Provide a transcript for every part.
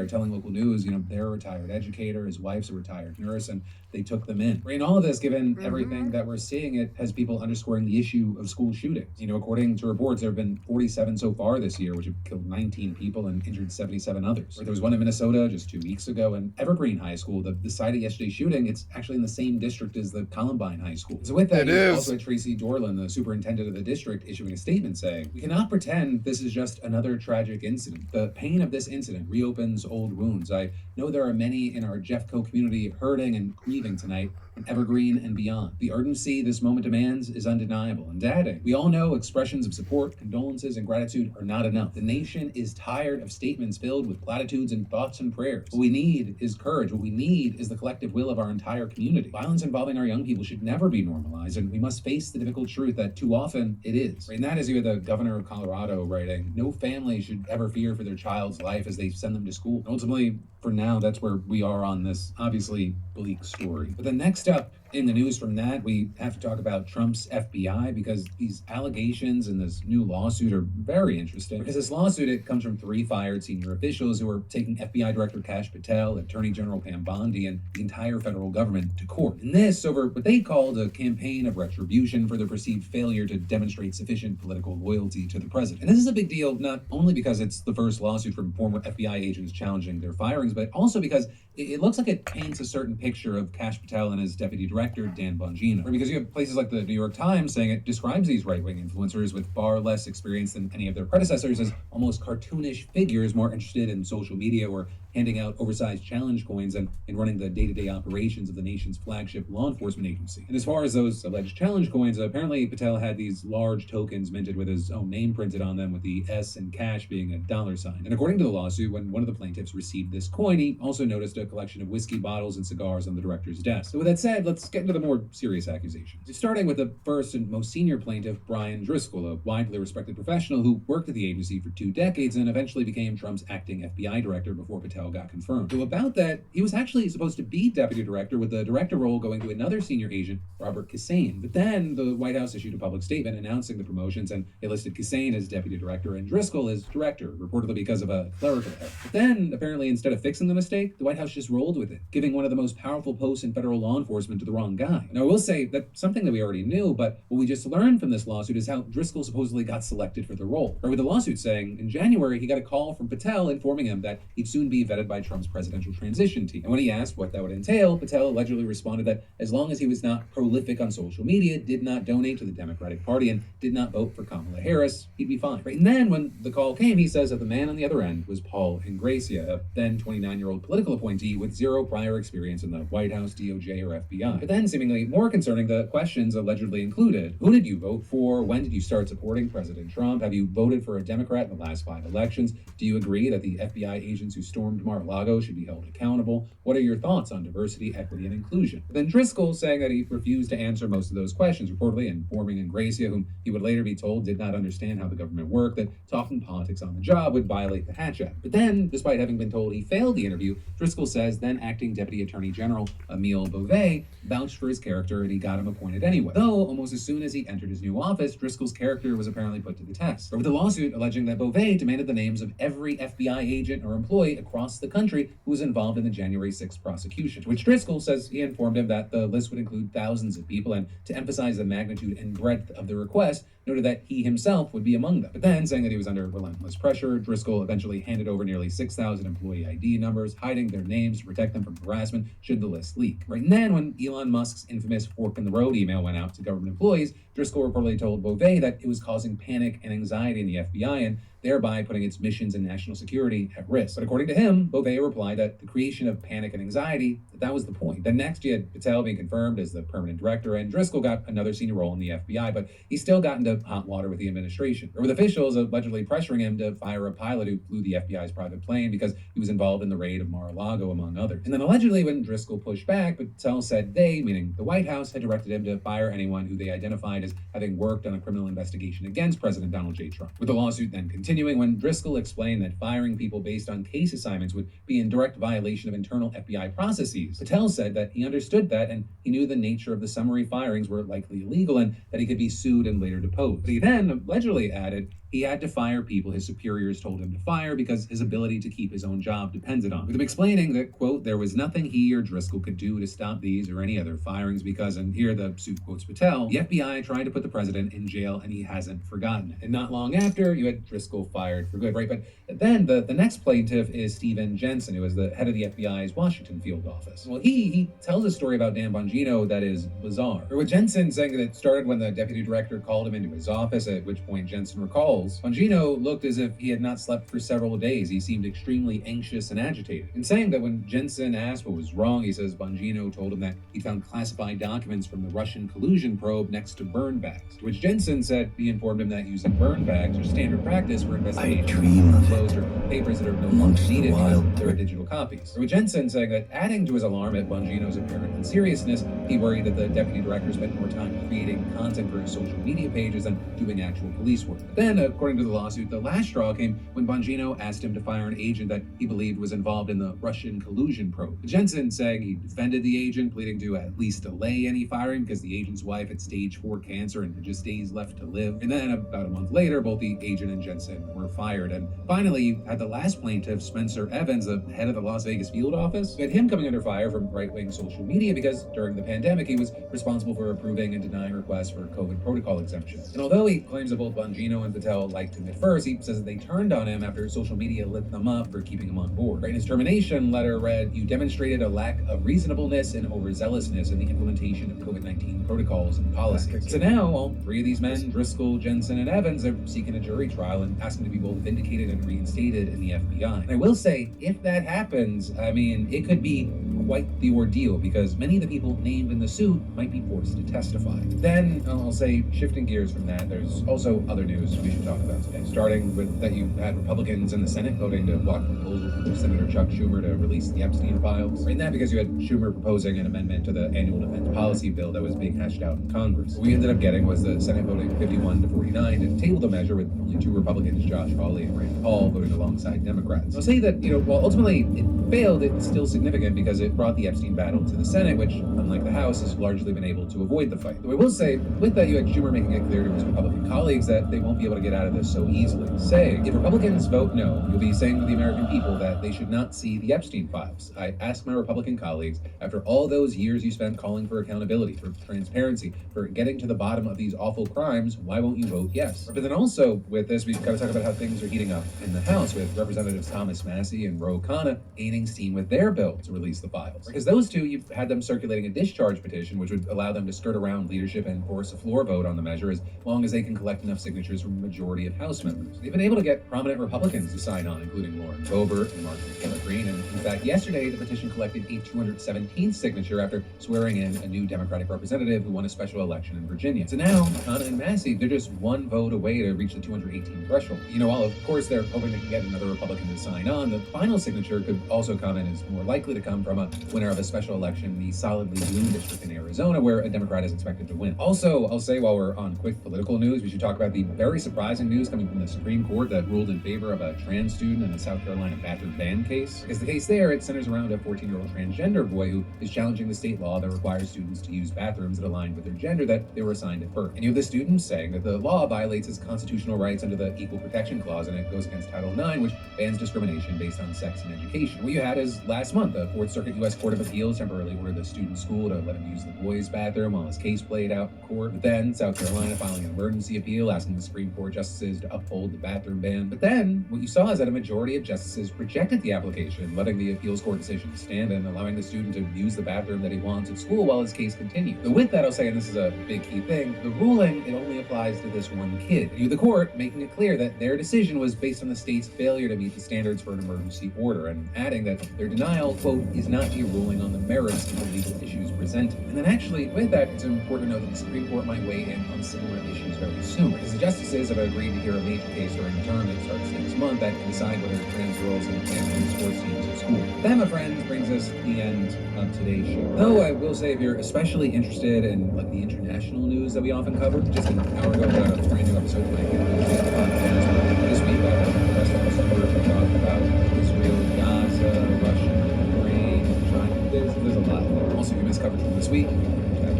telling local news, they're a retired educator, his wife's a retired nurse, and they took them in. In all of this, given everything that we're seeing, it has people underscoring the issue of school shootings. According to reports, there have been 47 so far this year, which have killed 19 people and injured 77 others. There was one in Minnesota just 2 weeks ago, and Evergreen High School, the site of yesterday's shooting, it's actually in the same district as the Columbine High School. So with that, you also had Tracy Dorland, the superintendent of the district, issuing a statement saying, "We cannot pretend this is just another tragic incident. The pain of this incident reopens old wounds. I know there are many in our Jeffco community hurting and grieving tonight, in Evergreen and beyond. The urgency this moment demands is undeniable." And adding, "We all know expressions of support, condolences, and gratitude are not enough. The nation is tired of statements filled with platitudes and thoughts and prayers. What we need is courage. What we need is the collective will of our entire community. Violence involving our young people should never be normalized, and we must face the difficult truth that too often it is." And that is the governor of Colorado writing, "No family should ever fear for their child's life as they send them to school." And ultimately, for now, that's where we are on this obviously bleak story. But the next up in the news from that, we have to talk about Trump's FBI, because these allegations and this new lawsuit are very interesting. Because this lawsuit, it comes from 3 fired senior officials who are taking FBI Director Kash Patel, Attorney General Pam Bondi, and the entire federal government to court. And this over what they called a campaign of retribution for their perceived failure to demonstrate sufficient political loyalty to the president. And this is a big deal, not only because it's the first lawsuit from former FBI agents challenging their firings, but also because it looks like it paints a certain picture of Kash Patel and his deputy director, Dan Bongino. Or because you have places like the New York Times saying it describes these right-wing influencers with far less experience than any of their predecessors as almost cartoonish figures more interested in social media or handing out oversized challenge coins and running the day-to-day operations of the nation's flagship law enforcement agency. And as far as those alleged challenge coins, apparently Patel had these large tokens minted with his own name printed on them, with the S in cash being a $sign. And according to the lawsuit, when one of the plaintiffs received this coin, he also noticed a collection of whiskey bottles and cigars on the director's desk. So with that said, let's get into the more serious accusations. Starting with the first and most senior plaintiff, Brian Driscoll, a widely respected professional who worked at the agency for 2 decades and eventually became Trump's acting FBI director before Patel got confirmed. So about that, he was actually supposed to be deputy director, with the director role going to another senior agent, Robert Kissane. But then the White House issued a public statement announcing the promotions, and it listed Kissane as deputy director and Driscoll as director, reportedly because of a clerical error. But then, apparently, instead of fixing the mistake, the White House just rolled with it, giving one of the most powerful posts in federal law enforcement to the wrong guy. Now, I will say that's something that we already knew, but what we just learned from this lawsuit is how Driscoll supposedly got selected for the role. Or with the lawsuit saying, in January, he got a call from Patel informing him that he'd soon be vetted by Trump's presidential transition team. And when he asked what that would entail, Patel allegedly responded that as long as he was not prolific on social media, did not donate to the Democratic Party, and did not vote for Kamala Harris, he'd be fine. Right? And then when the call came, he says that the man on the other end was Paul Ingracia, a then 29-year-old political appointee with 0 prior experience in the White House, DOJ, or FBI. But then, seemingly more concerning, the questions allegedly included: who did you vote for? When did you start supporting President Trump? Have you voted for a Democrat in the last 5 elections? Do you agree that the FBI agents who stormed Mar-a-Lago should be held accountable? What are your thoughts on diversity, equity, and inclusion? But then Driscoll saying that he refused to answer most of those questions, reportedly informing Ingracia, whom he would later be told did not understand how the government worked, that talking politics on the job would violate the Hatch Act. But then, despite having been told he failed the interview, Driscoll says then acting Deputy Attorney General Emile Beauvais vouched for his character and he got him appointed anyway. Though, almost as soon as he entered his new office, Driscoll's character was apparently put to the test. Or with the lawsuit alleging that Beauvais demanded the names of every FBI agent or employee across the country who was involved in the January 6th prosecution, to which Driscoll says he informed him that the list would include thousands of people, and to emphasize the magnitude and breadth of the request, noted that he himself would be among them. But then, saying that he was under relentless pressure, Driscoll eventually handed over nearly 6,000 employee ID numbers, hiding their names to protect them from harassment should the list leak. Right, and then when Elon Musk's infamous fork in the road email went out to government employees, Driscoll reportedly told Beauvais that it was causing panic and anxiety in the FBI, and thereby putting its missions and national security at risk. But according to him, Beauvais replied that the creation of panic and anxiety, that was the point. Then next, you had Patel being confirmed as the permanent director, and Driscoll got another senior role in the FBI, but he still got into hot water with the administration, or with officials allegedly pressuring him to fire a pilot who flew the FBI's private plane because he was involved in the raid of Mar-a-Lago, among others. And then allegedly, when Driscoll pushed back, Patel said they, meaning the White House, had directed him to fire anyone who they identified as having worked on a criminal investigation against President Donald J. Trump. With the lawsuit then continuing, when Driscoll explained that firing people based on case assignments would be in direct violation of internal FBI processes, Patel said that he understood that and he knew the nature of the summary firings were likely illegal and that he could be sued and later deposed. But he then allegedly added, he had to fire people his superiors told him to fire because his ability to keep his own job depended on it. With him explaining that, quote, there was nothing he or Driscoll could do to stop these or any other firings because, and here the suit quotes Patel, the FBI tried to put the president in jail and he hasn't forgotten it. And not long after, you had Driscoll fired for good, right? But then the next plaintiff is Stephen Jensen, who is the head of the FBI's Washington field office. Well, he tells a story about Dan Bongino that is bizarre. Or with Jensen saying that it started when the deputy director called him into his office, at which point Jensen recalls, Bongino looked as if he had not slept for several days. He seemed extremely anxious and agitated. And saying that when Jensen asked what was wrong, he says Bongino told him that he found classified documents from the Russian collusion probe next to burn bags, to which Jensen said he informed him that using burn bags are standard practice for investigations closed or papers that are no longer needed because there are digital copies. Or with Jensen saying that adding to his alarm at Bongino's apparent unseriousness, he worried that the deputy director spent more time creating content for his social media pages than doing actual police work. But then, according to the lawsuit, the last straw came when Bongino asked him to fire an agent that he believed was involved in the Russian collusion probe. Jensen saying he defended the agent, pleading to at least delay any firing because the agent's wife had stage 4 cancer and had just days left to live. And then about a month later, both the agent and Jensen were fired. And finally, you had the last plaintiff, Spencer Evans, the head of the Las Vegas field office. You had him coming under fire from right-wing social media because during the pandemic, he was responsible for approving and denying requests for COVID protocol exemptions. And although he claims that both Bongino and Patel liked him at first, he says that they turned on him after social media lit them up for keeping him on board. Right? His termination letter read, "You demonstrated a lack of reasonableness and overzealousness in the implementation of COVID-19 protocols and policies." So now, all three of these men, Driscoll, Jensen, and Evans, are seeking a jury trial and asking to be both vindicated and reinstated in the FBI. And I will say, if that happens, I mean, it could be quite the ordeal because many of the people named in the suit might be forced to testify. Then, I'll say, shifting gears from that, there's also other news we should talk about today. Starting with that you had Republicans in the Senate voting to block a proposal from Senator Chuck Schumer to release the Epstein files. And that because you had Schumer proposing an amendment to the annual defense policy bill that was being hashed out in Congress. What we ended up getting was the Senate voting 51 to 49 to table the measure with only two Republicans, Josh Hawley and Rand Paul, voting alongside Democrats. I'll say that, while ultimately it failed, it's still significant because it brought the Epstein battle to the Senate, which, unlike the House, has largely been able to avoid the fight. Though I will say, with that, you had Schumer making it clear to his Republican colleagues that they won't be able to get out of this so easily, saying, if Republicans vote no, you'll be saying to the American people that they should not see the Epstein files. I ask my Republican colleagues, after all those years you spent calling for accountability, for transparency, for getting to the bottom of these awful crimes, why won't you vote yes? But then also, with this, we've got to talk about how things are heating up in the House, with Representatives Thomas Massey and Ro Khanna gaining steam with their bill to release the files. Because those two, you've had them circulating a discharge petition, which would allow them to skirt around leadership and force a floor vote on the measure as long as they can collect enough signatures from a majority of House members. They've been able to get prominent Republicans to sign on, including Lauren Boebert and Marjorie Green, and in fact, yesterday, the petition collected a 217th signature after swearing in a new Democratic representative who won a special election in Virginia. So now, Khanna and Massey, they're just one vote away to reach the 218 threshold. While of course they're hoping they can get another Republican to sign on, the final signature could also come in as more likely to come from a winner of a special election in the solidly blue district in Arizona, where a Democrat is expected to win. Also, I'll say while we're on quick political news, we should talk about the very surprising news coming from the Supreme Court that ruled in favor of a trans student in the South Carolina bathroom ban case. Because the case there, it centers around a 14-year-old transgender boy who is challenging the state law that requires students to use bathrooms that align with their gender that they were assigned at birth. And you have the student saying that the law violates his constitutional rights under the Equal Protection Clause, and it goes against Title IX, which bans discrimination based on sex and education. What you had is last month, the Fourth Circuit U.S. Court of Appeals temporarily ordered the student's school to let him use the boys' bathroom while his case played out in court. But then South Carolina filing an emergency appeal asking the Supreme Court justices to uphold the bathroom ban. But then what you saw is that a majority of justices rejected the application, letting the appeals court decision stand and allowing the student to use the bathroom that he wants at school while his case continues. But with that, I'll say, and this is a big key thing, the ruling, it only applies to this one kid. You, the court, making it clear that their decision was based on the state's failure to meet the standards for an emergency order, and adding that their denial, quote, is not a ruling on the merits of the legal issues presented. And then actually, with that, it's important to note that the Supreme Court might weigh in on similar issues very soon, because the justices have agreed to hear a major case during the term that starts next month that can decide whether trans girls and trans sports teams at school. That, my friends, brings us to the end of today's show. Though I will say, if you're especially interested in the international news that we often cover, just an hour ago, we got a brand new episode of my podcast. This week, I have the rest of us to talk about Israel, Gaza, Russia, Ukraine, China. There's a lot. Also, if you missed coverage from this week,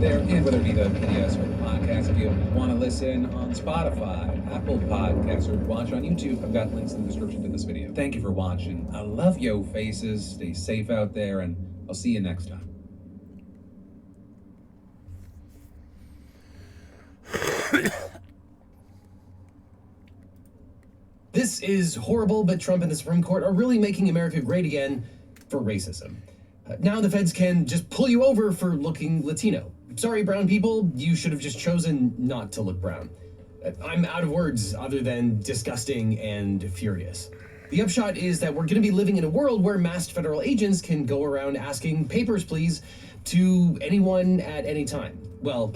there, and whether it be the videos or the podcast. If you want to listen on Spotify, Apple Podcasts, or watch on YouTube, I've got links in the description to this video. Thank you for watching. I love yo faces. Stay safe out there, and I'll see you next time. This is horrible, but Trump and the Supreme Court are really making America great again for racism. Now the feds can just pull you over for looking Latino. Sorry, brown people, you should have just chosen not to look brown. I'm out of words other than disgusting and furious. The upshot is that we're going to be living in a world where masked federal agents can go around asking papers, please, to anyone at any time. Well,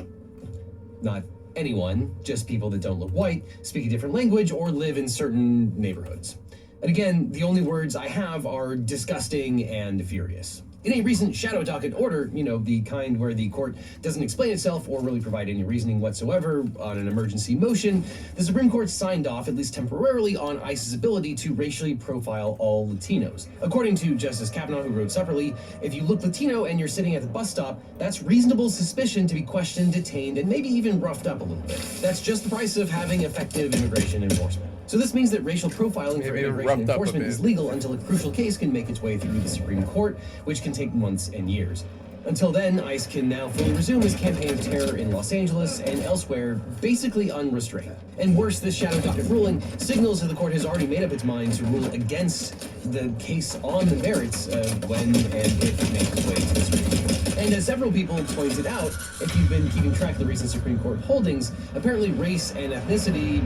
not anyone, just people that don't look white, speak a different language, or live in certain neighborhoods. And again, the only words I have are disgusting and furious. In a recent shadow docket order, the kind where the court doesn't explain itself or really provide any reasoning whatsoever on an emergency motion, the Supreme Court signed off, at least temporarily, on ICE's ability to racially profile all Latinos. According to Justice Kavanaugh, who wrote separately, if you look Latino and you're sitting at the bus stop, that's reasonable suspicion to be questioned, detained, and maybe even roughed up a little bit. That's just the price of having effective immigration enforcement. So this means that racial profiling for immigration enforcement is legal until a crucial case can make its way through the Supreme Court, which can take months and years. Until then, ICE can now fully resume its campaign of terror in Los Angeles and elsewhere, basically unrestrained. And worse, this shadow docket ruling signals that the court has already made up its mind to rule against the case on the merits when and if it makes its way to the Supreme Court. And as several people pointed out, if you've been keeping track of the recent Supreme Court holdings, apparently race and ethnicity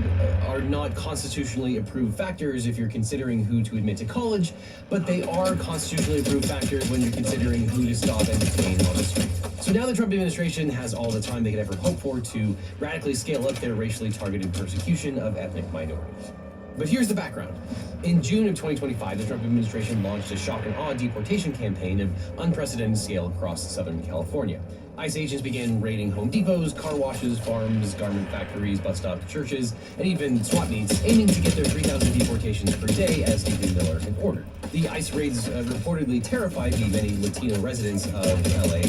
are not constitutionally approved factors if you're considering who to admit to college, but they are constitutionally approved factors when you're considering who to stop and detain on the street. So now the Trump administration has all the time they could ever hope for to radically scale up their racially targeted persecution of ethnic minorities. But here's the background. In June of 2025, the Trump administration launched a shock and awe deportation campaign of unprecedented scale across Southern California. ICE agents began raiding Home Depots, car washes, farms, garment factories, bus stops, churches, and even swap meets, aiming to get their 3,000 deportations per day as Stephen Miller had ordered. The ICE raids reportedly terrified the many Latino residents of LA,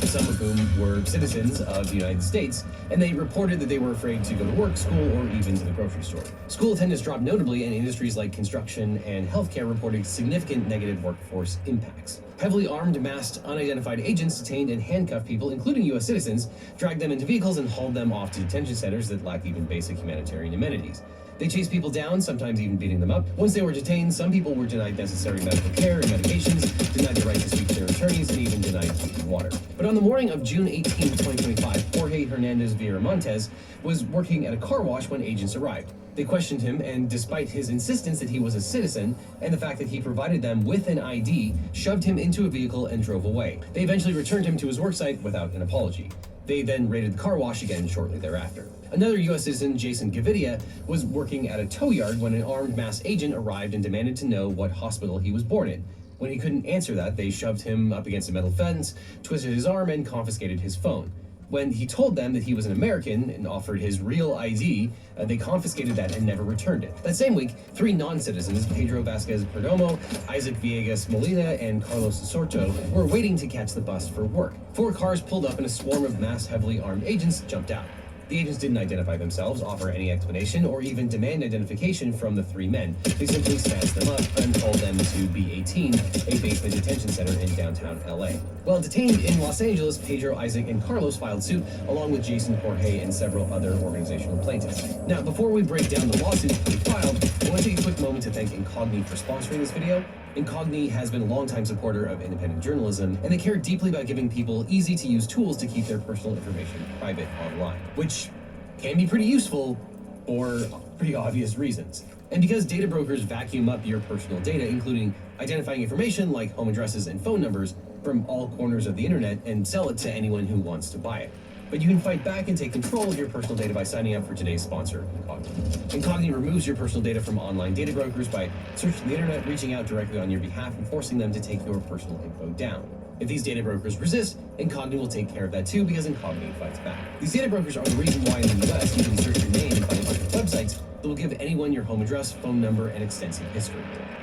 some of whom were citizens of the United States, and they reported that they were afraid to go to work, school, or even to the grocery store. School attendance dropped notably, and industries like construction and healthcare reported significant negative workforce impacts. Heavily armed, masked, unidentified agents detained and handcuffed people, including U.S. citizens, dragged them into vehicles and hauled them off to detention centers that lack even basic humanitarian amenities. They chased people down, sometimes even beating them up. Once they were detained, some people were denied necessary medical care and medications, denied the right to speak to their attorneys, and even denied food and water. But on the morning of June 18, 2025, Jorge Hernandez Viramontes was working at a car wash when agents arrived. They questioned him, and despite his insistence that he was a citizen and the fact that he provided them with an ID, shoved him into a vehicle and drove away. They eventually returned him to his worksite without an apology. They then raided the car wash again shortly thereafter. Another U.S. citizen, Jason Gavidia, was working at a tow yard when an armed masked agent arrived and demanded to know what hospital he was born in. When he couldn't answer that, they shoved him up against a metal fence, twisted his arm, and confiscated his phone. When he told them that he was an American and offered his real ID, they confiscated that and never returned it. That same week, 3 non-citizens, Pedro Vasquez Perdomo, Isaac Villegas Molina, and Carlos Osorto, were waiting to catch the bus for work. 4 cars pulled up and a swarm of masked, heavily armed agents jumped out. The agents didn't identify themselves, offer any explanation, or even demand identification from the 3 men. They simply snatched them up and hauled them to B18, a basement detention center in downtown LA. While detained in Los Angeles, Pedro, Isaac, and Carlos filed suit, along with Jason, Jorge, and several other organizational plaintiffs. Now, before we break down the lawsuits they filed, I want to take a quick moment to thank Incogni for sponsoring this video. Incogni has been a longtime supporter of independent journalism, and they care deeply about giving people easy-to-use tools to keep their personal information private online, which can be pretty useful for pretty obvious reasons. And because data brokers vacuum up your personal data, including identifying information like home addresses and phone numbers from all corners of the internet, and sell it to anyone who wants to buy it. But you can fight back and take control of your personal data by signing up for today's sponsor, Incogni. Incogni removes your personal data from online data brokers by searching the internet, reaching out directly on your behalf, and forcing them to take your personal info down. If these data brokers resist, Incogni will take care of that too, because Incogni fights back. These data brokers are the reason why in the US you can search your name and find a bunch of websites that will give anyone your home address, phone number, and extensive history.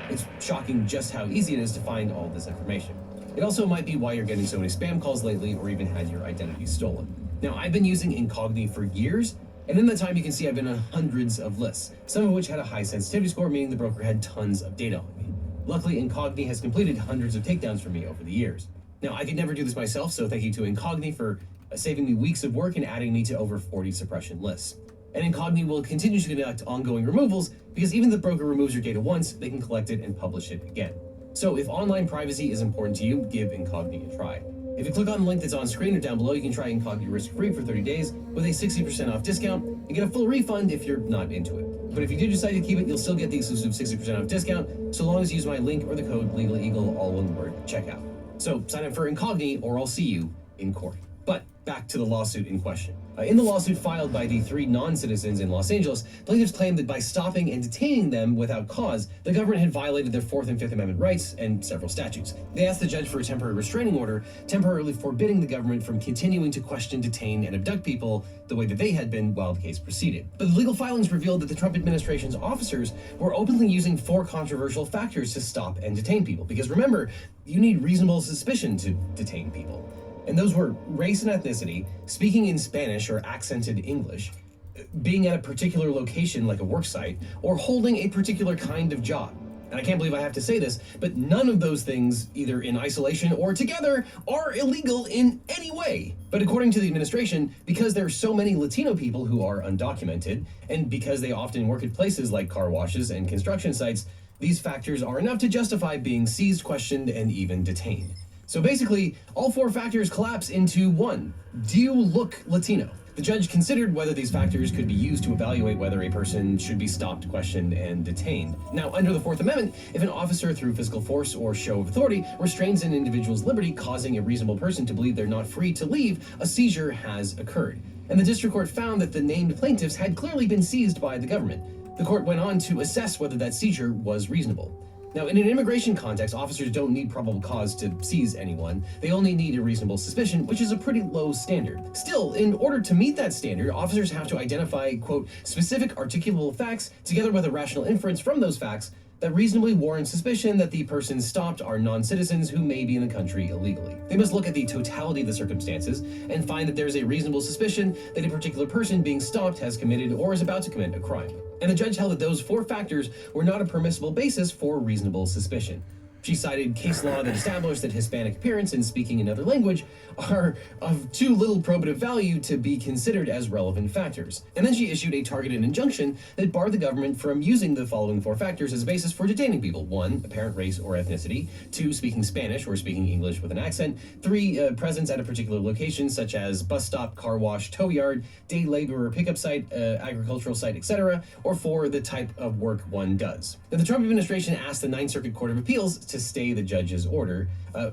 It's shocking just how easy it is to find all this information. It also might be why you're getting so many spam calls lately or even had your identity stolen. Now, I've been using Incogni for years, and in that time you can see I've been on hundreds of lists, some of which had a high sensitivity score, meaning the broker had tons of data on me. Luckily, Incogni has completed hundreds of takedowns for me over the years. Now, I could never do this myself, so thank you to Incogni for saving me weeks of work and adding me to over 40 suppression lists. And Incogni will continue to conduct ongoing removals because even if the broker removes your data once, they can collect it and publish it again. So if online privacy is important to you, give Incogni a try. If you click on the link that's on screen or down below, you can try Incogni risk-free for 30 days with a 60% off discount and get a full refund if you're not into it. But if you do decide to keep it, you'll still get the exclusive 60% off discount so long as you use my link or the code LegalEagle, all one word, at checkout. So sign up for Incogni or I'll see you in court. But back to the lawsuit in question. In the lawsuit filed by the 3 non-citizens in Los Angeles, plaintiffs claimed that by stopping and detaining them without cause, the government had violated their 4th and 5th Amendment rights and several statutes. They asked the judge for a temporary restraining order, temporarily forbidding the government from continuing to question, detain, and abduct people the way that they had been while the case proceeded. But the legal filings revealed that the Trump administration's officers were openly using 4 controversial factors to stop and detain people. Because remember, you need reasonable suspicion to detain people. And those were race and ethnicity, speaking in Spanish or accented English, being at a particular location like a work site, or holding a particular kind of job. And I can't believe I have to say this, but none of those things, either in isolation or together, are illegal in any way. But according to the administration, because there are so many Latino people who are undocumented, and because they often work at places like car washes and construction sites, these factors are enough to justify being seized, questioned, and even detained. So basically, all 4 factors collapse into one. Do you look Latino? The judge considered whether these factors could be used to evaluate whether a person should be stopped, questioned, and detained. Now, under the 4th Amendment, if an officer through physical force or show of authority restrains an individual's liberty, causing a reasonable person to believe they're not free to leave, a seizure has occurred. And the district court found that the named plaintiffs had clearly been seized by the government. The court went on to assess whether that seizure was reasonable. Now, in an immigration context, officers don't need probable cause to seize anyone. They only need a reasonable suspicion, which is a pretty low standard. Still, in order to meet that standard, officers have to identify, quote, specific articulable facts together with a rational inference from those facts that reasonably warrant suspicion that the persons stopped are non-citizens who may be in the country illegally. They must look at the totality of the circumstances and find that there is a reasonable suspicion that a particular person being stopped has committed or is about to commit a crime. And the judge held that those 4 factors were not a permissible basis for reasonable suspicion. She cited case law that established that Hispanic appearance and speaking another language are of too little probative value to be considered as relevant factors. And then she issued a targeted injunction that barred the government from using the following 4 factors as a basis for detaining people. 1, apparent race or ethnicity. 2, speaking Spanish or speaking English with an accent. 3, presence at a particular location such as bus stop, car wash, tow yard, day labor or pickup site, agricultural site, etc. Or 4, the type of work one does. Now, the Trump administration asked the 9th Circuit Court of Appeals to stay the judge's order,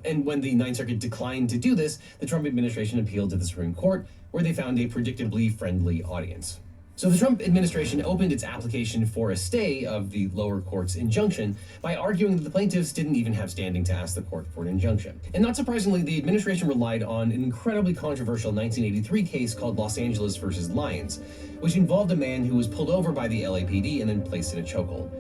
and when the 9th Circuit declined to do this, the Trump administration appealed to the Supreme Court, where they found a predictably friendly audience. So the Trump administration opened its application for a stay of the lower court's injunction by arguing that the plaintiffs didn't even have standing to ask the court for an injunction. And not surprisingly, the administration relied on an incredibly controversial 1983 case called Los Angeles versus Lyons, which involved a man who was pulled over by the LAPD and then placed in a chokehold.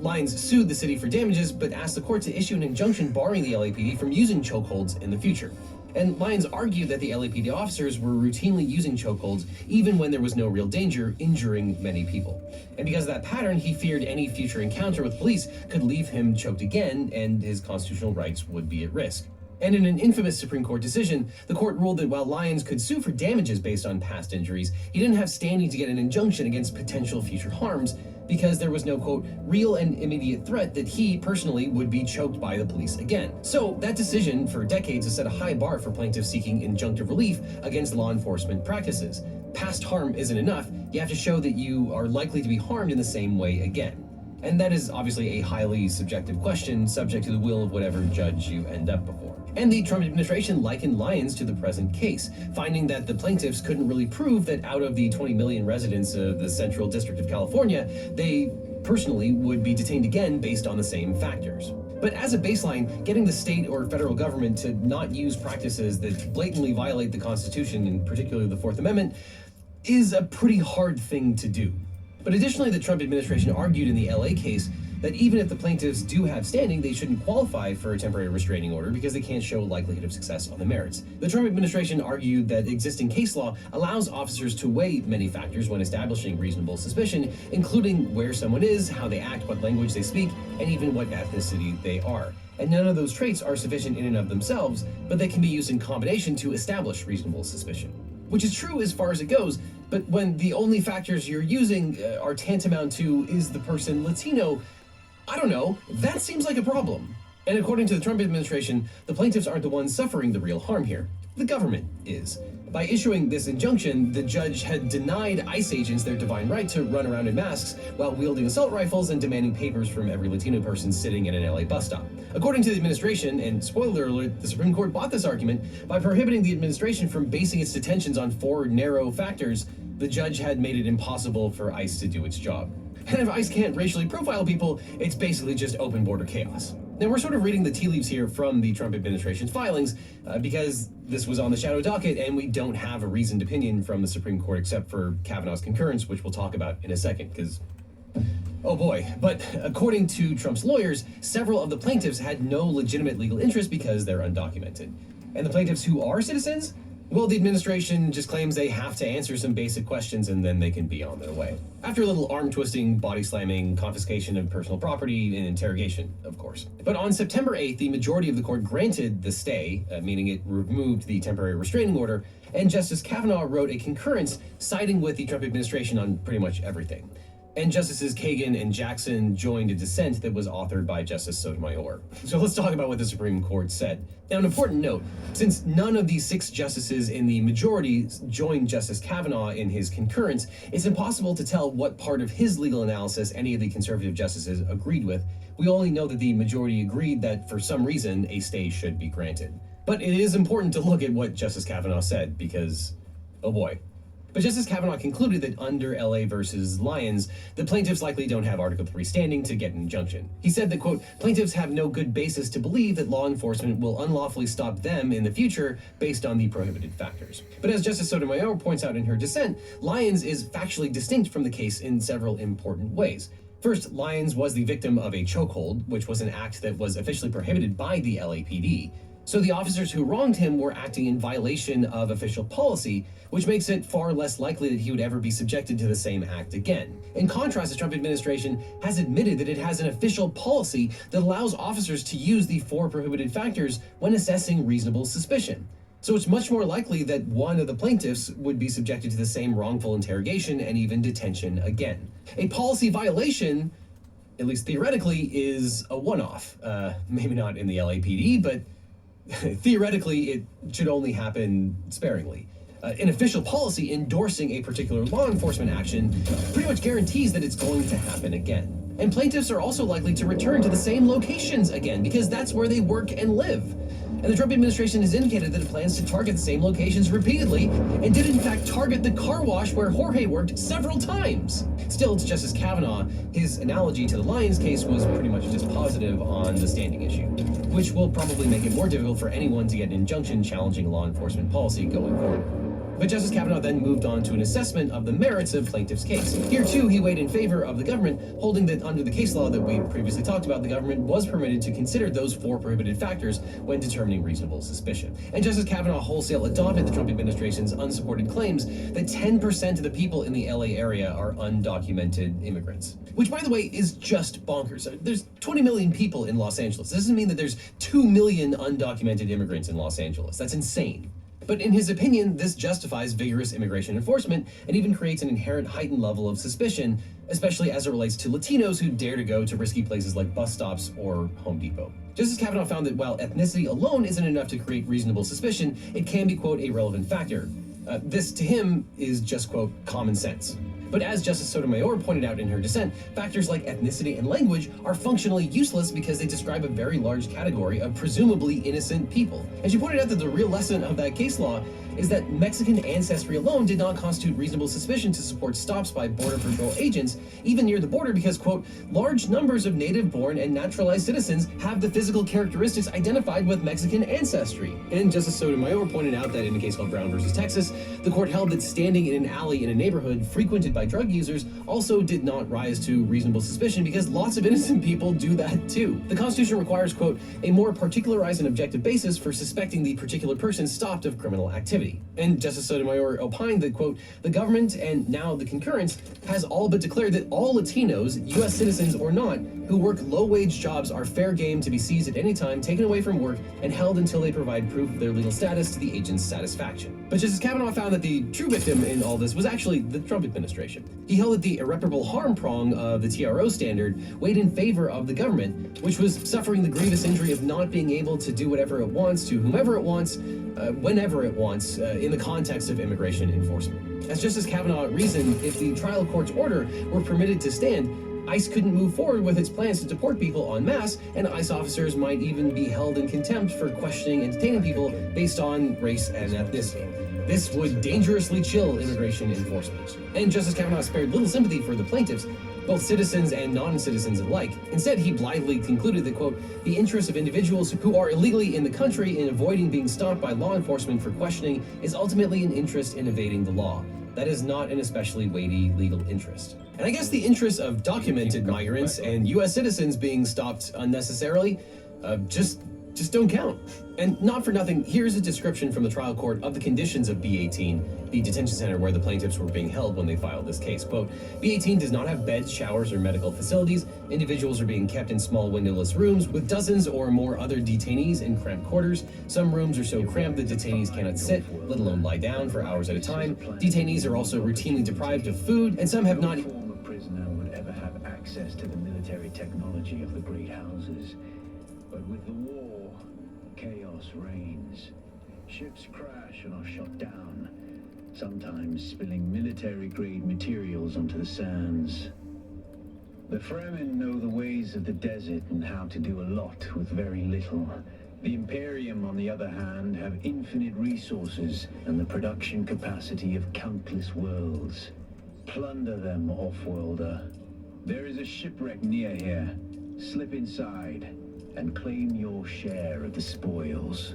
Lyons sued the city for damages, but asked the court to issue an injunction barring the LAPD from using chokeholds in the future. And Lyons argued that the LAPD officers were routinely using chokeholds even when there was no real danger, injuring many people. And because of that pattern, he feared any future encounter with police could leave him choked again, and his constitutional rights would be at risk. And in an infamous Supreme Court decision, the court ruled that while Lyons could sue for damages based on past injuries, he didn't have standing to get an injunction against potential future harms because there was no, quote, real and immediate threat that he personally would be choked by the police again. So that decision for decades has set a high bar for plaintiffs seeking injunctive relief against law enforcement practices. Past harm isn't enough. You have to show that you are likely to be harmed in the same way again. And that is obviously a highly subjective question, subject to the will of whatever judge you end up before. And the Trump administration likened Lyons to the present case, finding that the plaintiffs couldn't really prove that out of the 20 million residents of the Central District of California, they personally would be detained again based on the same factors. But as a baseline, getting the state or federal government to not use practices that blatantly violate the Constitution, and particularly the 4th Amendment, is a pretty hard thing to do. But additionally, the Trump administration argued in the LA case that even if the plaintiffs do have standing, they shouldn't qualify for a temporary restraining order because they can't show a likelihood of success on the merits. The Trump administration argued that existing case law allows officers to weigh many factors when establishing reasonable suspicion, including where someone is, how they act, what language they speak, and even what ethnicity they are. And none of those traits are sufficient in and of themselves, but they can be used in combination to establish reasonable suspicion. Which is true as far as it goes, but when the only factors you're using are tantamount to, is the person Latino, I don't know, that seems like a problem. And according to the Trump administration, the plaintiffs aren't the ones suffering the real harm here. The government is. By issuing this injunction, the judge had denied ICE agents their divine right to run around in masks while wielding assault rifles and demanding papers from every Latino person sitting in an LA bus stop. According to the administration, and spoiler alert, the Supreme Court bought this argument, by prohibiting the administration from basing its detentions on 4 narrow factors, the judge had made it impossible for ICE to do its job. And if ICE can't racially profile people, it's basically just open border chaos. Now, we're sort of reading the tea leaves here from the Trump administration's filings because this was on the shadow docket and we don't have a reasoned opinion from the Supreme Court except for Kavanaugh's concurrence, which we'll talk about in a second, because oh boy. But according to Trump's lawyers, several of the plaintiffs had no legitimate legal interest because they're undocumented. And the plaintiffs who are citizens, well, the administration just claims they have to answer some basic questions and then they can be on their way. After a little arm twisting, body slamming, confiscation of personal property, and interrogation, of course. But on September 8th, the majority of the court granted the stay, meaning it removed the temporary restraining order, and Justice Kavanaugh wrote a concurrence siding with the Trump administration on pretty much everything. And Justices Kagan and Jackson joined a dissent that was authored by Justice Sotomayor. So let's talk about what the Supreme Court said. Now, an important note, since none of the 6 justices in the majority joined Justice Kavanaugh in his concurrence, it's impossible to tell what part of his legal analysis any of the conservative justices agreed with. We only know that the majority agreed that for some reason a stay should be granted. But it is important to look at what Justice Kavanaugh said because, oh boy. But Justice Kavanaugh concluded that under LA versus Lyons, the plaintiffs likely don't have Article 3 standing to get an injunction. He said that, quote, plaintiffs have no good basis to believe that law enforcement will unlawfully stop them in the future based on the prohibited factors. But as Justice Sotomayor points out in her dissent, Lyons is factually distinct from the case in several important ways. First, Lyons was the victim of a chokehold, which was an act that was officially prohibited by the LAPD. So the officers who wronged him were acting in violation of official policy, which makes it far less likely that he would ever be subjected to the same act again. In contrast, the Trump administration has admitted that it has an official policy that allows officers to use the 4 prohibited factors when assessing reasonable suspicion. So it's much more likely that one of the plaintiffs would be subjected to the same wrongful interrogation and even detention again. A policy violation, at least theoretically, is a one-off. Maybe not in the LAPD, but theoretically, it should only happen sparingly. An official policy endorsing a particular law enforcement action pretty much guarantees that it's going to happen again. And plaintiffs are also likely to return to the same locations again because that's where they work and live. And the Trump administration has indicated that it plans to target the same locations repeatedly and did in fact target the car wash where Jorge worked several times. Still, it's Justice Kavanaugh. His analogy to the Lyons case was pretty much just positive on the standing issue, which will probably make it more difficult for anyone to get an injunction challenging law enforcement policy going forward. But Justice Kavanaugh then moved on to an assessment of the merits of plaintiff's case. Here, too, he weighed in favor of the government, holding that under the case law that we previously talked about, the government was permitted to consider those 4 prohibited factors when determining reasonable suspicion. And Justice Kavanaugh wholesale adopted the Trump administration's unsupported claims that 10% of the people in the LA area are undocumented immigrants. Which, by the way, is just bonkers. There's 20 million people in Los Angeles. This doesn't mean that there's 2 million undocumented immigrants in Los Angeles. That's insane. But in his opinion, this justifies vigorous immigration enforcement and even creates an inherent heightened level of suspicion, especially as it relates to Latinos who dare to go to risky places like bus stops or Home Depot. Justice Kavanaugh found that while ethnicity alone isn't enough to create reasonable suspicion, it can be, quote, a relevant factor. This, to him, is just, quote, common sense. But as Justice Sotomayor pointed out in her dissent, factors like ethnicity and language are functionally useless because they describe a very large category of presumably innocent people. And she pointed out that the real lesson of that case law is that Mexican ancestry alone did not constitute reasonable suspicion to support stops by Border Patrol agents, even near the border, because, quote, large numbers of native-born and naturalized citizens have the physical characteristics identified with Mexican ancestry. And Justice Sotomayor pointed out that in a case called Brown versus Texas, the court held that standing in an alley in a neighborhood frequented by by drug users also did not rise to reasonable suspicion because lots of innocent people do that too. The Constitution requires, quote, a more particularized and objective basis for suspecting the particular person stopped of criminal activity. And Justice Sotomayor opined that, quote, the government and now the concurrence has all but declared that all Latinos, U.S. citizens or not, who work low-wage jobs are fair game to be seized at any time, taken away from work, and held until they provide proof of their legal status to the agent's satisfaction. But Justice Kavanaugh found that the true victim in all this was actually the Trump administration. He held that the irreparable harm prong of the TRO standard weighed in favor of the government, which was suffering the grievous injury of not being able to do whatever it wants to whomever it wants, whenever it wants, in the context of immigration enforcement. As Justice Kavanaugh reasoned, if the trial court's order were permitted to stand, ICE couldn't move forward with its plans to deport people en masse, and ICE officers might even be held in contempt for questioning and detaining people based on race and ethnicity. This would dangerously chill immigration enforcement. And Justice Kavanaugh spared little sympathy for the plaintiffs, both citizens and non-citizens alike. Instead, he blithely concluded that, quote, the interests of individuals who are illegally in the country in avoiding being stopped by law enforcement for questioning is ultimately an interest in evading the law. That is not an especially weighty legal interest. And I guess the interests of documented migrants and U.S. citizens being stopped unnecessarily just don't count. And not for nothing, here's a description from the trial court of the conditions of B-18, the detention center where the plaintiffs were being held when they filed this case. Quote, B-18 does not have beds, showers, or medical facilities. Individuals are being kept in small windowless rooms with dozens or more other detainees in cramped quarters. Some rooms are so cramped that detainees cannot sit, let alone lie down for hours at a time. Detainees are also routinely deprived of food, and some have not... No former prisoner would ever have access to the military technology of the great houses. But with the war, chaos reigns. Ships crash and are shot down, sometimes spilling military-grade materials onto the sands. The Fremen know the ways of the desert and how to do a lot with very little. The Imperium, on the other hand, have infinite resources and the production capacity of countless worlds. Plunder them, off-worlder. There is a shipwreck near here. Slip inside and claim your share of the spoils.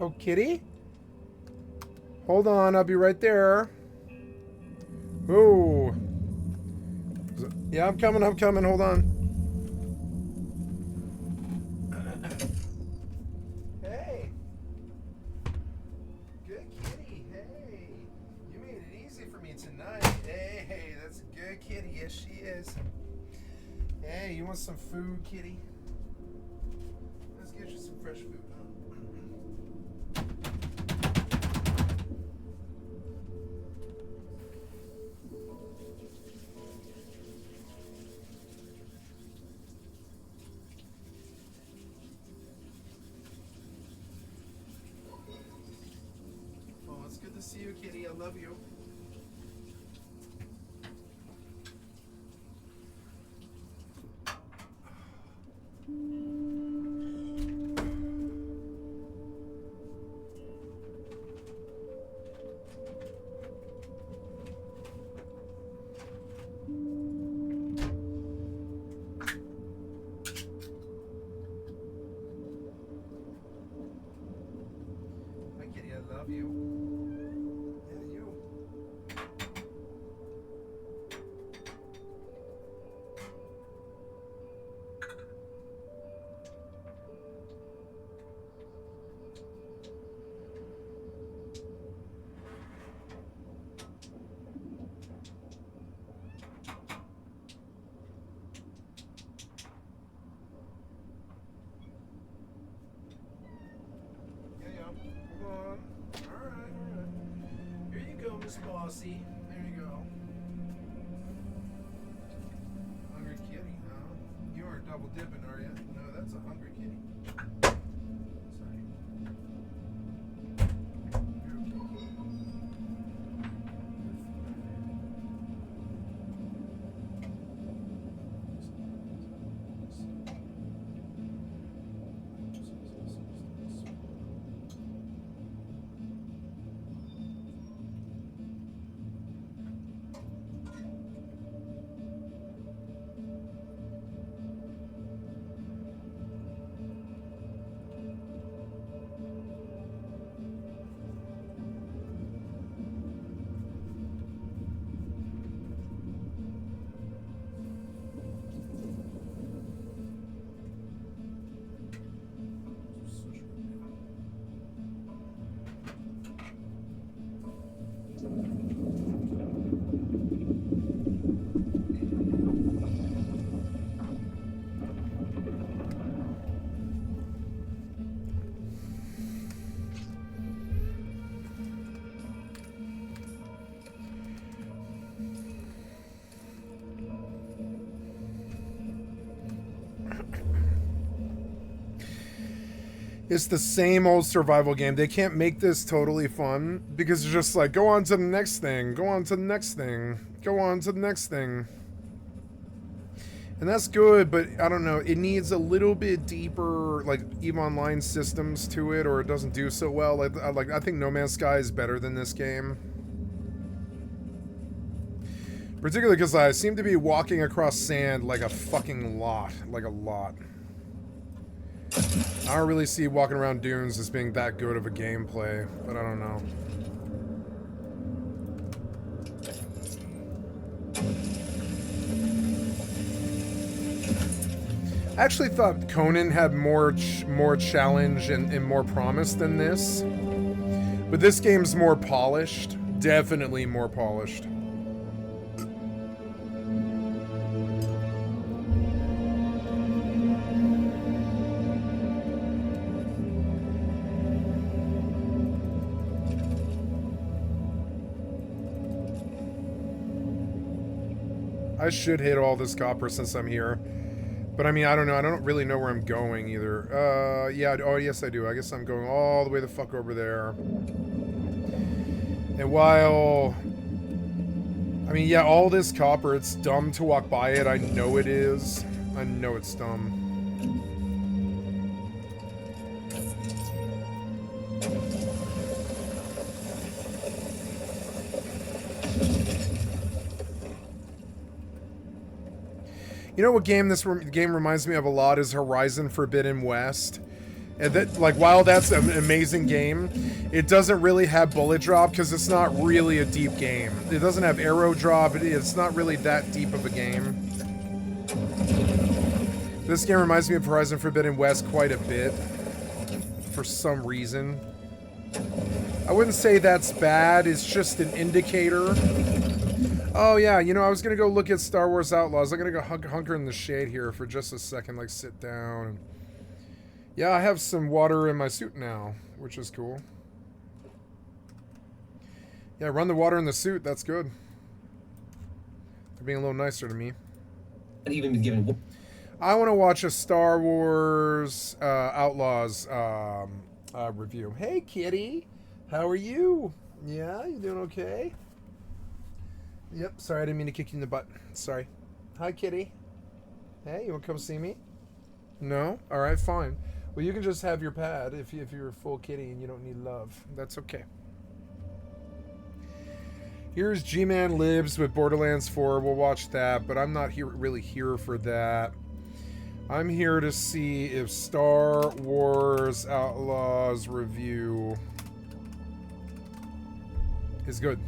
Oh, kitty? Hold on, I'll be right there. Oh. Yeah, I'm coming, hold on. Hey. Good kitty, hey. You made it easy for me tonight. Hey, that's a good kitty, yes she is. Hey, you want some food, kitty? Let's get you some fresh food, huh? Oh, it's good to see you, kitty. I love you. Hi, kitty. I love you. Yeah, you. Yeah. Hold on. All right. Here you go, Miss Bossy. There you go. dipping, are you? No, that's a hungry kitty. Sorry. Here we go. It's the same old survival game. They can't make this totally fun because it's just like, go on to the next thing, go on to the next thing, go on to the next thing. And that's good, but I don't know, it needs a little bit deeper, like, EVE Online systems to it, or it doesn't do so well. I think No Man's Sky is better than this game. Particularly because I seem to be walking across sand like a fucking lot. Like a lot. I don't really see walking around dunes as being that good of a gameplay, but I don't know. I actually thought Conan had more challenge and more promise than this. But this game's more polished. Definitely more polished. I should hit all this copper since I'm here. But I mean, I don't know. I don't really know where I'm going either. Yeah. Oh, yes, I do. I guess I'm going all the way the fuck over there. And while... I mean, yeah, all this copper, it's dumb to walk by it. I know it is. I know it's dumb. You know what game this game reminds me of a lot is Horizon Forbidden West. And that, like, while that's an amazing game, it doesn't really have bullet drop because it's not really a deep game. It doesn't have arrow drop. It's not really that deep of a game. This game reminds me of Horizon Forbidden West quite a bit for some reason. I wouldn't say that's bad. It's just an indicator. Oh, yeah, you know, I was going to go look at Star Wars Outlaws. I'm going to go hunker in the shade here for just a second, like sit down. Yeah, I have some water in my suit now, which is cool. Yeah, run the water in the suit. That's good. They're being a little nicer to me. And even been given... I want to watch a Star Wars Outlaws review. Hey, kitty. How are you? Yeah, you doing okay? Yep, sorry, I didn't mean to kick you in the butt. Sorry. Hi, kitty. Hey, you want to come see me? No? Alright, fine. Well, you can just have your pad if you're a full kitty and you don't need love. That's okay. Here's G-Man Lives with Borderlands 4. We'll watch that, but I'm not really here for that. I'm here to see if Star Wars Outlaws review is good.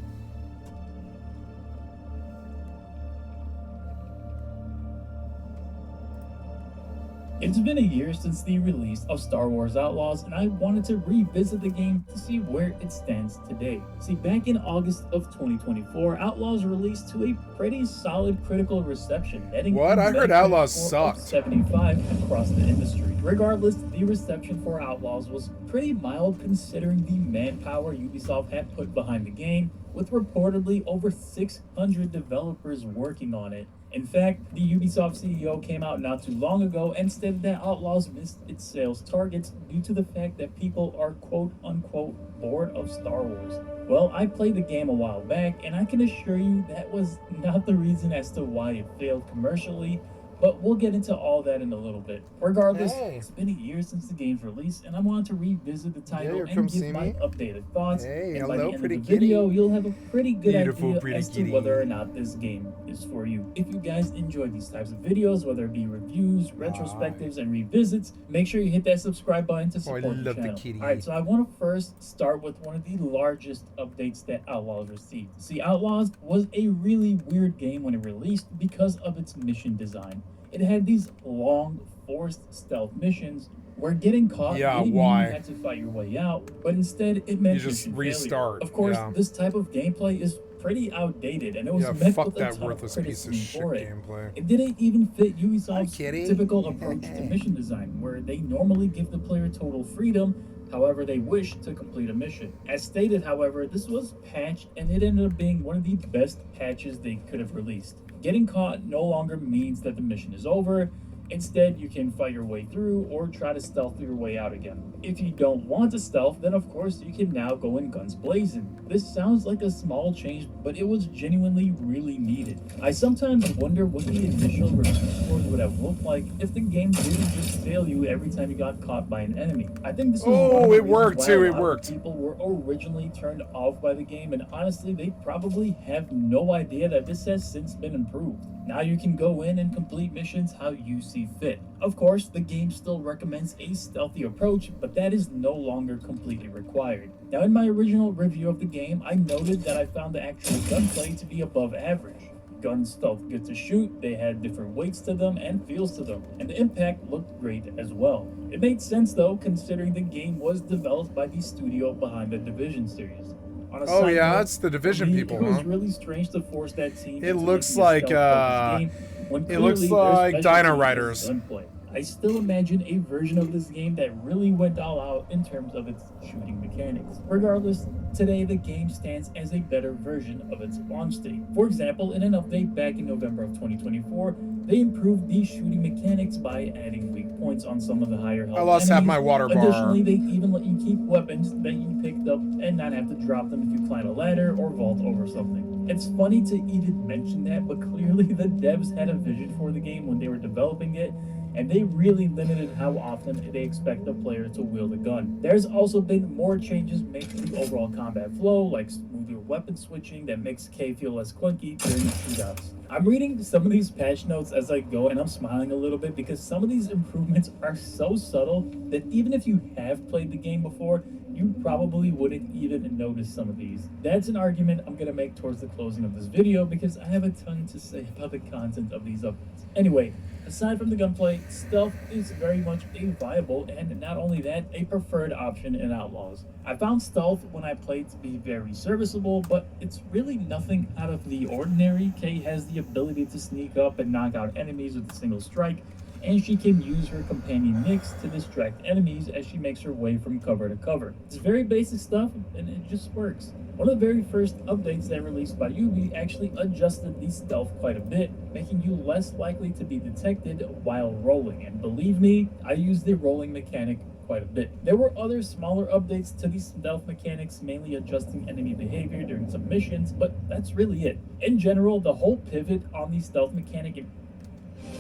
It's been a year since the release of Star Wars Outlaws, and I wanted to revisit the game to see where it stands today. See, back in August of 2024, Outlaws released to a pretty solid critical reception, netting what? I heard Outlaws sucked. 75 across the industry. Regardless, the reception for Outlaws was pretty mild considering the manpower Ubisoft had put behind the game, with reportedly over 600 developers working on it. In fact, the Ubisoft CEO came out not too long ago and stated that Outlaws missed its sales targets due to the fact that people are quote-unquote bored of Star Wars. Well, I played the game a while back, and I can assure you that was not the reason as to why it failed commercially, but we'll get into all that in a little bit. Regardless, Hey. it's been a year since the game's release, and I wanted to revisit the title you're and come give see my me. updated thoughts. Hey, and by the hello, end pretty of the video, kitty. you'll have a pretty good Beautiful, idea pretty as to kitty. whether or not this game is for you. If you guys enjoy these types of videos, whether it be reviews, retrospectives, and revisits, make sure you hit that subscribe button to support the love the channel. kitty. Alright, so I want to first start with one of the largest updates that Outlaws received. See, Outlaws was a really weird game when it released because of its mission design. It had these long, forced stealth missions where getting caught Yeah, didn't mean why? you had to fight your way out, but instead it meant You just mission failure. restart, Of course, yeah. this type of gameplay is pretty outdated, and it was Yeah, met fuck with a that ton worthless of piece of criticism shit for it. gameplay. It didn't even fit Ubisoft's Hi, kitty. typical approach to mission design, where they normally give the player total freedom however they wish to complete a mission. As stated, however, this was patched, and it ended up being one of the best patches they could have released. Getting caught no longer means that the mission is over. Instead, you can fight your way through or try to stealth your way out again. If you don't want to stealth, then of course you can now go in guns blazing. This sounds like a small change, but it was genuinely really needed. I sometimes wonder what the initial release scores would have looked like if the game didn't just fail you every time you got caught by an enemy. I think this was one of the Oh, it reasons worked why too, a it lot of worked. people were originally turned off by the game, and honestly, they probably have no idea that this has since been improved. Now you can go in and complete missions how you see fit. Of course, the game still recommends a stealthy approach, but that is no longer completely required. Now, in my original review of the game, I noted that I found the actual gunplay to be above average. Guns felt good to shoot, they had different weights to them and feels to them, and the impact looked great as well. It made sense though, considering the game was developed by the studio behind the Division series. On a Oh side yeah, note, that's the Division for me, people, It was huh? really strange to force that team. It into looks making a like, stealth-focused game when it looks clearly their like specialty Dino is Riders. gunplay. I still imagine a version of this game that really went all out in terms of its shooting mechanics. Regardless, today the game stands as a better version of its launch date. For example, in an update back in November of 2024, they improved the shooting mechanics by adding weak points on some of the higher health I lost half enemies. my water bar. Additionally, they even let you keep weapons that you picked up and not have to drop them if you climb a ladder or vault over something. It's funny to even mention that, but clearly the devs had a vision for the game when they were developing it, and they really limited how often they expect the player to wield a gun. There's also been more changes made to the overall combat flow, like smoother weapon switching that makes K feel less clunky during shootouts. I'm reading some of these patch notes as I go, and I'm smiling a little bit because some of these improvements are so subtle that even if you have played the game before, you probably wouldn't even notice some of these. That's an argument I'm going to make towards the closing of this video because I have a ton to say about the content of these updates. Anyway, aside from the gunplay, stealth is very much a viable and not only that, a preferred option in Outlaws. I found stealth when I played to be very serviceable, but it's really nothing out of the ordinary. Kay has the ability to sneak up and knock out enemies with a single strike, and she can use her companion Nyx to distract enemies as she makes her way from cover to cover. It's very basic stuff, and it just works. One of the very first updates that released by Ubi actually adjusted the stealth quite a bit, making you less likely to be detected while rolling, and believe me, I use the rolling mechanic quite a bit. There were other smaller updates to these stealth mechanics, mainly adjusting enemy behavior during some missions, but that's really it. In general, the whole pivot on the stealth mechanic.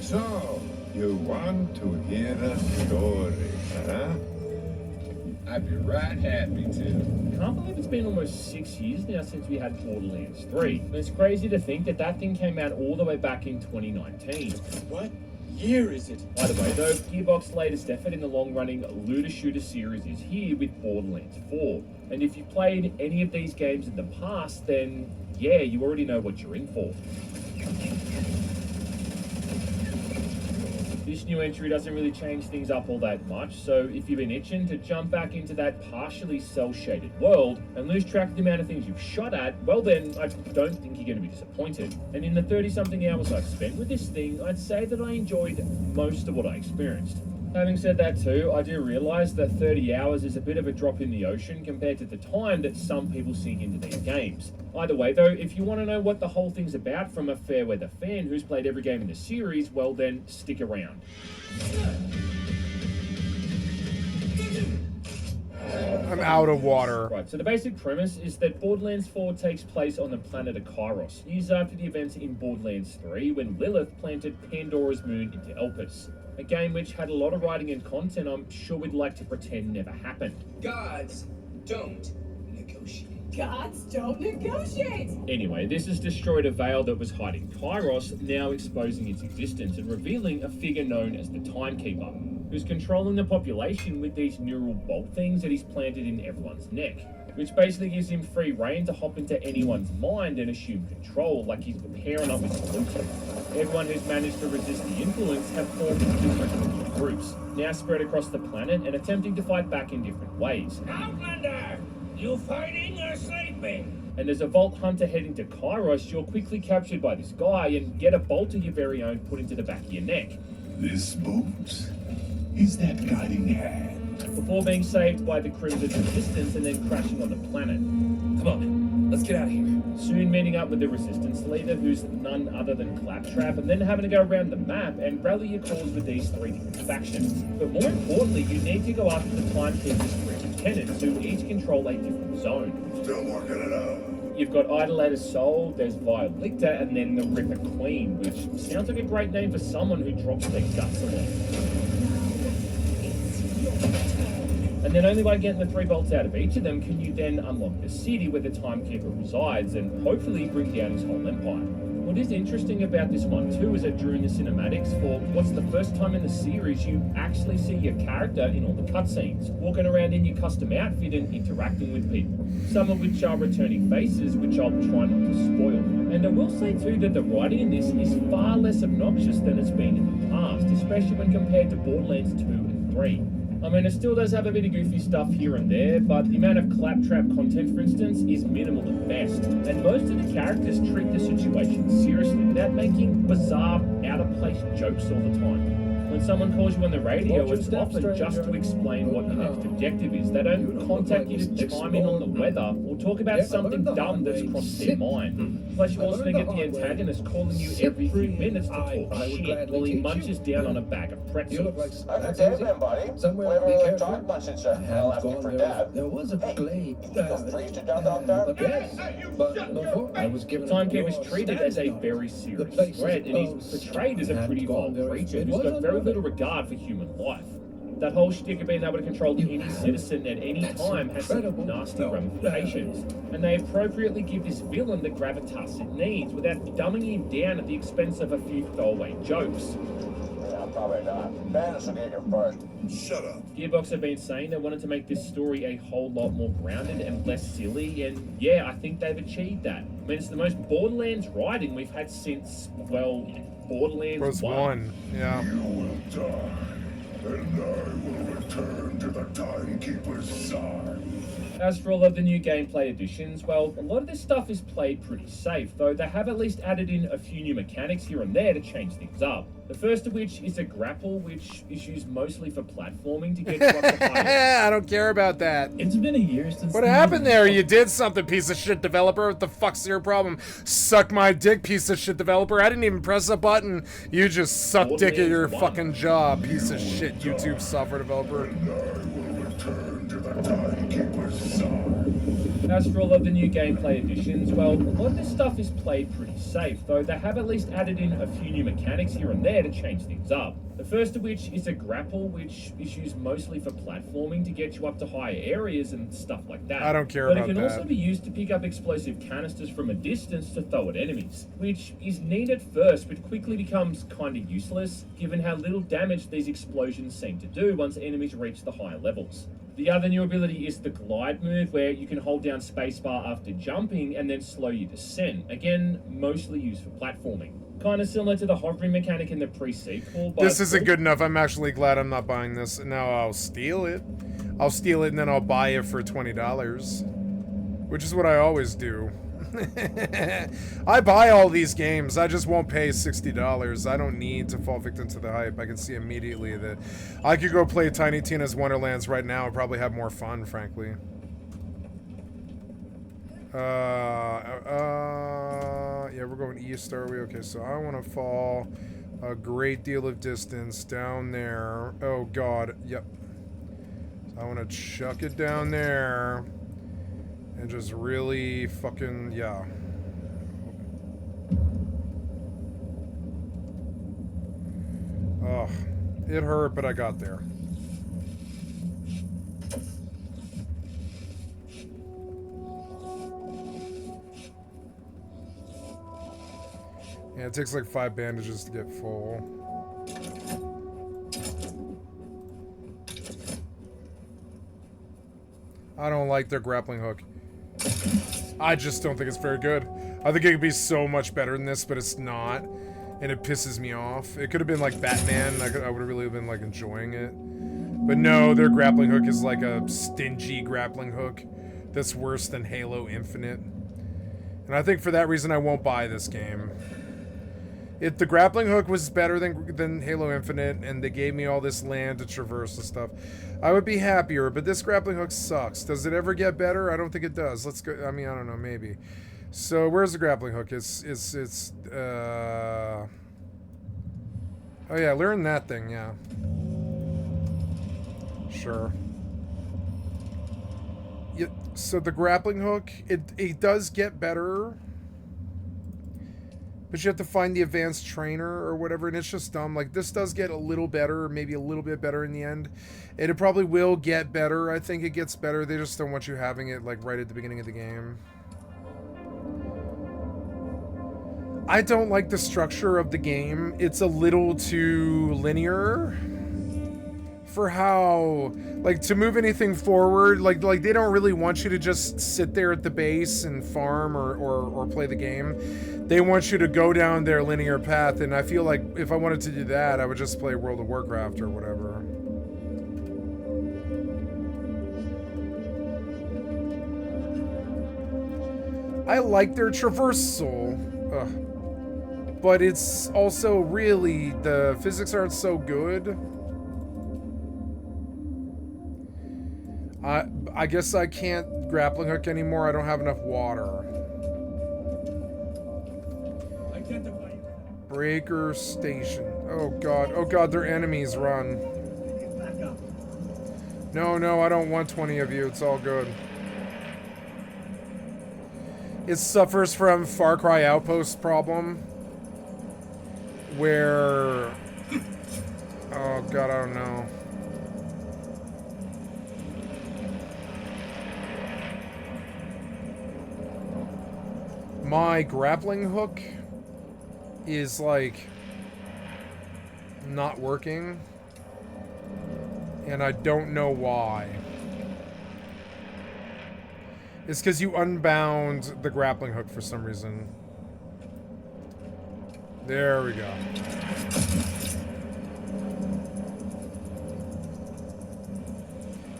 So, you want to hear a story, huh? I'd be right happy to. Can't believe it's been almost 6 years now since we had Borderlands 3. And it's crazy to think that that thing came out all the way back in 2019. What year is it? By the way, though, Gearbox's latest effort in the long-running looter shooter series is here with Borderlands 4. And if you've played any of these games in the past, then yeah, you already know what you're in for. This new entry doesn't really change things up all that much, so if you've been itching to jump back into that partially cel-shaded world and lose track of the amount of things you've shot at, well then, I don't think you're going to be disappointed. And in the 30-something hours I've spent with this thing, I'd say that I enjoyed most of what I experienced. Having said that too, I do realise that 30 hours is a bit of a drop in the ocean compared to the time that some people sink into these games. Either way though, if you want to know what the whole thing's about from a fair weather fan who's played every game in the series, well then, stick around. I'm out of water. Right, so the basic premise is that Borderlands 4 takes place on the planet of Kairos, years after the events in Borderlands 3 when Lilith planted Pandora's moon into Elpis. A game which had a lot of writing and content I'm sure we'd like to pretend never happened. Gods don't negotiate. Gods don't negotiate! Anyway, this has destroyed a veil that was hiding Kairos, now exposing its existence and revealing a figure known as the Timekeeper, who's controlling the population with these neural bolt things that he's planted in everyone's neck, which basically gives him free reign to hop into anyone's mind and assume control, like he's pairing up with Pluto. Everyone who's managed to resist the influence have formed different groups, now spread across the planet and attempting to fight back in different ways. Outlander! You fighting or sleeping? And as a Vault Hunter heading to Kairos, you're quickly captured by this guy and get a bolt of your very own put into the back of your neck. This boat is that guiding hand. Before being saved by the Crimson Resistance and then crashing on the planet. Come on, let's get out of here. Soon meeting up with the Resistance leader, who's none other than Claptrap, and then having to go around the map and rally your cause with these three different factions. But more importantly, you need to go after the Timekeeper's three lieutenants, who each control a different zone. Still working it out. You've got Idolator's Soul, there's Violetta, and then the Ripper Queen, which sounds like a great name for someone who drops their guts along. And then only by getting the 3 bolts out of each of them can you then unlock the city where the Timekeeper resides and hopefully bring down his whole empire. What is interesting about this one too is that during the cinematics, for what's the first time in the series, you actually see your character in all the cutscenes, walking around in your custom outfit and interacting with people, some of which are returning faces, which I'll try not to spoil. And I will say too that the writing in this is far less obnoxious than it's been in the past, especially when compared to Borderlands 2 and 3. I mean, it still does have a bit of goofy stuff here and there, but the amount of Claptrap content, for instance, is minimal at best. And most of the characters treat the situation seriously without making bizarre, out-of-place jokes all the time. When someone calls you on the radio, it's often just to explain what your next objective is. They don't contact you to chime in on the weather or talk about something dumb that's crossed their mind. Plus, you also get the antagonist calling you every few minutes to talk shit while he munches down on a bag of pretzels. I can tell them, buddy. Whenever electronic munches, I'll ask you for Dad. There was a glade. Those trees to jump out there? Yes, but before I was given Timekeeper's treated as a very serious threat, and he's portrayed as a pretty wild creature who's got very little regard for human life. That whole shtick of being able to control any citizen at any time has some nasty ramifications, and they appropriately give this villain the gravitas it needs without dumbing him down at the expense of a few throwaway jokes. Yeah, probably not. Bandits will get you first. Shut up. Gearbox have been saying they wanted to make this story a whole lot more grounded and less silly, and yeah, I think they've achieved that. I mean, it's the most Borderlands writing we've had since, well, Borderlands Was 1. Yeah. You will die, and I will return to the Timekeeper's side. As for all of the new gameplay additions, well, a lot of this stuff is played pretty safe, though they have at least added in a few new mechanics here and there to change things up. The first of which is a grapple, which is used mostly for platforming to get you up to higher. I don't care about that. It's been a year since. What the happened there? release You did something, piece of shit developer. What the fuck's your problem? Suck my dick, piece of shit developer. I didn't even press a button. You just suck dick at your fucking job, piece of shit YouTube software developer. And I will return to the Timekeeper's side. As for all of the new gameplay additions, well, a lot of this stuff is played pretty safe, though they have at least added in a few new mechanics here and there to change things up. The first of which is a grapple, which is used mostly for platforming to get you up to higher areas and stuff like that. I don't care but about it can that. also be used to pick up explosive canisters from a distance to throw at enemies, which is neat at first, but quickly becomes kinda useless, given how little damage these explosions seem to do once enemies reach the higher levels. The other new ability is the glide move, where you can hold down spacebar after jumping and then slow your descent. Again, mostly used for platforming. Kind of similar to the hovering mechanic in the pre-sequel, but This isn't good enough. I'm actually glad I'm not buying this. Now I'll steal it. I'll steal it and then I'll buy it for $20. Which is what I always do. I buy all these games. I just won't pay $60. I don't need to fall victim to the hype. I can see immediately that I could go play Tiny Tina's Wonderlands right now and probably have more fun, frankly. Yeah, we're going east, are we? Okay, so I want to fall a great deal of distance down there. Oh, God. Yep. So I want to chuck it down there. And just really fucking, yeah. Ugh. It hurt, but I got there. Yeah, it takes like 5 bandages to get full. I don't like their grappling hook. I just don't think it's very good. I think it could be so much better than this, but it's not. And it pisses me off. It could have been like Batman. I would have really been like enjoying it. But no, their grappling hook is like a stingy grappling hook that's worse than Halo Infinite. And I think for that reason I won't buy this game. If the grappling hook was better than Halo Infinite and they gave me all this land to traverse and stuff, I would be happier, but this grappling hook sucks. Does it ever get better? I don't think it does. Let's go. I mean, I don't know, maybe. So where's the grappling hook? Oh yeah, learn that thing, yeah. Sure. Yeah, so the grappling hook, it does get better. But you have to find the advanced trainer or whatever, and it's just dumb. Like, this does get a little better, maybe a little bit better in the end. And it probably will get better. I think it gets better. They just don't want you having it, like, right at the beginning of the game. I don't like the structure of the game. It's a little too linear for how, like, to move anything forward. Like they don't really want you to just sit there at the base and farm or play the game. They want you to go down their linear path, and I feel like if I wanted to do that, I would just play World of Warcraft or whatever. I like their traversal, but it's also really, the physics aren't so good. I guess I can't grappling hook anymore. I don't have enough water. Breaker station. Oh god. Oh god, they're enemies. Run. No, I don't want 20 of you. It's all good. It suffers from Far Cry Outpost problem. Where... Oh god, I don't know. My grappling hook is like not working, and I don't know why. It's because you unbound the grappling hook for some reason. There we go.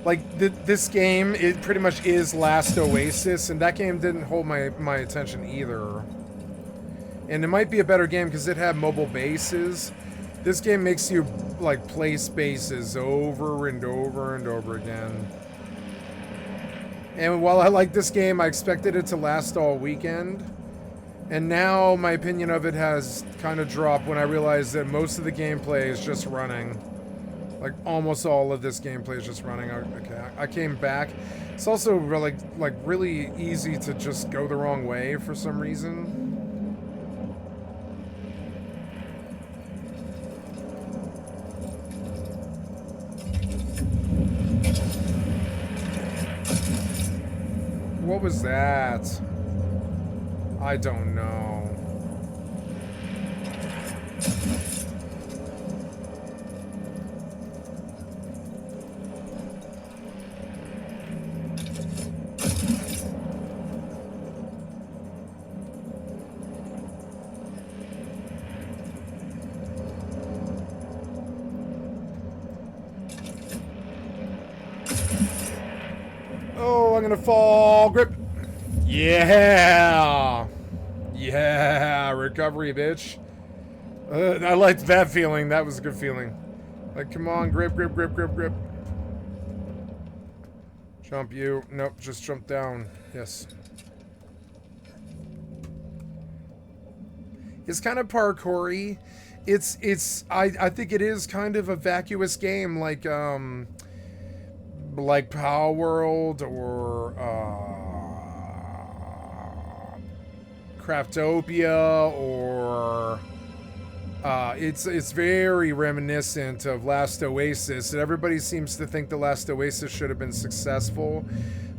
Like, this game, it pretty much is Last Oasis, and that game didn't hold my attention either. And it might be a better game because it had mobile bases. This game makes you, like, place bases over and over and over again. And while I like this game, I expected it to last all weekend. And now my opinion of it has kind of dropped when I realized that most of the gameplay is just running. Like, almost all of this gameplay is just running. Okay, I came back. It's also really, like really easy to just go the wrong way for some reason. What was that? I don't know. Oh, I'm gonna fall. Grip. Yeah! Yeah! Recovery, bitch. I liked that feeling. That was a good feeling. Like, come on, grip, grip, grip, grip, grip. Jump you. Nope, just jump down. Yes. It's kind of parkour-y. I think it is kind of a vacuous game like Power World or Craftopia or it's very reminiscent of Last Oasis, and everybody seems to think the Last Oasis should have been successful,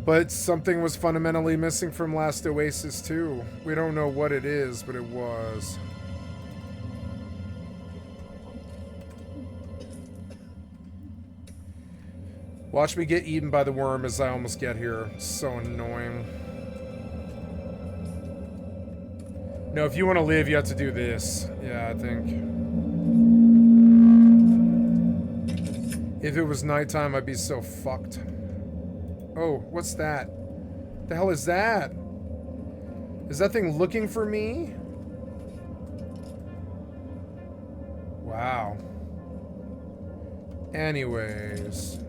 but something was fundamentally missing from Last Oasis too. We don't know what it is, but it was. Watch me get eaten by the worm as I almost get here. It's so annoying. No, if you want to live, you have to do this. Yeah, I think. If it was nighttime, I'd be so fucked. Oh, what's that? The hell is that? Is that thing looking for me? Wow. Anyways.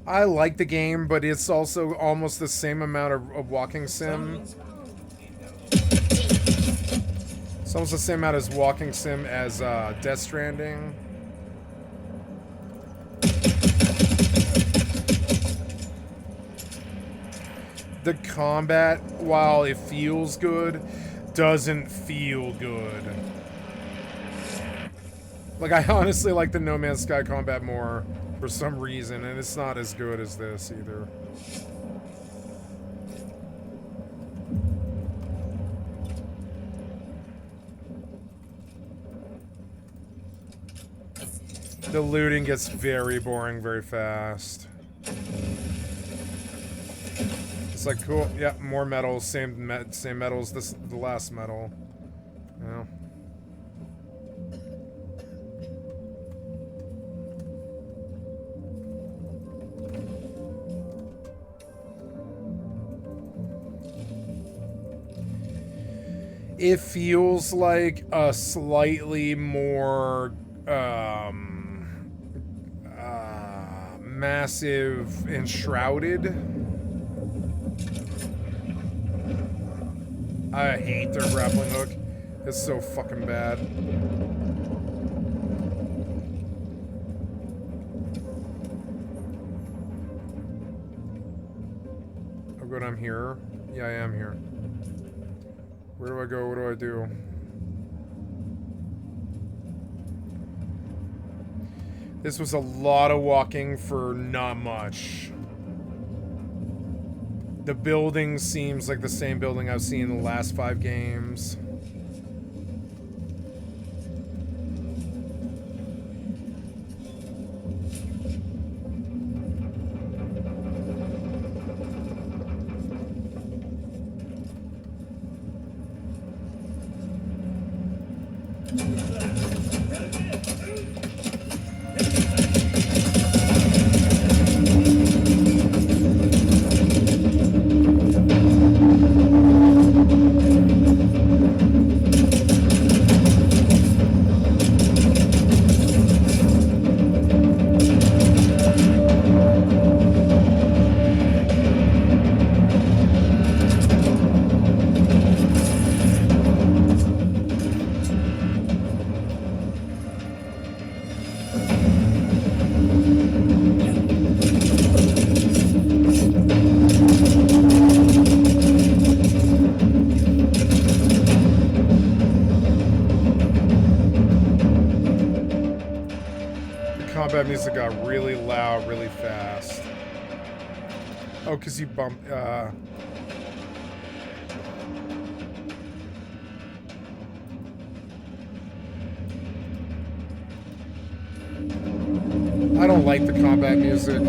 I like the game, but it's also almost the same amount of walking sim. It's almost the same amount as walking sim as Death Stranding. The combat, while it feels good, doesn't feel good. Like, I honestly like the No Man's Sky combat more for some reason, and it's not as good as this either. The looting gets very boring very fast. It's like, cool, yeah, more metals, same metals, this the last metal. Yeah. It feels like a slightly more massive Enshrouded. I hate their grappling hook. It's so fucking bad. Oh good, I'm here. Yeah, I am here. Where do I go? What do I do? This was a lot of walking for not much. The building seems like the same building I've seen in the last 5 games. Combat music got really loud really fast. Oh, because you bumped. I don't like the combat music.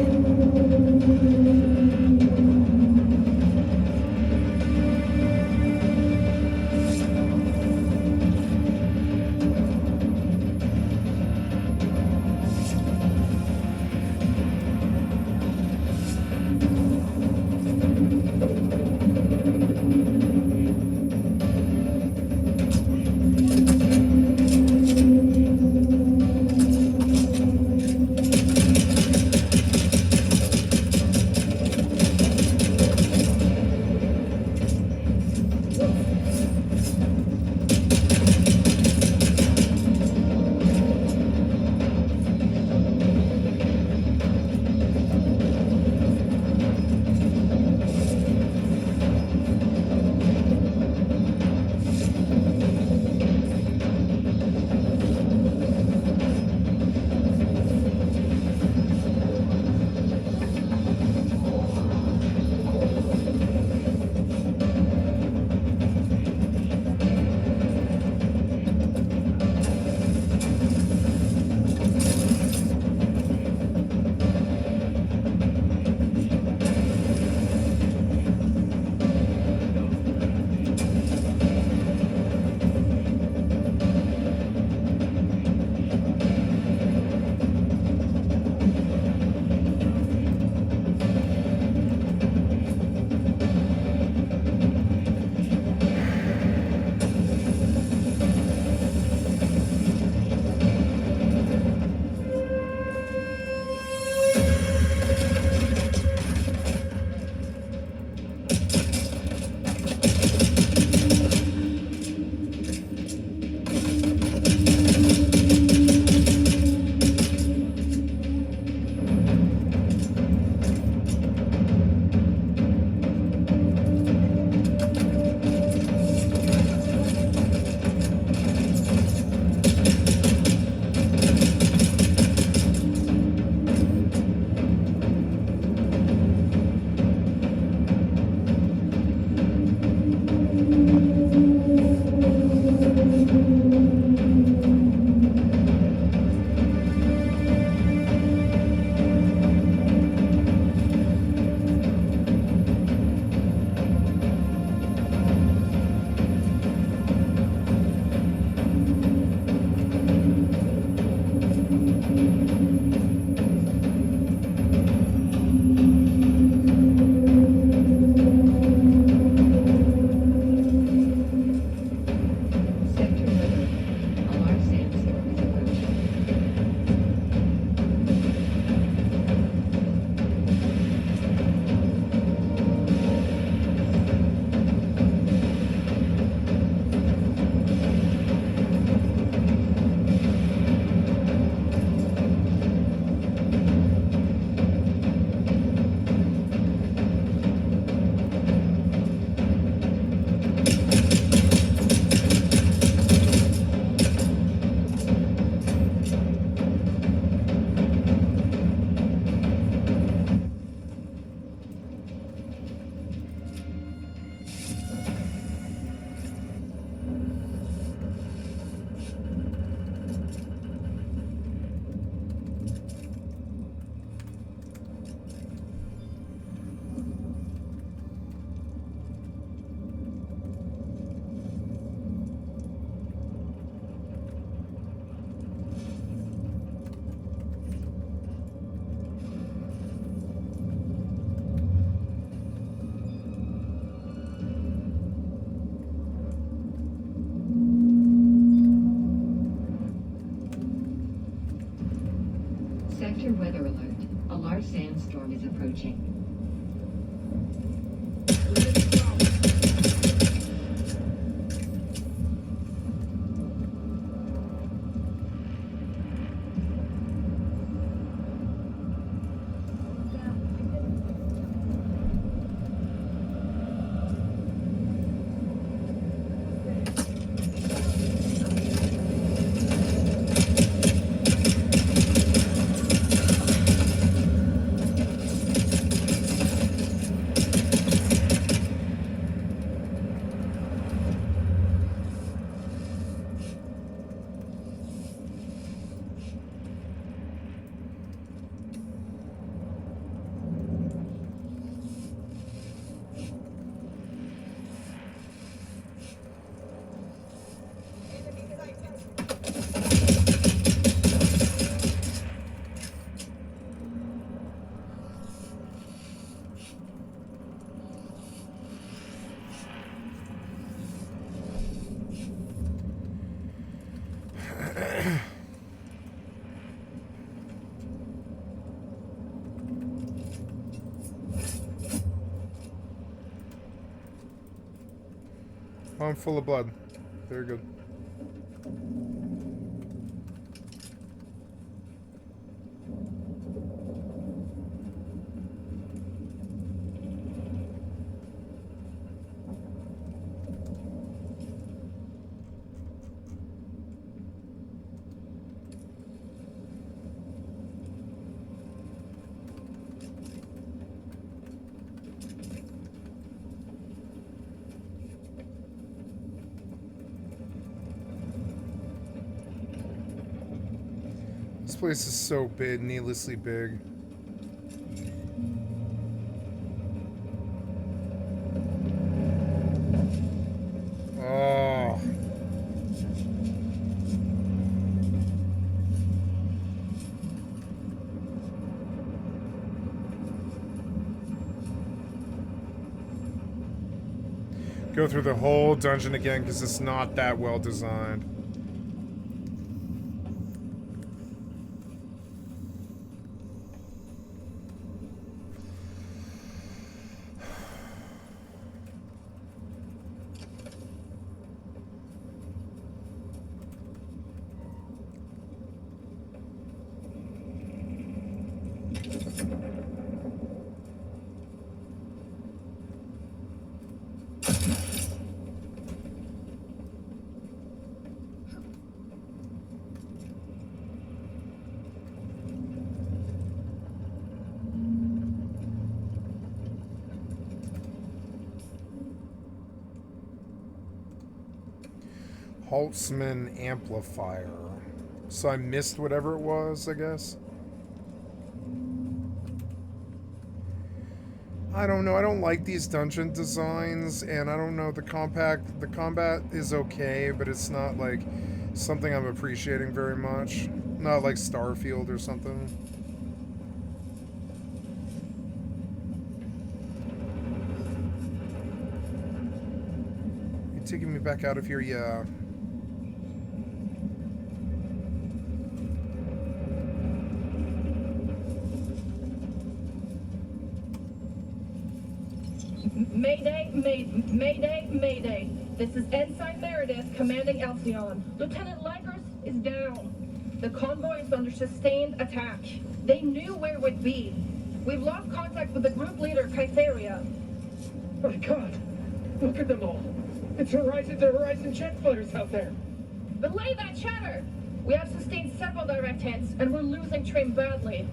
Sector weather alert. A large sandstorm is approaching. Oh, I'm full of blood. Very good. This place is so big, needlessly big. Oh. Go through the whole dungeon again because it's not that well designed. Holtzman amplifier. So I missed whatever it was, I guess. I don't know. I don't like these dungeon designs, and I don't know, the combat is okay, but it's not like something I'm appreciating very much. Not like Starfield or something. You taking me back out of here? Yeah. Mayday, Mayday, Mayday. This is Ensign Meredith commanding Alcyon. Lieutenant Ligers is down. The convoy is under sustained attack. They knew where it would be. We've lost contact with the group leader, Kytheria. My God, look at them all. It's Horizon jet fighters out there. Belay that chatter. We have sustained several direct hits, and we're losing Trim badly.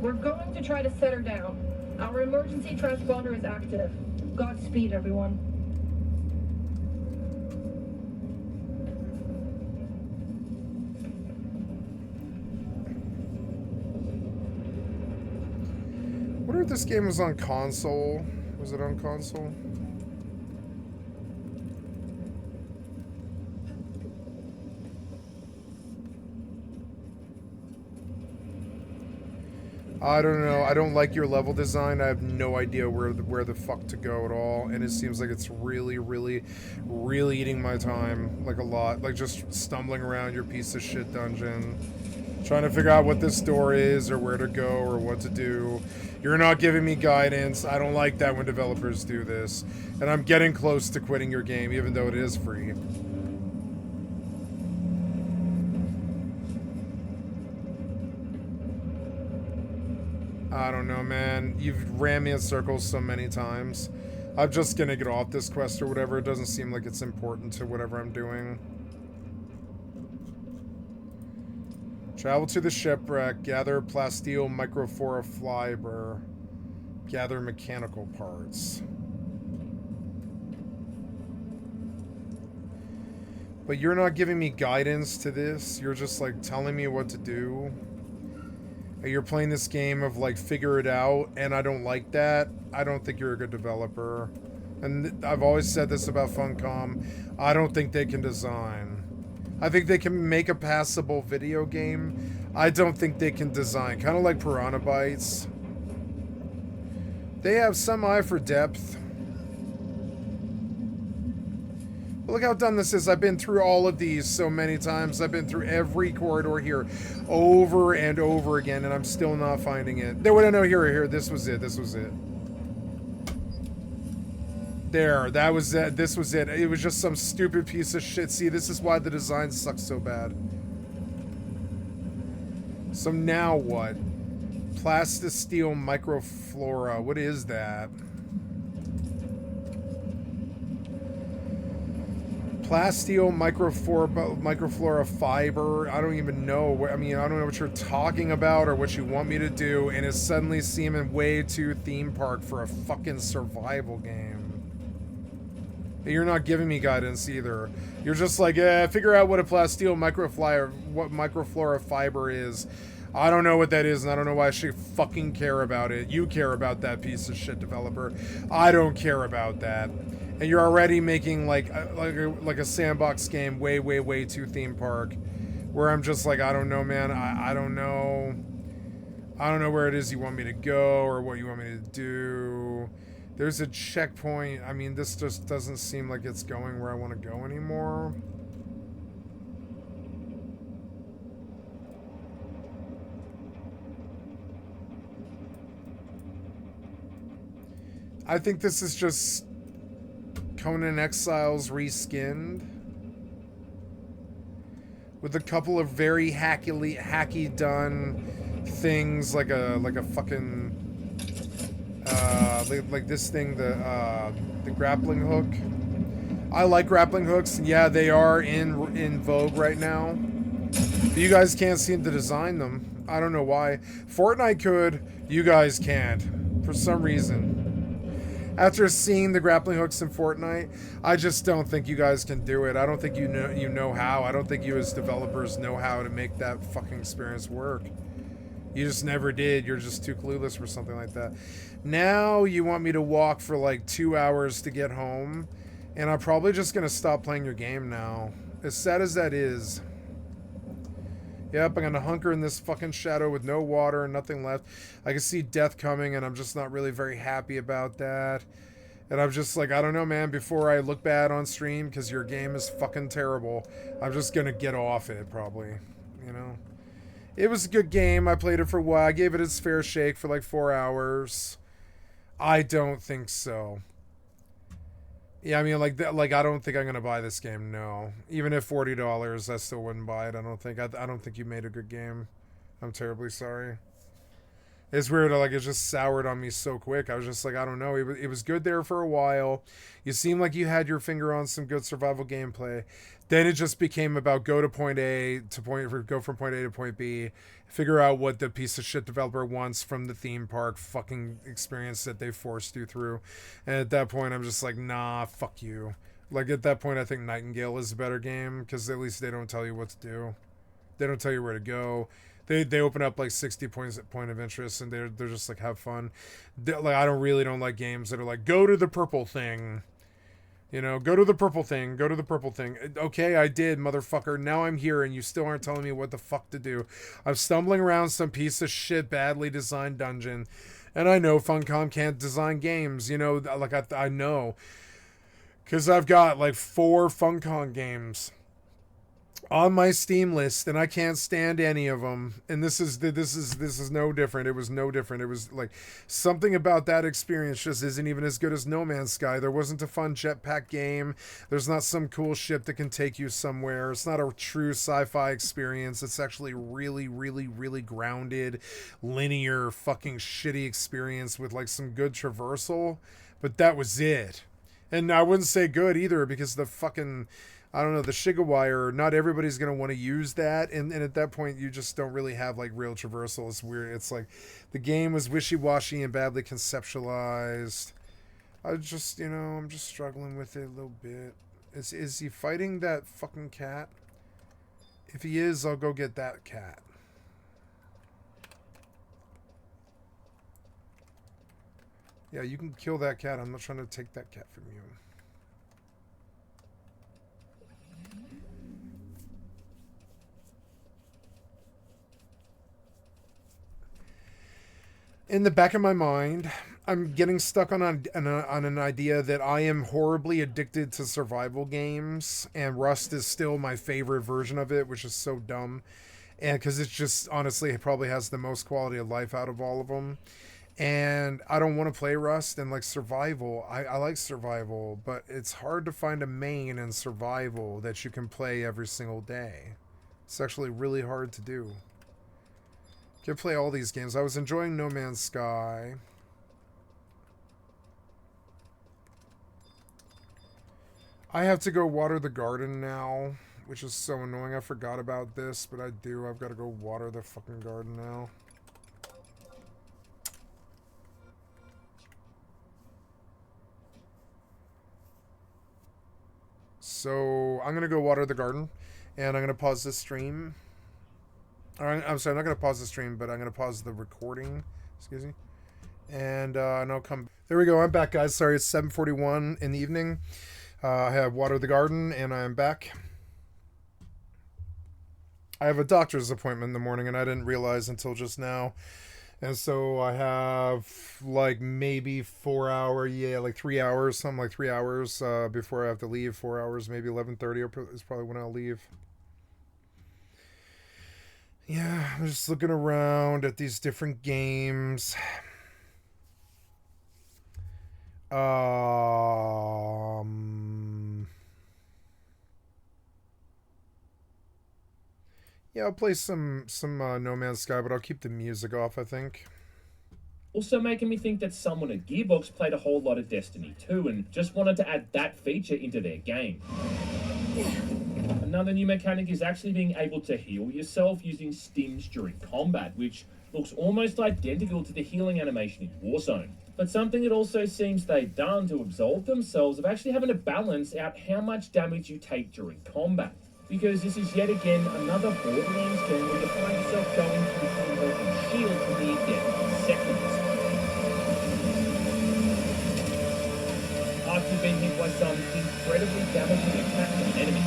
We're going to try to set her down. Our emergency transponder is active. Godspeed, everyone. What if this game was on console? Was it on console? I don't know. I don't like your level design. I have no idea where the fuck to go at all, and it seems like it's really, really, really eating my time, like a lot. Like just stumbling around your piece of shit dungeon, trying to figure out what this door is or where to go or what to do. You're not giving me guidance. I don't like that when developers do this, and I'm getting close to quitting your game, even though it is free. I don't know, man. You've ran me in circles so many times. I'm just gonna get off this quest or whatever. It doesn't seem like it's important to whatever I'm doing. Travel to the shipwreck. Gather plasteel microfora fiber. Gather mechanical parts. But you're not giving me guidance to this. You're just like telling me what to do. You're playing this game of like figure it out, and I don't like that. I don't think you're a good developer. And I've always said this about Funcom. I don't think they can design. I think they can make a passable video game. I don't think they can design. Kind of like Piranha Bytes. They have some eye for depth. But look how done this is. I've been through all of these so many times. I've been through every corridor here over and over again, and I'm still not finding it. No, here. This was it. There, that was it. This was it. It was just some stupid piece of shit. See, this is why the design sucks so bad. So now what? Plastisteel microflora. What is that? Plasteel microflora fiber. I don't even know. I mean, I don't know what you're talking about or what you want me to do, and it's suddenly seeming way too theme park for a fucking survival game. You're not giving me guidance either. You're just like, figure out what a plasteel microflora fiber is. I don't know what that is, and I don't know why I should fucking care about it. You care about that piece of shit, developer. I don't care about that. And you're already making like a sandbox game way too theme park, where I'm just like, I don't know, man. I don't know. I don't know where it is you want me to go or what you want me to do. There's a checkpoint. I mean, this just doesn't seem like it's going where I want to go anymore. I think this is just Conan Exiles reskinned with a couple of very hacky done things, like a fucking like this thing, the grappling hook. I like grappling hooks. Yeah, they are in vogue right now. But you guys can't seem to design them. I don't know why. Fortnite could. You guys can't. For some reason. After seeing the grappling hooks in Fortnite, I just don't think you guys can do it. I don't think you know how. I don't think you as developers know how to make that fucking experience work. You just never did. You're just too clueless for something like that. Now you want me to walk for like 2 hours to get home, and I'm probably just gonna stop playing your game now. As sad as that is. Yep, I'm gonna hunker in this fucking shadow with no water and nothing left. I can see death coming, and I'm just not really very happy about that. And I'm just like, I don't know, man, before I look bad on stream, because your game is fucking terrible, I'm just gonna get off it, probably. You know? It was a good game. I played it for a while. I gave it its fair shake for like 4 hours. I don't think so. Yeah, I mean, like I don't think I'm gonna buy this game. No, even at $40, I still wouldn't buy it. I don't think. I don't think you made a good game. I'm terribly sorry. It's weird. Like, it just soured on me so quick. I was just like, I don't know. It was good there for a while. You seemed like you had your finger on some good survival gameplay. Then it just became about go from point A to point B, figure out what the piece of shit developer wants from the theme park fucking experience that they forced you through. And at that point, I'm just like, nah, fuck you. Like, at that point, I think Nightingale is a better game, because at least they don't tell you what to do. They don't tell you where to go. They open up like 60 points at point of interest, and they're just like, have fun. Like, I don't like games that are like, go to the purple thing. You know, go to the purple thing. Go to the purple thing. Okay, I did, motherfucker. Now I'm here, and you still aren't telling me what the fuck to do. I'm stumbling around some piece of shit, badly designed dungeon, and I know Funcom can't design games. You know, like I know, because I've got like 4 Funcom games on my Steam list, and I can't stand any of them. And this is no different. It was no different. It was like something about that experience just isn't even as good as No Man's Sky. There wasn't a fun jetpack game. There's not some cool ship that can take you somewhere. It's not a true sci-fi experience. It's actually really grounded, linear, fucking shitty experience with like some good traversal. But that was it. And I wouldn't say good either, because the fucking, I don't know, the Shigawire, not everybody's going to want to use that. And at that point, you just don't really have, like, real traversal. It's weird. It's like the game was wishy-washy and badly conceptualized. I'm just struggling with it a little bit. Is he fighting that fucking cat? If he is, I'll go get that cat. Yeah, you can kill that cat. I'm not trying to take that cat from you. In the back of my mind, I'm getting stuck on an idea that I am horribly addicted to survival games, and Rust is still my favorite version of it, which is so dumb. And because it's just, honestly, it probably has the most quality of life out of all of them. And I don't want to play Rust and like survival. I like survival, but it's hard to find a main in survival that you can play every single day. It's actually really hard to do. You can play all these games. I was enjoying No Man's Sky. I have to go water the garden now, which is so annoying. I forgot about this, but I do. I've got to go water the fucking garden now. So I'm going to go water the garden, and I'm going to pause this stream. I'm sorry, I'm not going to pause the stream, but I'm going to pause the recording. Excuse me. And I'll come. There we go. I'm back, guys. Sorry, it's 7:41 in the evening. I have watered the garden, and I'm back. I have a doctor's appointment in the morning, and I didn't realize until just now. And so I have like maybe 4 hours, yeah, like 3 hours, something like 3 hours before I have to leave. 4 hours, maybe 11:30 is probably when I'll leave. Yeah, I'm just looking around at these different games. Yeah, I'll play some No Man's Sky, but I'll keep the music off, I think. Also making me think that someone at Gearbox played a whole lot of Destiny 2 and just wanted to add that feature into their game. Another new mechanic is actually being able to heal yourself using stims during combat, which looks almost identical to the healing animation in Warzone. But something it also seems they've done to absolve themselves of actually having to balance out how much damage you take during combat. Because this is yet again another Borderlands game where you find yourself going through combat and shield for near death in seconds. After you've been hit by some incredibly damaging attack from an enemy.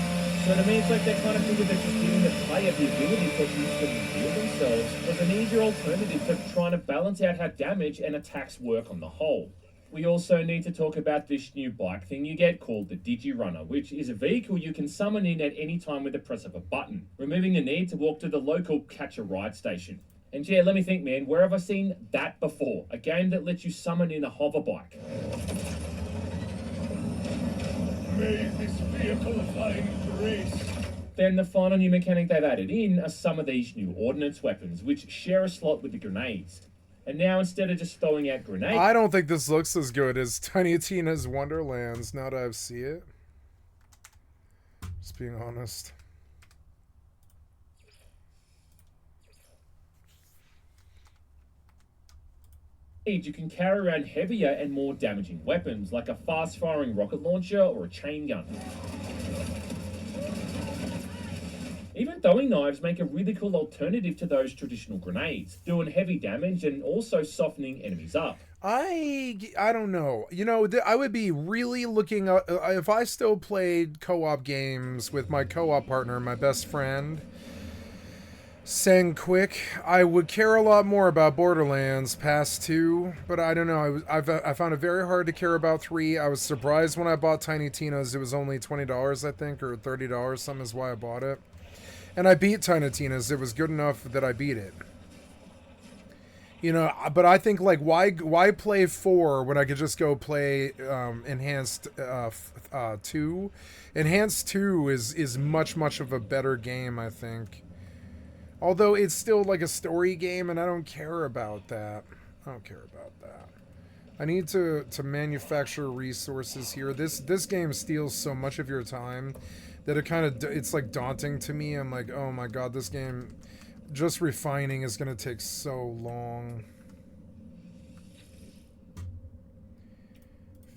So to me it's like that kind of thing that just giving the player the ability to instantly heal themselves was an easier alternative to trying to balance out how damage and attacks work on the whole. We also need to talk about this new bike thing you get called the Digi-Runner, which is a vehicle you can summon in at any time with the press of a button, removing the need to walk to the local catch-a-ride station. And yeah, let me think, man, where have I seen that before? A game that lets you summon in a hover bike. May this vehicle find grace. Then the final new mechanic they've added in are some of these new ordnance weapons, which share a slot with the grenades. And now instead of just throwing out grenades... I don't think this looks as good as Tiny Tina's Wonderlands now that I see it. Just being honest. You can carry around heavier and more damaging weapons, like a fast-firing rocket launcher or a chain gun. Even throwing knives make a really cool alternative to those traditional grenades, doing heavy damage and also softening enemies up. I don't know. You know, I would be really looking up if I still played co-op games with my co-op partner, my best friend, Quick. I would care a lot more about Borderlands past 2, but I don't know. I found it very hard to care about 3. I was surprised when I bought Tiny Tina's. It was only $20, I think, or $30. Something is why I bought it. And I beat Tiny Tina's. It was good enough that I beat it. You know, but I think, like, why play 4 when I could just go play Enhanced 2? Enhanced 2 is much of a better game, I think. Although it's still like a story game, and I don't care about that. I don't care about that. I need to manufacture resources here. This game steals so much of your time that it's like daunting to me. I'm like, oh my god, this game, just refining is gonna take so long.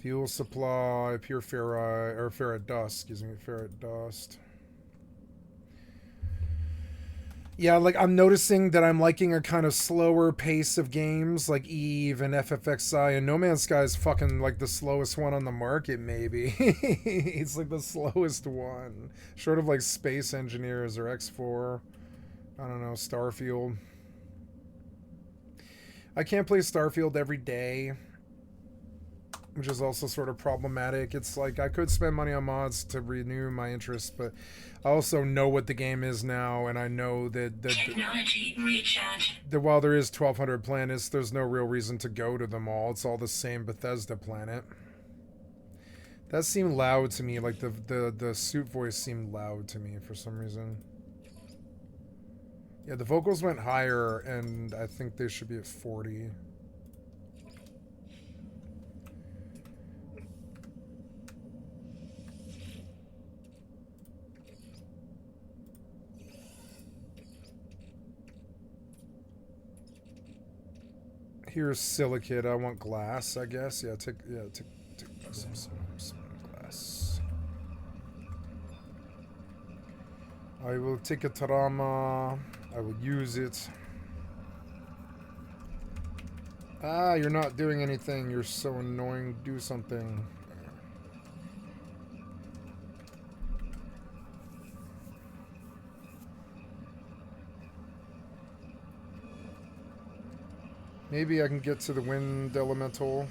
Fuel supply, pure ferrite, or ferrite dust, excuse me, ferrite dust. Yeah, like, I'm noticing that I'm liking a kind of slower pace of games, like Eve and FFXI, and No Man's Sky is fucking, like, the slowest one on the market, maybe. It's, like, the slowest one. Short of, like, Space Engineers or X4. I don't know, Starfield. I can't play Starfield every day. which is also sort of problematic. It's like I could spend money on mods to renew my interest, but I also know what the game is now, and I know that while there is 1,200 planets, there's no real reason to go to them all. It's all the same Bethesda planet. That seemed loud to me, like the suit voice seemed loud to me for some reason. Yeah, the vocals went higher, and I think they should be at 40. Here's silicate. I want glass, I guess. Yeah, take some glass. I will take a Tarama. I will use it. Ah, you're not doing anything. You're so annoying. Do something. Maybe I can get to the wind elemental.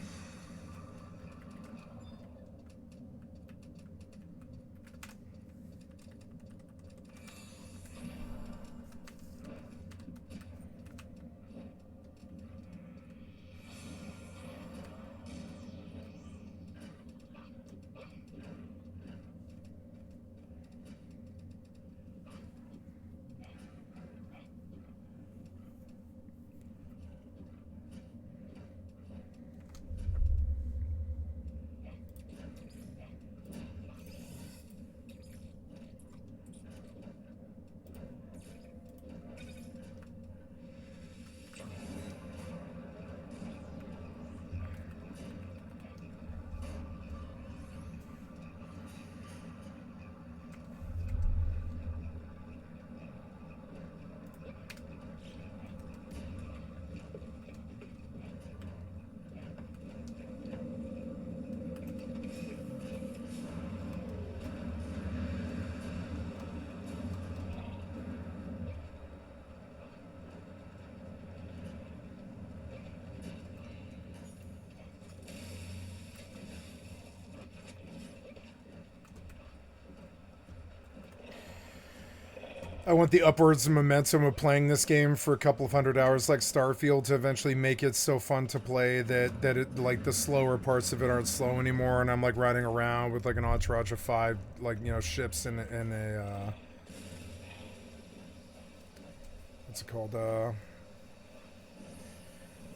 I want the upwards momentum of playing this game for a couple of 100 hours like Starfield to eventually make it so fun to play that it, like, the slower parts of it aren't slow anymore, and I'm like riding around with like an entourage of 5, like, you know, ships in a what's it called,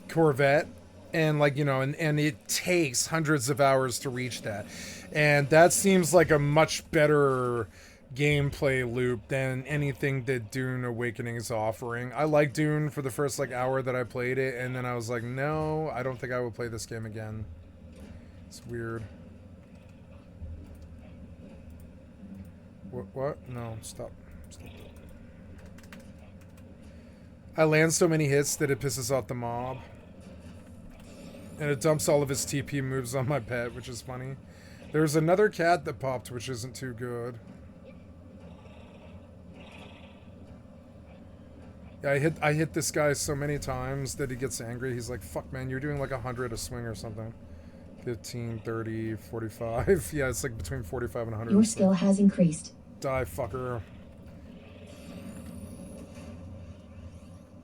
Corvette, and like, you know, and it takes hundreds of hours to reach that, and that seems like a much better gameplay loop than anything that Dune Awakening is offering. I like Dune for the first like hour that I played it, and then I was like, no, I don't think I will play this game again. It's weird. What? No, stop. I land so many hits that it pisses off the mob. And it dumps all of its TP moves on my pet, which is funny. There's another cat that popped, which isn't too good. Yeah, I hit this guy so many times that he gets angry. He's like, fuck, man, you're doing like 100 a swing or something. 15, 30, 45. Yeah, it's like between 45 and 100. Your skill has increased. Die, fucker.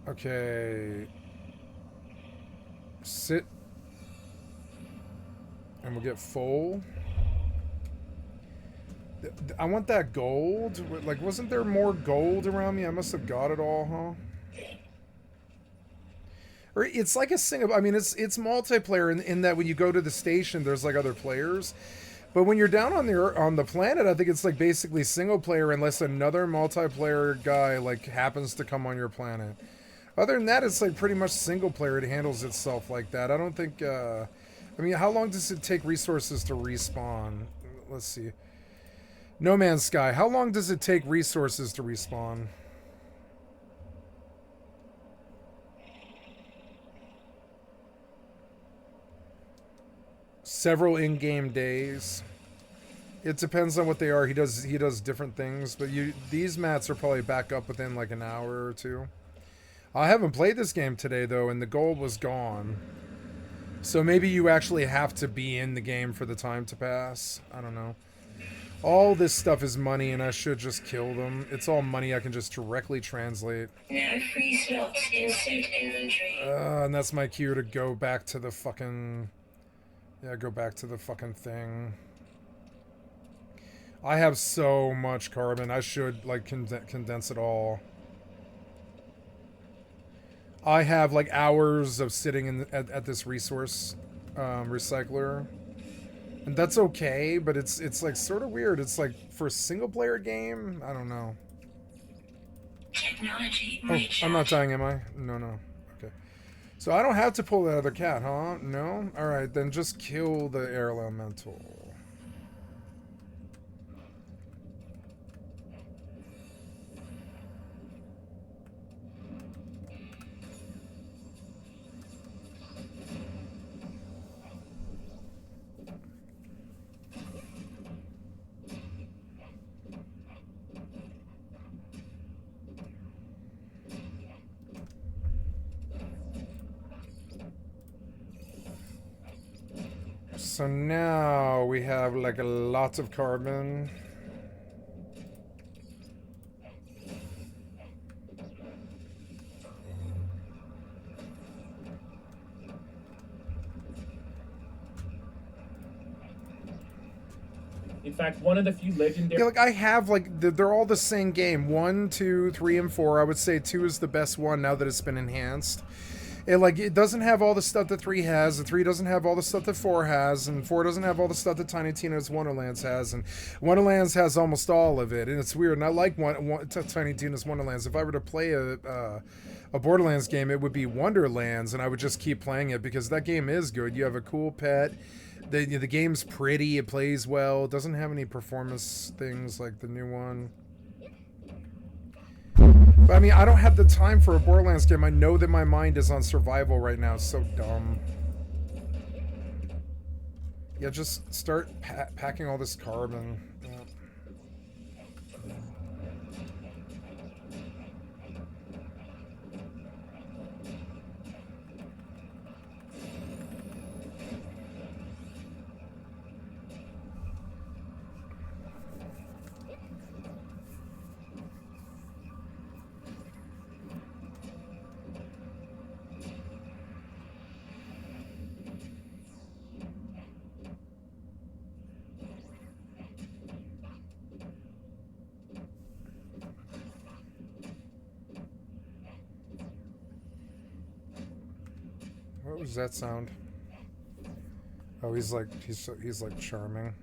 Okay. Sit. And we'll get full. I want that gold. Like, wasn't there more gold around me? I must have got it all, huh? Or it's like a single. I mean, it's multiplayer in that when you go to the station, there's like other players. But when you're down on the planet, I think it's like basically single player unless another multiplayer guy like happens to come on your planet. Other than that, it's like pretty much single player. It handles itself like that. I don't think. I mean, how long does it take resources to respawn? Let's see. No Man's Sky. How long does it take resources to respawn? Several in-game days. It depends on what they are. He does different things, but these mats are probably back up within like an hour or two. I haven't played this game today though, and the gold was gone. So maybe you actually have to be in the game for the time to pass. I don't know. All this stuff is money, and I should just kill them. It's all money I can just directly translate. Now free slots insert inventory. And that's my cue to go back to the fucking... Yeah, go back to the fucking thing. I have so much carbon. I should, like, condense it all. I have, like, hours of sitting in at this resource recycler. And that's okay, but it's like sort of weird. It's like for a single player game, I don't know. Technology Oh, I'm not dying, am I? No. Okay. So I don't have to pull that other cat, huh? No? Alright, then just kill the air elemental. So now we have like a lot of carbon. In fact, one of the few legendary... Yeah, like I have like, they're all the same game. 1, 2, 3, and 4. I would say 2 is the best one now that it's been enhanced. It doesn't have all the stuff that 3 has, and 3 doesn't have all the stuff that 4 has, and 4 doesn't have all the stuff that Tiny Tina's Wonderlands has, and Wonderlands has almost all of it, and it's weird, and I like Tiny Tina's Wonderlands. If I were to play a Borderlands game, it would be Wonderlands, and I would just keep playing it, because that game is good. You have a cool pet, the game's pretty, it plays well, it doesn't have any performance things like the new one. But I mean, I don't have the time for a Borderlands game. I know that my mind is on survival right now. It's so dumb. Yeah, just start packing all this carbon. Yeah. What was that sound? Oh, he's like charming.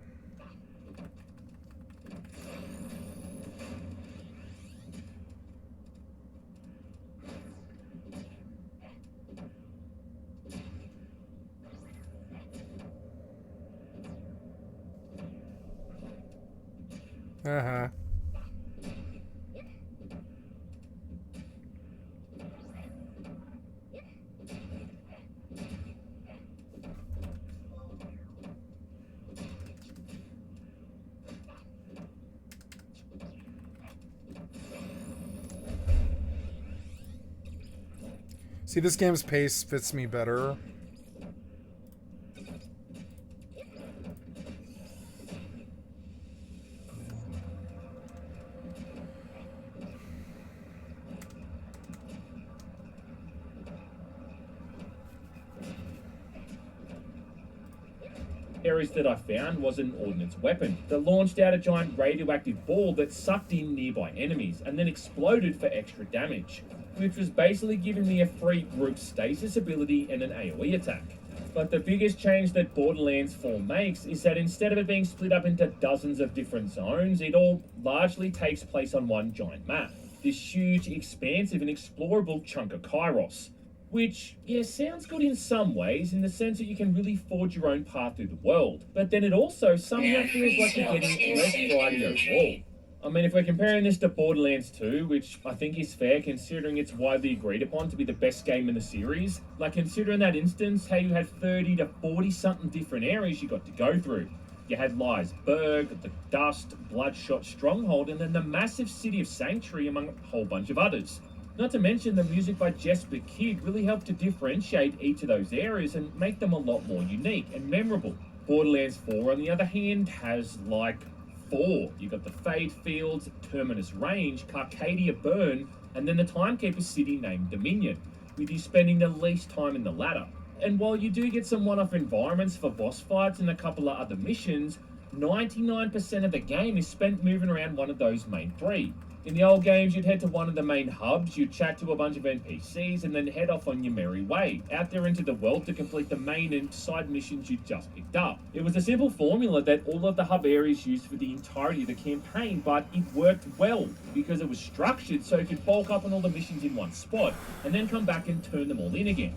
Uh-huh. See, this game's pace fits me better. Areas that I found was an ordnance weapon that launched out a giant radioactive ball that sucked in nearby enemies and then exploded for extra damage, which was basically giving me a free group stasis ability and an AoE attack. But the biggest change that Borderlands 4 makes is that instead of it being split up into dozens of different zones, it all largely takes place on one giant map. This huge, expansive and explorable chunk of Kairos. Which, yeah, sounds good in some ways, in the sense that you can really forge your own path through the world. But then it also somehow feels like you're getting less variety overall. I mean, if we're comparing this to Borderlands 2, which I think is fair considering it's widely agreed upon to be the best game in the series, like considering that instance, how you had 30 to 40 something different areas you got to go through. You had Liesberg, the Dust, Bloodshot Stronghold, and then the massive city of Sanctuary among a whole bunch of others. Not to mention the music by Jesper Kid really helped to differentiate each of those areas and make them a lot more unique and memorable. Borderlands 4, on the other hand, has like 4. You've got the Fade Fields, Terminus Range, Carcadia Burn, and then the Timekeeper city named Dominion, with you spending the least time in the latter. And while you do get some one-off environments for boss fights and a couple of other missions, 99% of the game is spent moving around one of those main 3. In the old games, you'd head to one of the main hubs, you'd chat to a bunch of NPCs, and then head off on your merry way, out there into the world to complete the main and side missions you'd just picked up. It was a simple formula that all of the hub areas used for the entirety of the campaign, but it worked well, because it was structured so you could bulk up on all the missions in one spot, and then come back and turn them all in again.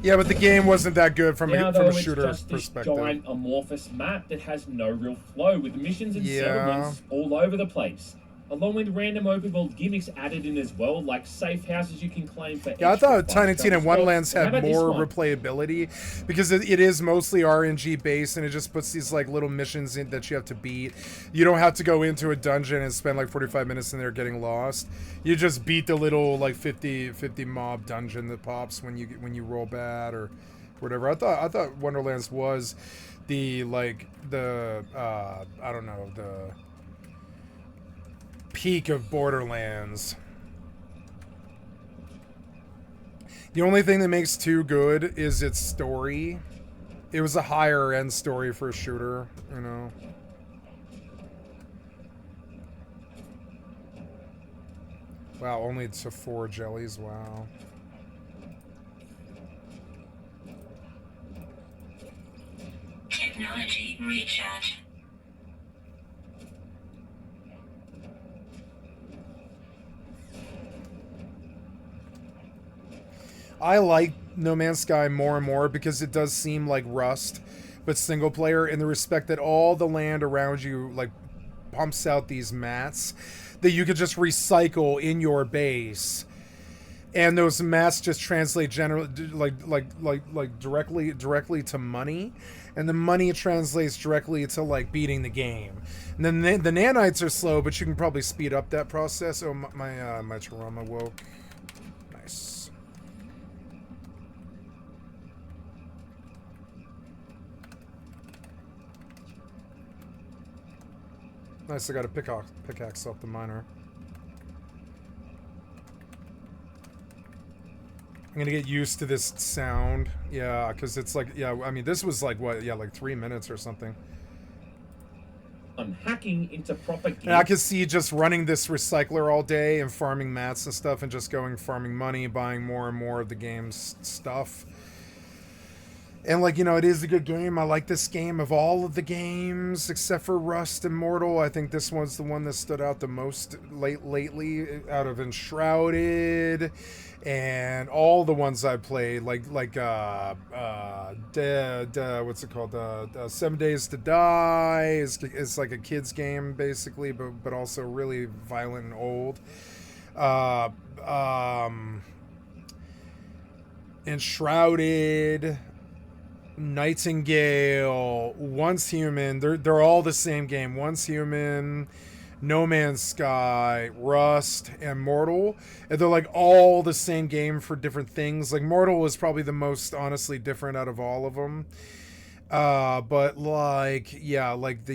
Yeah, but the game wasn't that good from Now, a though, shooter it's just perspective. this giant amorphous map that has no real flow, with missions and settlements all over the place, along with random open world gimmicks added in as well, like safe houses you can claim for. Yeah, I thought Tiny Tina Tina Wonderlands had more replayability because it is mostly RNG based, and it just puts these like little missions in that you have to beat. You don't have to go into a dungeon and spend like 45 minutes in there getting lost. You just beat the little like 50 mob dungeon that pops when you roll bad or whatever. I thought Wonderlands was the I don't know, the peak of Borderlands. The only thing that makes 2 good is its story. It was a higher end story for a shooter, you know. Wow, only to 4 jellies, wow. Technology recharge. I like No Man's Sky more and more because it does seem like Rust, but single player, in the respect that all the land around you like pumps out these mats that you could just recycle in your base, and those mats just translate generally like directly to money, and the money translates directly to like beating the game. And then the nanites are slow, but you can probably speed up that process. Oh, my Tarama woke. Nice. Nice, I got a pickaxe off the miner. I'm gonna get used to this sound. Yeah, because it's like, yeah, I mean, this was like, what, yeah, like 3 minutes or something. I'm hacking into proper gear. And I can see just running this recycler all day and farming mats and stuff and just going farming money, buying more and more of the game's stuff. And, like, you know, it is a good game. I like this game of all of the games, except for Rust and Mortal. I think this one's the one that stood out the most lately, out of Enshrouded and all the ones I played, like what's it called? 7 Days to Die is like a kid's game, basically, but also really violent and old. Enshrouded, Nightingale, Once Human, they're all the same game. Once Human, No Man's Sky, Rust, and Mortal. And they're like all the same game for different things. Like Mortal was probably the most honestly different out of all of them. But like, yeah, like I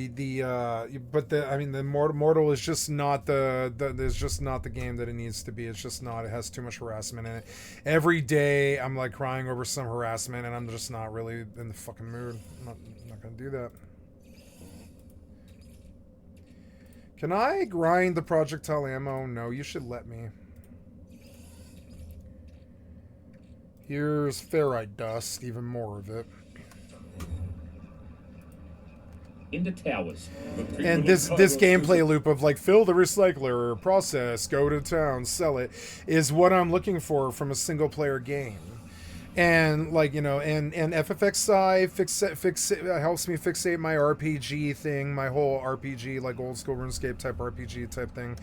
mean, the Mortal is just not there's just not the game that it needs to be. It's just not. It has too much harassment in it. Every day I'm like crying over some harassment, and I'm just not really in the fucking mood. I'm not gonna do that. Can I grind the projectile ammo? No, you should let me. Here's ferrite dust, even more of it. Into towers. And this gameplay loop of like fill the recycler, process, go to town, sell it, is what I'm looking for from a single player game. And like, you know, and FXI helps me fixate my RPG thing, my whole RPG, like old school RuneScape type RPG type thing.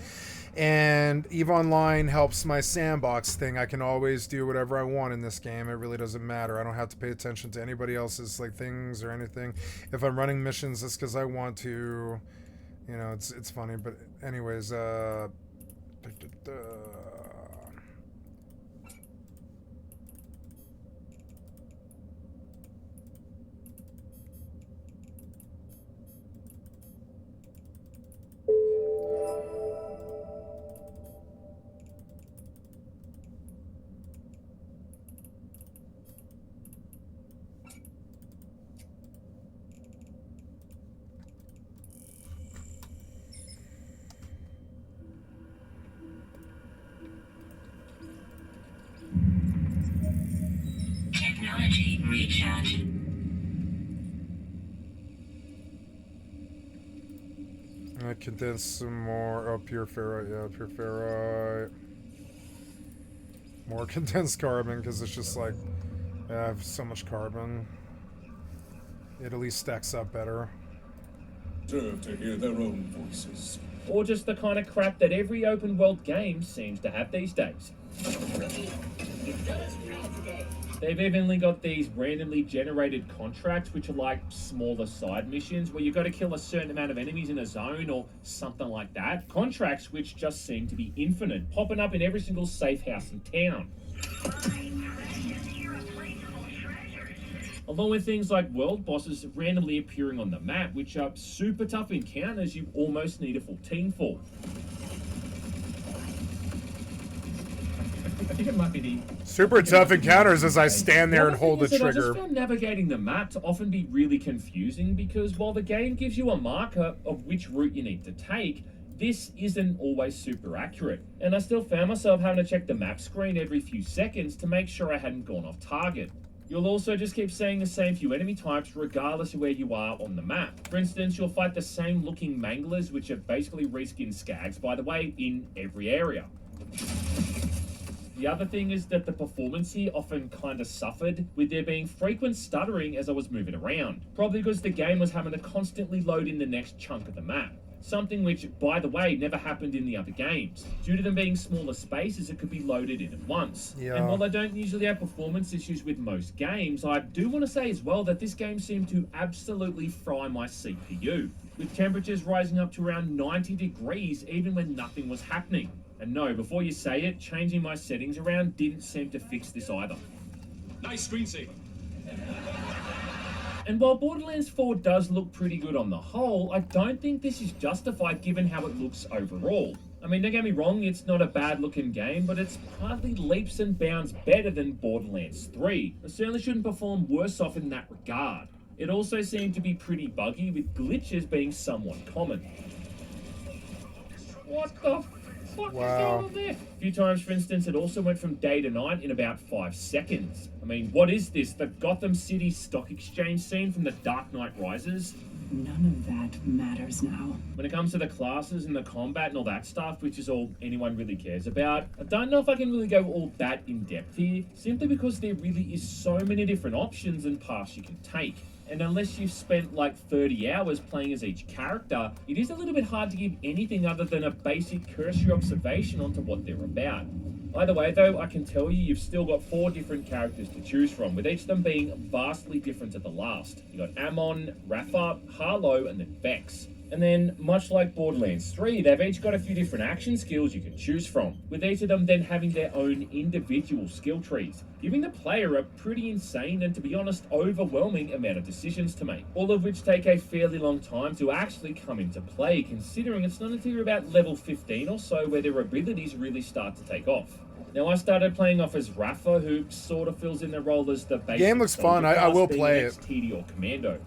And EVE Online helps my Sandbox thing. I can always do whatever I want in this game. It really doesn't matter. I don't have to pay attention to anybody else's like things or anything. If I'm running missions, it's because I want to. You know, it's funny. But anyways, recharge. I condensed some more. Oh, pure ferrite. Yeah, pure ferrite. More condensed carbon, because it's just like, I have so much carbon. It at least stacks up better. Deserve to hear their own voices. Or just the kind of crap that every open world game seems to have these days. They've evenly got these randomly generated contracts, which are like smaller side missions where you've got to kill a certain amount of enemies in a zone or something like that. Contracts which just seem to be infinite, popping up in every single safe house in town. Along with things like world bosses randomly appearing on the map, which are super tough encounters you almost need a full team for. I think it might be the super tough encounters as I stand there and hold the I trigger. just found navigating the map to often be really confusing because while the game gives you a marker of which route you need to take, this isn't always super accurate. And I still found myself having to check the map screen every few seconds to make sure I hadn't gone off target. You'll also just keep seeing the same few enemy types regardless of where you are on the map. For instance, you'll fight the same looking manglers, which are basically reskinned skags, by the way, in every area. The other thing is that the performance here often kind of suffered, with there being frequent stuttering as I was moving around. Probably because the game was having to constantly load in the next chunk of the map. Something which, by the way, never happened in the other games. Due to them being smaller spaces, it could be loaded in at once. Yeah. And while I don't usually have performance issues with most games, I do want to say as well that this game seemed to absolutely fry my CPU, with temperatures rising up to around 90 degrees even when nothing was happening. And no, before you say it, changing my settings around didn't seem to fix this either. Nice screensaver. And while Borderlands 4 does look pretty good on the whole, I don't think this is justified given how it looks overall. I mean, don't get me wrong, it's not a bad looking game, but it's hardly leaps and bounds better than Borderlands 3. It certainly shouldn't perform worse off in that regard. It also seemed to be pretty buggy, with glitches being somewhat common. What the fuck is going on there? A few times, for instance, it also went from day to night in about 5 seconds. I mean, what is this? The Gotham City Stock Exchange scene from The Dark Knight Rises? None of that matters now. When it comes to the classes and the combat and all that stuff, which is all anyone really cares about, I don't know if I can really go all that in depth here, simply because there really is so many different options and paths you can take. And unless you've spent like 30 hours playing as each character, it is a little bit hard to give anything other than a basic cursory observation onto what they're about. Either way though, I can tell you you've still got 4 different characters to choose from, with each of them being vastly different to the last. You got Ammon, Rafa, Harlow, and then Vex. And then, much like Borderlands 3, they've each got a few different action skills you can choose from, with each of them then having their own individual skill trees, giving the player a pretty insane and, to be honest, overwhelming amount of decisions to make, all of which take a fairly long time to actually come into play, considering it's not until you're about level 15 or so where their abilities really start to take off. Now, I started playing off as Rafa, who sort of fills in the role as the basic Game looks fun. I will play it. TD or Commando.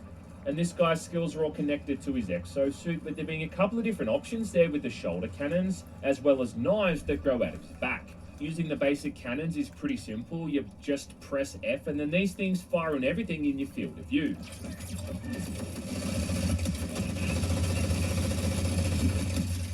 And this guy's skills are all connected to his exosuit, with there being a couple of different options there with the shoulder cannons, as well as knives that grow out of his back. Using the basic cannons is pretty simple. You just press F, and then these things fire on everything in your field of view.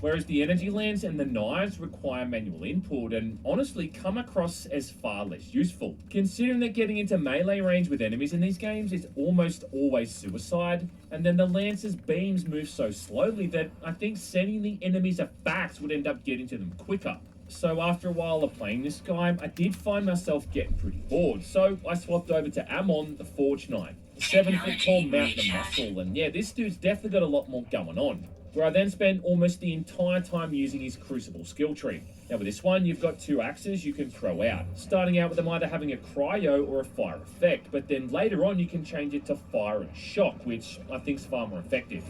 Whereas the energy lance and the knives require manual input and honestly come across as far less useful, considering that getting into melee range with enemies in these games is almost always suicide, and then the lance's beams move so slowly that I think sending the enemies a fax would end up getting to them quicker. So after a while of playing this guy, I did find myself getting pretty bored, so I swapped over to Ammon, the Forge Knight, a 7-foot-tall mountain of muscle, and yeah, this dude's definitely got a lot more going on. Where I then spent almost the entire time using his Crucible skill tree. Now with this one, you've got 2 axes you can throw out, starting out with them either having a cryo or a fire effect, but then later on you can change it to fire and shock, which I think is far more effective.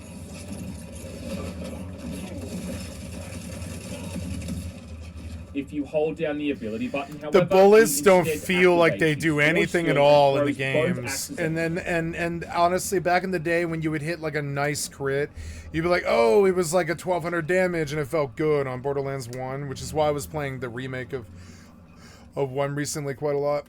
If you hold down the ability button, however, the bullets you don't instead feel like activate they do his anything force at field all that in the throws both games. axes And at then and honestly, back in the day when you would hit like a nice crit, you'd be like, oh, it was like a 1200 damage and it felt good on Borderlands 1, which is why I was playing the remake of 1 recently quite a lot.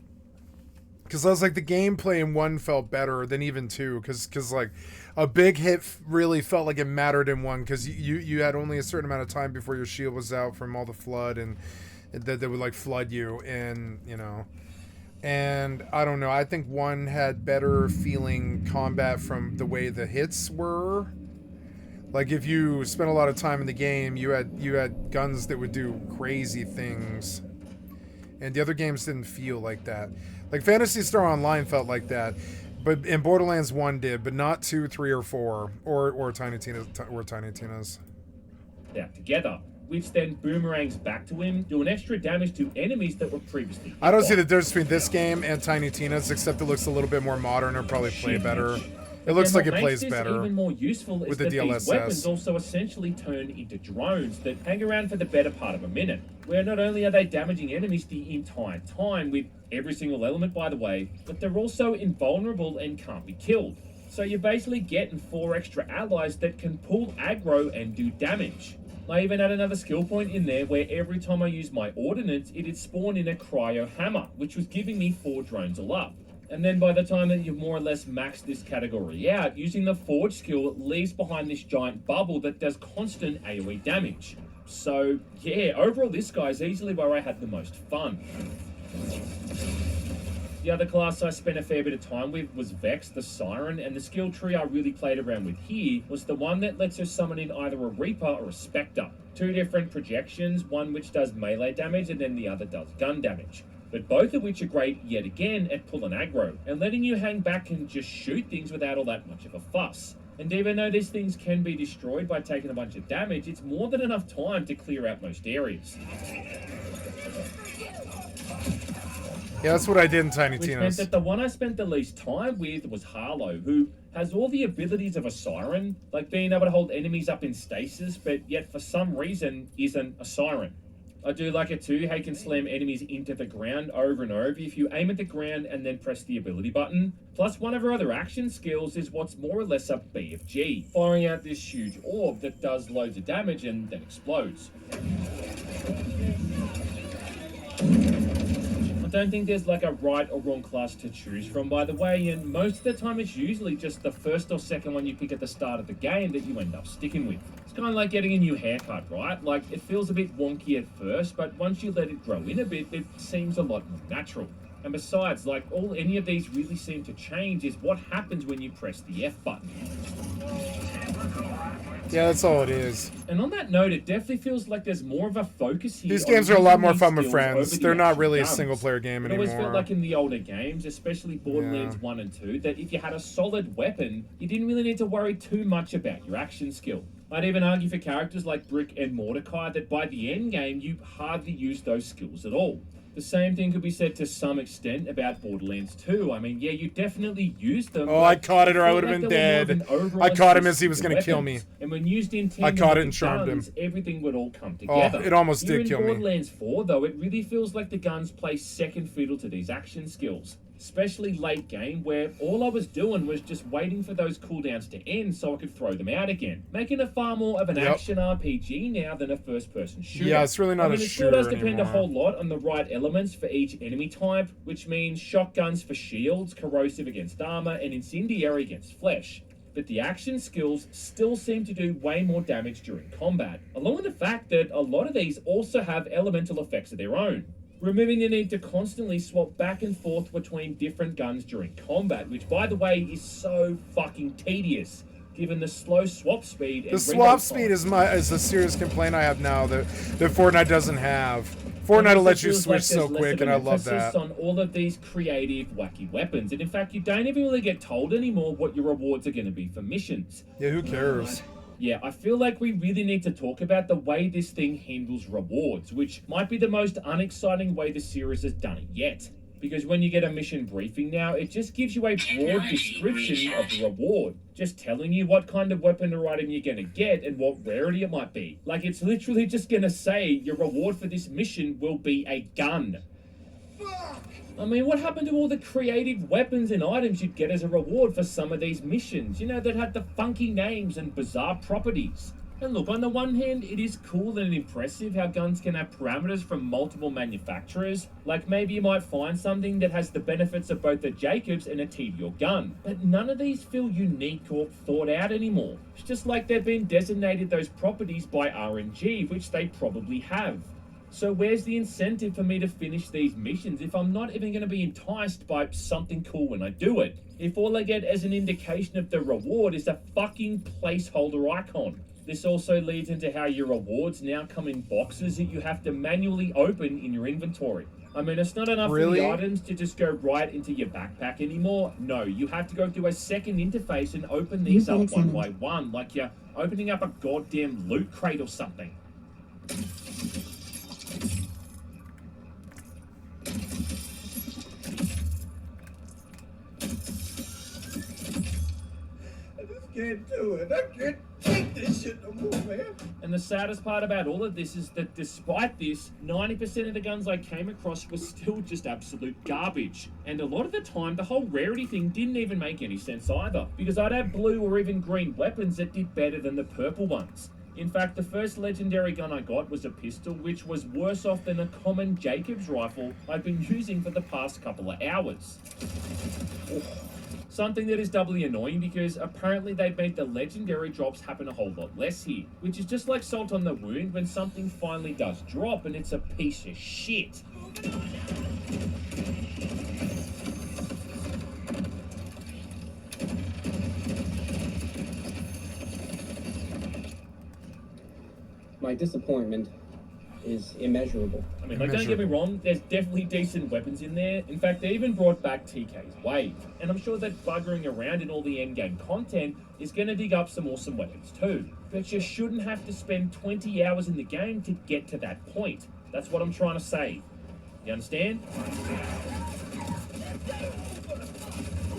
Because I was like, the gameplay in 1 felt better than even 2. Because like, a big hit really felt like it mattered in 1. Because you had only a certain amount of time before your shield was out from all the flood. And that would like flood you. And, you know. And I don't know. I think 1 had better feeling combat from the way the hits were. Like, if you spent a lot of time in the game, you had guns that would do crazy things. And the other games didn't feel like that. Like, Phantasy Star Online felt like that. But in Borderlands 1 did, but not 2, 3, or 4. Or Tiny Tina's. Yeah, together. Which then boomerangs back to him, doing extra damage to enemies that were previously. I don't see the difference between this game and Tiny Tina's, except it looks a little bit more modern or probably play better. It looks like it plays better. Even more useful is that these weapons also essentially turn into drones that hang around for the better part of a minute, where not only are they damaging enemies the entire time with every single element, by the way, but they're also invulnerable and can't be killed. So you're basically getting 4 extra allies that can pull aggro and do damage. I even had another skill point in there where every time I used my ordnance, it'd spawn in a cryo hammer, which was giving me 4 drones all up. And then by the time that you've more or less maxed this category out, using the Forge skill leaves behind this giant bubble that does constant AoE damage. So yeah, overall this guy's easily where I had the most fun. The other class I spent a fair bit of time with was Vex, the Siren, and the skill tree I really played around with here was the one that lets her summon in either a Reaper or a Spectre. 2 different projections, one which does melee damage and then the other does gun damage. But both of which are great, yet again, at pulling aggro, and letting you hang back and just shoot things without all that much of a fuss. And even though these things can be destroyed by taking a bunch of damage, it's more than enough time to clear out most areas. Yeah, that's what I did in Tiny Which Tina's. meant that the one I spent the least time with was Harlow, who has all the abilities of a Siren, like being able to hold enemies up in stasis, but yet for some reason isn't a Siren. I do like it too, how you can slam enemies into the ground over and over if you aim at the ground and then press the ability button. Plus, one of her other action skills is what's more or less a BFG, firing out this huge orb that does loads of damage and then explodes. I don't think there's like a right or wrong class to choose from, by the way, and most of the time it's usually just the first or second one you pick at the start of the game that you end up sticking with. It's kind of like getting a new haircut, right? Like, it feels a bit wonky at first, but once you let it grow in a bit, it seems a lot more natural. And besides, like, all any of these really seem to change is what happens when you press the F button. Yeah, that's all it is. And on that note, it definitely feels like there's more of a focus here. These games are a lot more fun with friends. They're not really a single-player game anymore. It always felt like in the older games, especially Borderlands 1 and 2, that if you had a solid weapon, you didn't really need to worry too much about your action skill. I'd even argue for characters like Brick and Mordecai that by the end game, you hardly use those skills at all. The same thing could be said to some extent about Borderlands 2. I mean, yeah, you definitely used them. Oh, I caught it or I would have been dead. I caught him as he was going to kill me. And when used in I caught it and charmed him. Everything would all come together. Oh, it almost did kill me. In Borderlands 4, though, it really feels like the guns play second fiddle to these action skills. Especially late game, where all I was doing was just waiting for those cooldowns to end so I could throw them out again, making it far more of an action RPG now than a first-person shooter. Yeah, it's really not a shooter It still does depend anymore. a whole lot on the right elements for each enemy type, which means shotguns for shields, corrosive against armor, and incendiary against flesh. But the action skills still seem to do way more damage during combat, along with the fact that a lot of these also have elemental effects of their own, removing the need to constantly swap back and forth between different guns during combat, which, by the way, is so fucking tedious, given the slow swap speed. The swap speed is a serious complaint I have now that Fortnite doesn't have. Fortnite will let you switch so quick, and I love that. On all of these creative, wacky weapons, and in fact, you don't even really get told anymore what your rewards are going to be for missions. Yeah, who cares? Yeah, I feel like we really need to talk about the way this thing handles rewards, which might be the most unexciting way the series has done it yet. Because when you get a mission briefing now, it just gives you a broad description of the reward, just telling you what kind of weapon or item you're going to get and what rarity it might be. Like, it's literally just going to say your reward for this mission will be a gun. I mean, what happened to all the creative weapons and items you'd get as a reward for some of these missions? You know, that had the funky names and bizarre properties. And look, on the one hand, it is cool and impressive how guns can have parameters from multiple manufacturers. Like maybe you might find something that has the benefits of both the Jacobs and a TDR gun. But none of these feel unique or thought out anymore. It's just like they've been designated those properties by RNG, which they probably have. So where's the incentive for me to finish these missions if I'm not even going to be enticed by something cool when I do it? If all I get as an indication of the reward is a fucking placeholder icon. This also leads into how your rewards now come in boxes that you have to manually open in your inventory. I mean, it's not enough for the items to just go right into your backpack anymore. No, you have to go through a second interface and open these up one by one, like you're opening up a goddamn loot crate or something. Can't do it. I can't take this shit no more, man. And the saddest part about all of this is that despite this, 90% of the guns I came across were still just absolute garbage. And a lot of the time, the whole rarity thing didn't even make any sense either, because I'd have blue or even green weapons that did better than the purple ones. In fact, the first legendary gun I got was a pistol, which was worse off than a common Jacobs rifle I've been using for the past couple of hours. Something that is doubly annoying because apparently they've made the legendary drops happen a whole lot less here, which is just like salt on the wound when something finally does drop and it's a piece of shit. My disappointment is immeasurable. I mean, like, don't get me wrong, there's definitely decent weapons in there. In fact, they even brought back TK's Wave. And I'm sure that buggering around in all the endgame content is going to dig up some awesome weapons too. But you shouldn't have to spend 20 hours in the game to get to that point. That's what I'm trying to say. You understand?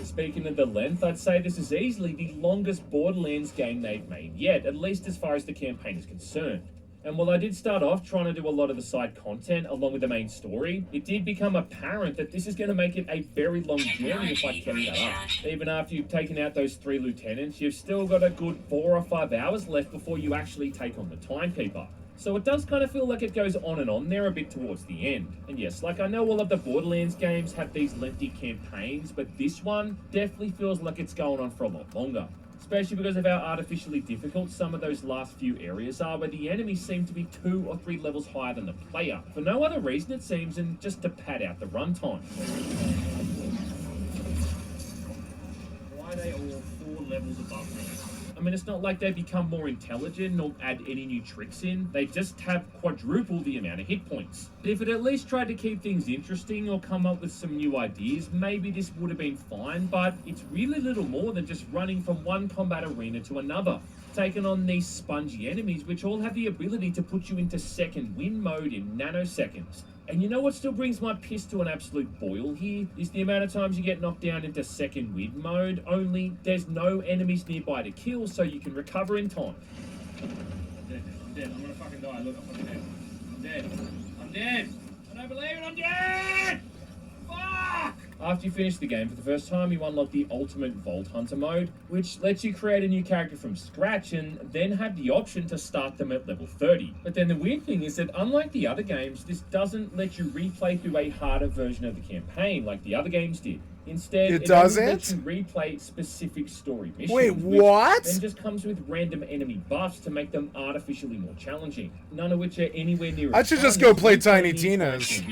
Speaking of the length, I'd say this is easily the longest Borderlands game they've made yet, at least as far as the campaign is concerned. And while I did start off trying to do a lot of the side content along with the main story, it did become apparent that this is going to make it a very long journey if I kept that up. Even after you've taken out those 3 lieutenants, you've still got a good 4 or 5 hours left before you actually take on the Timekeeper. So it does kind of feel like it goes on and on there a bit towards the end. And yes, like I know all of the Borderlands games have these lengthy campaigns, but this one definitely feels like it's going on for a lot longer. Especially because of how artificially difficult some of those last few areas are, where the enemies seem to be 2 or 3 levels higher than the player. For no other reason, it seems, than just to pad out the runtime. Why are they all 4 levels above me? I mean, it's not like they become more intelligent or add any new tricks in. They just have quadruple the amount of hit points. If it at least tried to keep things interesting or come up with some new ideas, maybe this would have been fine, but it's really little more than just running from one combat arena to another, taking on these spongy enemies which all have the ability to put you into second wind mode in nanoseconds. And you know what still brings my piss to an absolute boil here? Is the amount of times you get knocked down into second wind mode, only there's no enemies nearby to kill so you can recover in time. I'm dead. I'm gonna fucking die. Look, I'm fucking dead. I'm dead. I'm dead. I don't believe it. I'm dead! Fuck! After you finish the game for the first time, you unlock the Ultimate Vault Hunter mode, which lets you create a new character from scratch and then have the option to start them at level 30. But then the weird thing is that unlike the other games, this doesn't let you replay through a harder version of the campaign like the other games did. Instead, it only lets you replay specific story missions. Wait, what? Then just comes with random enemy buffs to make them artificially more challenging. None of which are anywhere near. I should just go play Tiny Tina's,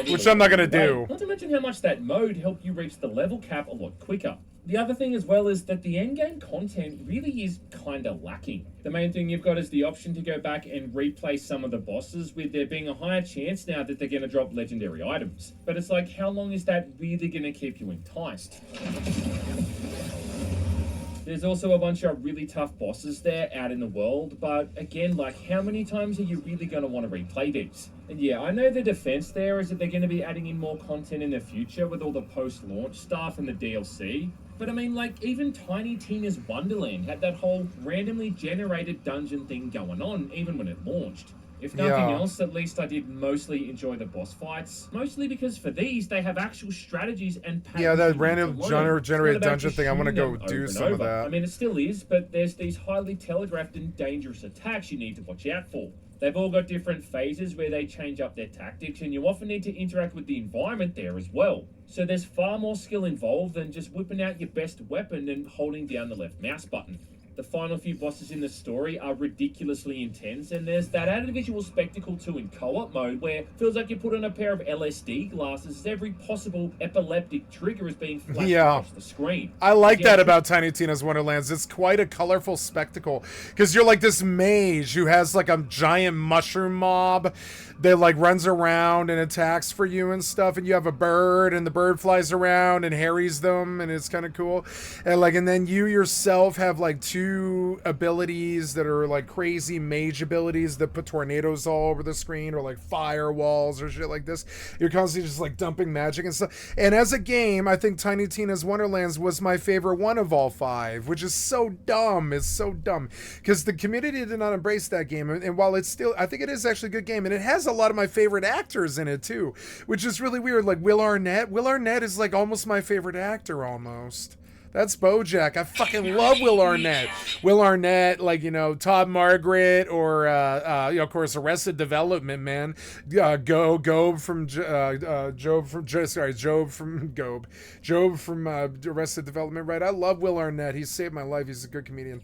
which I'm not gonna do. Not to mention how much that mode helped you reach the level cap a lot quicker. The other thing as well is that the endgame content really is kinda lacking. The main thing you've got is the option to go back and replay some of the bosses, with there being a higher chance now that they're gonna drop legendary items. But it's like, how long is that really gonna keep you enticed? There's also a bunch of really tough bosses there out in the world, but again, like, how many times are you really going to want to replay these? And yeah, I know the defense there is that they're going to be adding in more content in the future with all the post-launch stuff and the DLC. But I mean, like, even Tiny Tina's Wonderland had that whole randomly generated dungeon thing going on, even when it launched. If nothing Yeah. else, at least I did mostly enjoy the boss fights. Mostly because for these, they have actual strategies and patterns. Yeah, that you need random to learn. generated It's not about dungeon just thing, I want to shooting go them do over and some of over. that. I mean, it still is, but there's these highly telegraphed and dangerous attacks you need to watch out for. They've all got different phases where they change up their tactics, and you often need to interact with the environment there as well. So there's far more skill involved than just whipping out your best weapon and holding down the left mouse button. The final few bosses in the story are ridiculously intense, and there's that added visual spectacle too in co-op mode where it feels like you put on a pair of LSD glasses as every possible epileptic trigger is being flashed across the screen. I like Again, that about Tiny Tina's Wonderlands. It's quite a colorful spectacle because you're like this mage who has like a giant mushroom mob that like runs around and attacks for you and stuff, and you have a bird and the bird flies around and harries them, and it's kind of cool. And then you yourself have like two abilities that are like crazy mage abilities that put tornadoes all over the screen, or like firewalls or shit like this. You're constantly just like dumping magic and stuff. And as a game, I think Tiny Tina's Wonderlands was my favorite one of all five, which is so dumb. It's so dumb because the community did not embrace that game. And while it's still, I think it is actually a good game, and it has a lot of my favorite actors in it too, which is really weird. Like Will Arnett. Will Arnett is like almost my favorite actor almost. That's BoJack. I fucking love Will Arnett. Will Arnett, like, you know, Todd Margaret, or of course, Arrested Development, man. Job from Arrested Development, right? I love Will Arnett. He saved my life. He's a good comedian.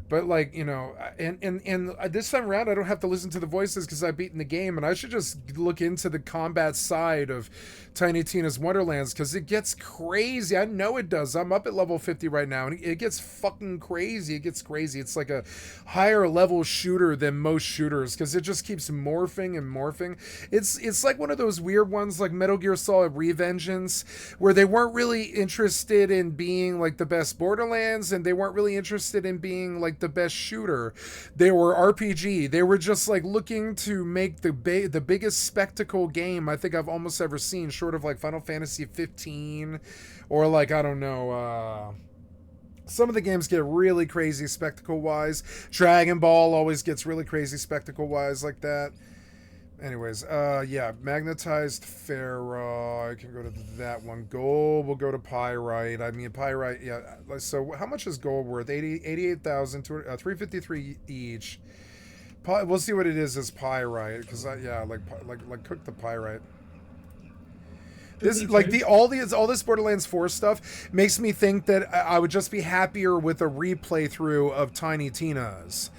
But like, you know, and this time around, I don't have to listen to the voices because I've beaten the game, and I should just look into the combat side of Tiny Tina's Wonderlands because it gets crazy. I know it does. I'm up at level 50 right now, and it gets fucking crazy. It gets crazy. It's like a higher level shooter than most shooters because it just keeps morphing and morphing. It's like one of those weird ones like Metal Gear Solid Revengeance, where they weren't really interested in being like the best Borderlands, and they weren't really interested in being like the best shooter. They were RPG. They were just like looking to make the biggest spectacle game I think I've almost ever seen, short of like Final Fantasy 15 or like, I don't know, some of the games get really crazy spectacle wise. Dragon Ball always gets really crazy spectacle wise like that. Anyways, yeah, magnetized ferro, I can go to that one. Gold, we'll go to pyrite. I mean, pyrite, yeah. So how much is gold worth? 88,000, 353 each. We'll see what it is as pyrite, because like cook the pyrite. This like all this Borderlands 4 stuff makes me think that I would just be happier with a replay through of Tiny Tina's.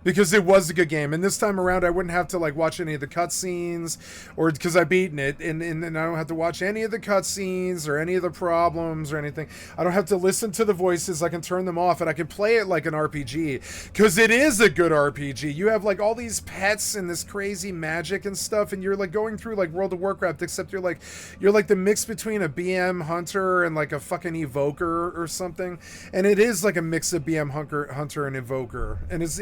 Because it was a good game, and this time around I wouldn't have to like watch any of the cutscenes, or because I've beaten it, and I don't have to watch any of the cutscenes or any of the problems or anything. I don't have to listen to the voices. I can turn them off, and I can play it like an RPG, because it is a good RPG. You have like all these pets and this crazy magic and stuff, and you're like going through like World of Warcraft, except you're like the mix between a BM hunter and like a fucking evoker or something, and it is like a mix of BM hunter and evoker, and it's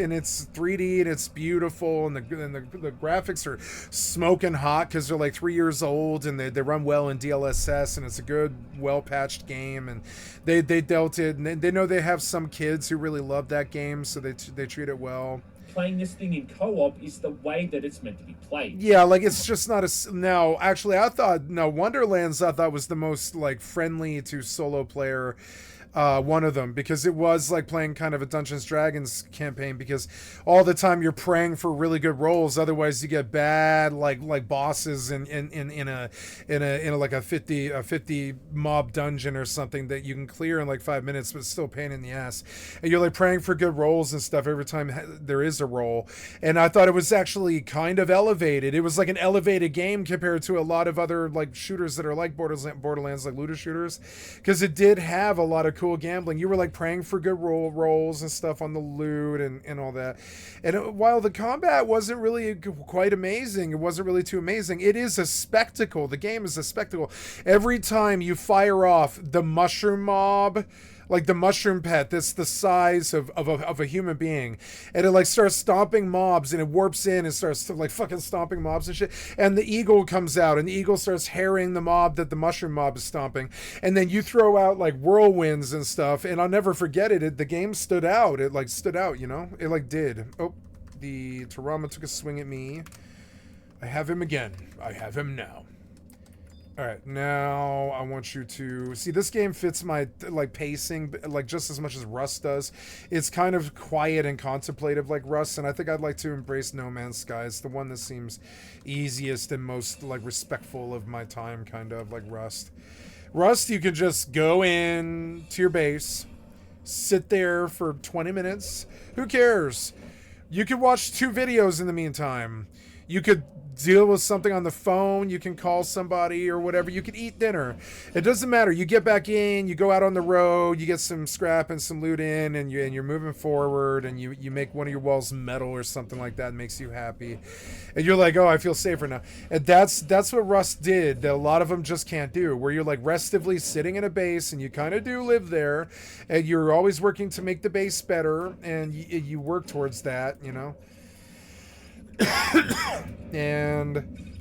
3D and it's beautiful, and the graphics are smoking hot because they're like 3 years old, and they run well in DLSS, and it's a good, well patched game, and they dealt it, and they know they have some kids who really love that game, so they treat it well. Playing this thing in co-op is the way that it's meant to be played. Yeah, like it's just not no, actually Wonderlands I thought was the most like friendly to solo player one of them, because it was like playing kind of a Dungeons Dragons campaign, because all the time you're praying for really good rolls, otherwise you get bad like bosses in a like a 50 mob dungeon or something that you can clear in like 5 minutes, but it's still a pain in the ass, and you're like praying for good rolls and stuff every time there is a roll. And I thought it was actually kind of elevated. It was like an elevated game compared to a lot of other like shooters that are like Borderlands, like looter shooters, because it did have a lot of cool gambling. You were like praying for good rolls and stuff on the loot and all that. And while the combat wasn't really quite amazing, it wasn't really too amazing, it is a spectacle. The game is a spectacle. Every time you fire off the mushroom mob, like the mushroom pet that's the size of a human being, and it like starts stomping mobs, and it warps in and starts like fucking stomping mobs and shit, and the eagle comes out, and the eagle starts harrying the mob that the mushroom mob is stomping, and then you throw out like whirlwinds and stuff, and I'll never forget it. The game stood out. It like stood out, you know? It like did. Oh, The Tarama took a swing at me. I have him again. I have him now. Alright, now I want you to... See, this game fits my, like, pacing, like, just as much as Rust does. It's kind of quiet and contemplative like Rust, and I think I'd like to embrace No Man's Sky. It's the one that seems easiest and most, like, respectful of my time, kind of, like Rust. Rust, you can just go in to your base, sit there for 20 minutes. Who cares? You could watch 2 videos in the meantime. You could deal with something on the phone. You can call somebody or whatever. You could eat dinner. It doesn't matter. You get back in, you go out on the road, you get some scrap and some loot in, and you're moving forward, and you make one of your walls metal or something like that. It makes you happy. And you're like, oh, I feel safer now. And that's what Rust did that a lot of them just can't do, where you're like restively sitting in a base, and you kind of do live there, and you're always working to make the base better, and you work towards that, you know? And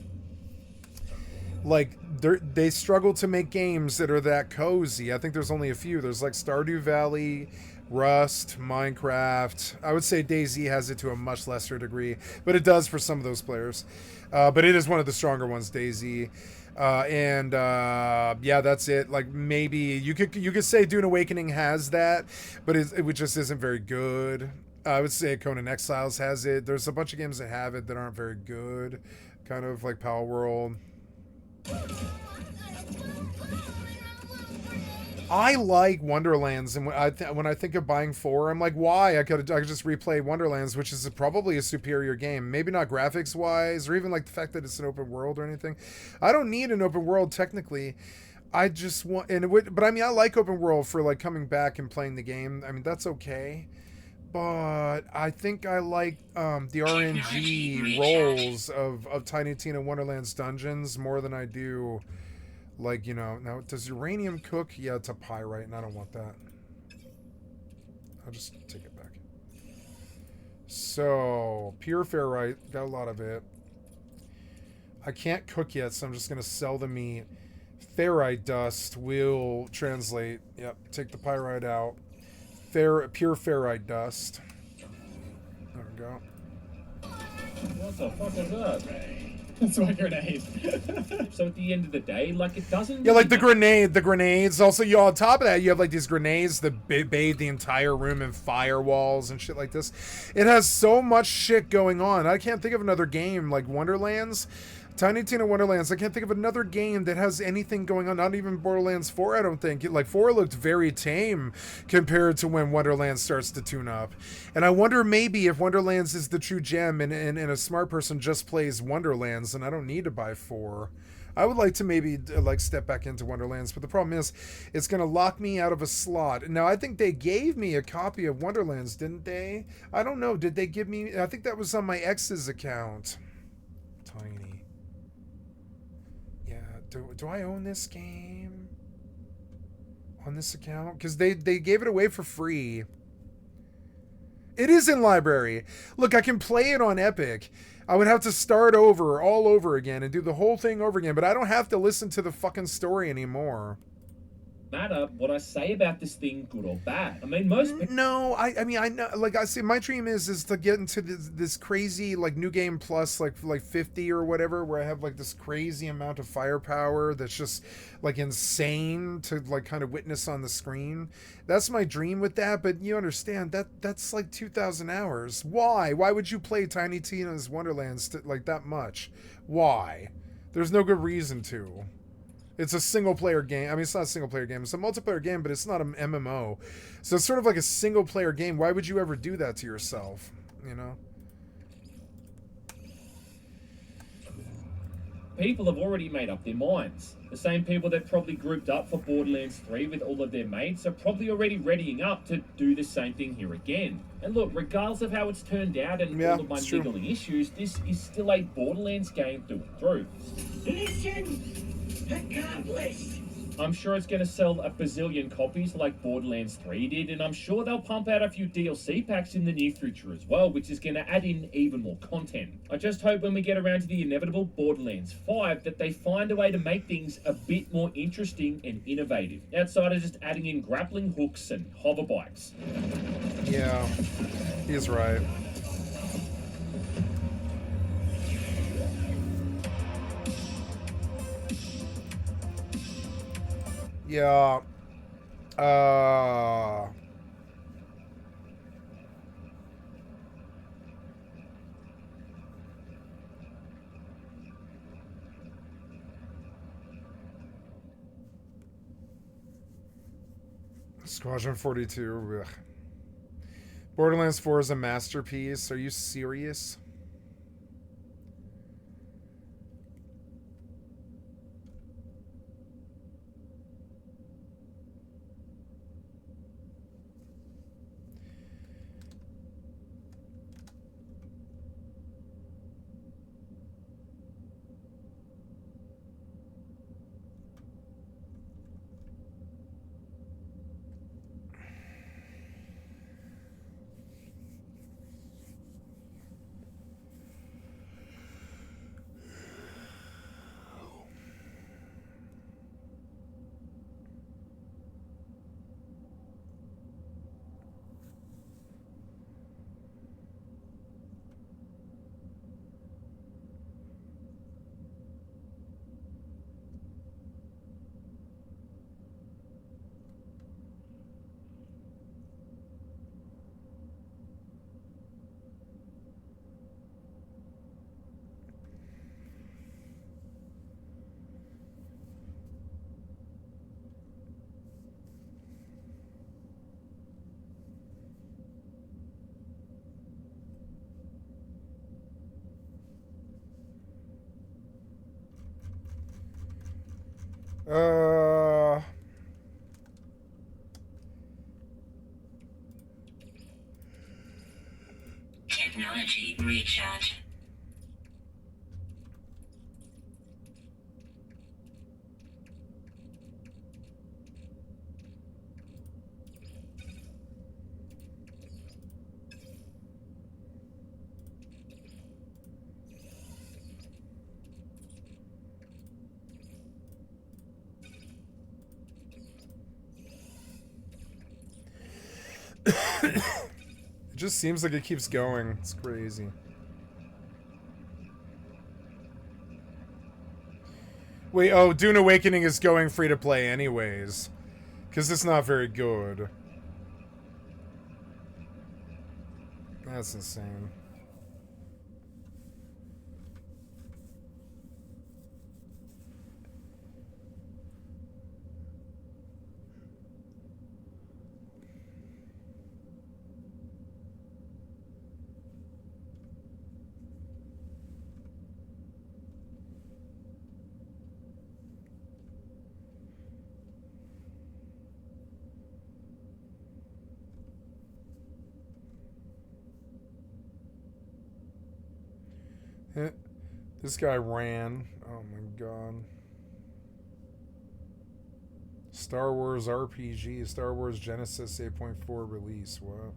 like they struggle to make games that are that cozy. I think there's only a few. There's like Stardew Valley, Rust, Minecraft. I would say DayZ has it to a much lesser degree, but it does for some of those players. But it is one of the stronger ones, DayZ. Yeah, that's it. Like maybe you could say Dune Awakening has that, but it just isn't very good. I would say Conan Exiles has it. There's a bunch of games that have it that aren't very good. Kind of like Power World. I like Wonderlands, and when I think of buying 4, I'm like, why? I could just replay Wonderlands, which is probably a superior game. Maybe not graphics-wise, or even like the fact that it's an open world or anything. I don't need an open world technically. I just want, but I mean, I like open world for like coming back and playing the game. I mean, that's okay. But I think I like the RNG roles of Tiny Tina Wonderland's dungeons more than I do, like, you know. Now, does uranium cook? Yeah, it's a pyrite, and I don't want that. I'll just take it back. So, pure ferrite, got a lot of it. I can't cook yet, so I'm just going to sell the meat. Ferrite dust will translate. Yep, take the pyrite out. Pure ferrite dust. There we go. What the fuck is that? That's my grenade. So at the end of the day, like, it doesn't... Yeah, like the grenades. Also, you on top of that, you have like these grenades that bathe the entire room in firewalls and shit like this. It has so much shit going on. I can't think of another game like Wonderlands. Tiny Tina Wonderlands, I can't think of another game that has anything going on. Not even Borderlands 4, I don't think. Like, 4 looked very tame compared to when Wonderlands starts to tune up. And I wonder maybe if Wonderlands is the true gem and a smart person just plays Wonderlands and I don't need to buy 4. I would like to maybe, like, step back into Wonderlands, but the problem is it's going to lock me out of a slot. Now, I think they gave me a copy of Wonderlands, didn't they? I don't know. Did they give me... I think that was on my ex's account. Tiny. Do I own this game on this account? Because they gave it away for free. It is in library. Look, I can play it on Epic. I would have to start over all over again and do the whole thing over again, but I don't have to listen to the fucking story anymore. Matter what I say about this thing, good or bad. I mean, most people... No, I mean, I know, like I say, my dream is to get into this crazy, like, New Game Plus, like 50 or whatever, where I have, like, this crazy amount of firepower that's just, like, insane to, like, kind of witness on the screen. That's my dream with that, but you understand, that's, like, 2,000 hours. Why? Why would you play Tiny Tina's Wonderlands, like, that much? Why? There's no good reason to. It's a single-player game. I mean, it's not a single-player game. It's a multiplayer game, but it's not an MMO. So it's sort of like a single-player game. Why would you ever do that to yourself? You know? People have already made up their minds. The same people that probably grouped up for Borderlands 3 with all of their mates are probably already readying up to do the same thing here again. And look, regardless of how it's turned out and all of my niggling issues, this is still a Borderlands game through and through. Mission accomplished. I'm sure it's going to sell a bazillion copies like Borderlands 3 did, and I'm sure they'll pump out a few DLC packs in the near future as well, which is going to add in even more content. I just hope when we get around to the inevitable Borderlands 5 that they find a way to make things a bit more interesting and innovative, outside of just adding in grappling hooks and hover bikes. Yeah, he's right. Yeah. Squadron 42. Ugh. Borderlands 4 is a masterpiece. Are you serious? Technology recharge. It just seems like it keeps going. It's crazy. Wait, oh, Dune Awakening is going free to play anyways. Because it's not very good. That's insane. This guy ran. Oh my god. Star Wars RPG, Star Wars Genesis 8.4 release. What?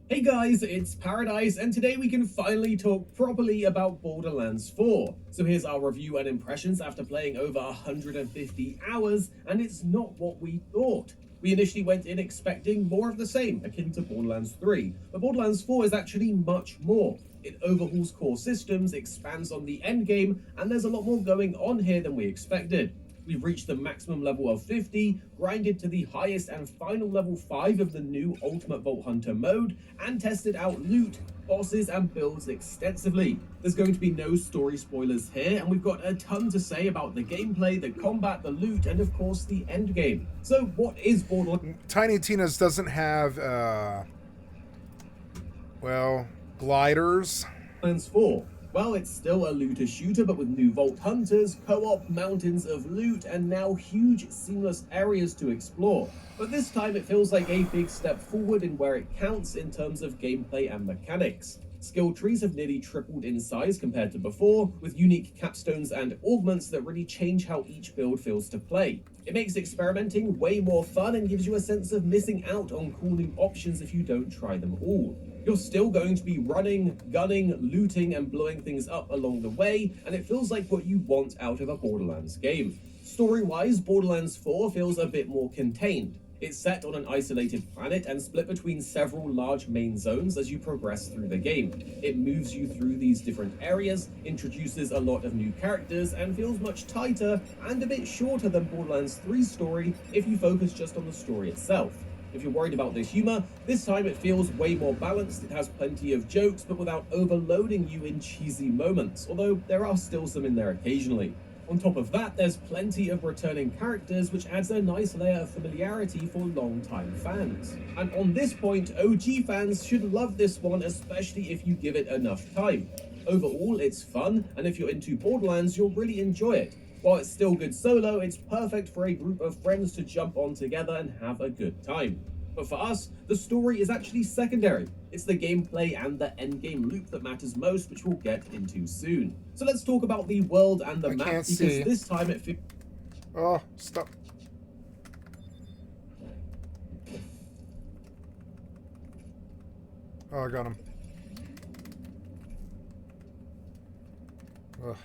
Hey guys, it's Paradise, and today we can finally talk properly about Borderlands 4. So here's our review and impressions after playing over 150 hours, and it's not what we thought. We initially went in expecting more of the same, akin to Borderlands 3, but Borderlands 4 is actually much more. It overhauls core systems, expands on the endgame, and there's a lot more going on here than we expected. We've reached the maximum level of 50, grinded to the highest and final level 5 of the new Ultimate Vault Hunter mode, and tested out loot, bosses, and builds extensively. There's going to be no story spoilers here, and we've got a ton to say about the gameplay, the combat, the loot, and of course the endgame. So what is Borderlands? Tiny Tina's doesn't have, well, gliders. Borderlands 4. Well, it's still a looter shooter, but with new Vault Hunters, co-op, mountains of loot, and now huge seamless areas to explore. But this time it feels like a big step forward in where it counts in terms of gameplay and mechanics. Skill trees have nearly tripled in size compared to before, with unique capstones and augments that really change how each build feels to play. It makes experimenting way more fun and gives you a sense of missing out on cool new options if you don't try them all. You're still going to be running, gunning, looting, and blowing things up along the way, and it feels like what you want out of a Borderlands game. Story-wise, Borderlands 4 feels a bit more contained. It's set on an isolated planet and split between several large main zones as you progress through the game. It moves you through these different areas, introduces a lot of new characters, and feels much tighter and a bit shorter than Borderlands 3's story if you focus just on the story itself. If you're worried about the humor, this time it feels way more balanced. It has plenty of jokes, but without overloading you in cheesy moments, although there are still some in there occasionally. On top of that, there's plenty of returning characters, which adds a nice layer of familiarity for long-time fans. And on this point, OG fans should love this one, especially if you give it enough time. Overall, it's fun, and if you're into Borderlands, you'll really enjoy it. While it's still good solo, it's perfect for a group of friends to jump on together and have a good time. But for us, the story is actually secondary. It's the gameplay and the endgame loop that matters most, which we'll get into soon. So let's talk about the world and the map, because this time it feels... Oh, stop. Oh, I got him. Ugh.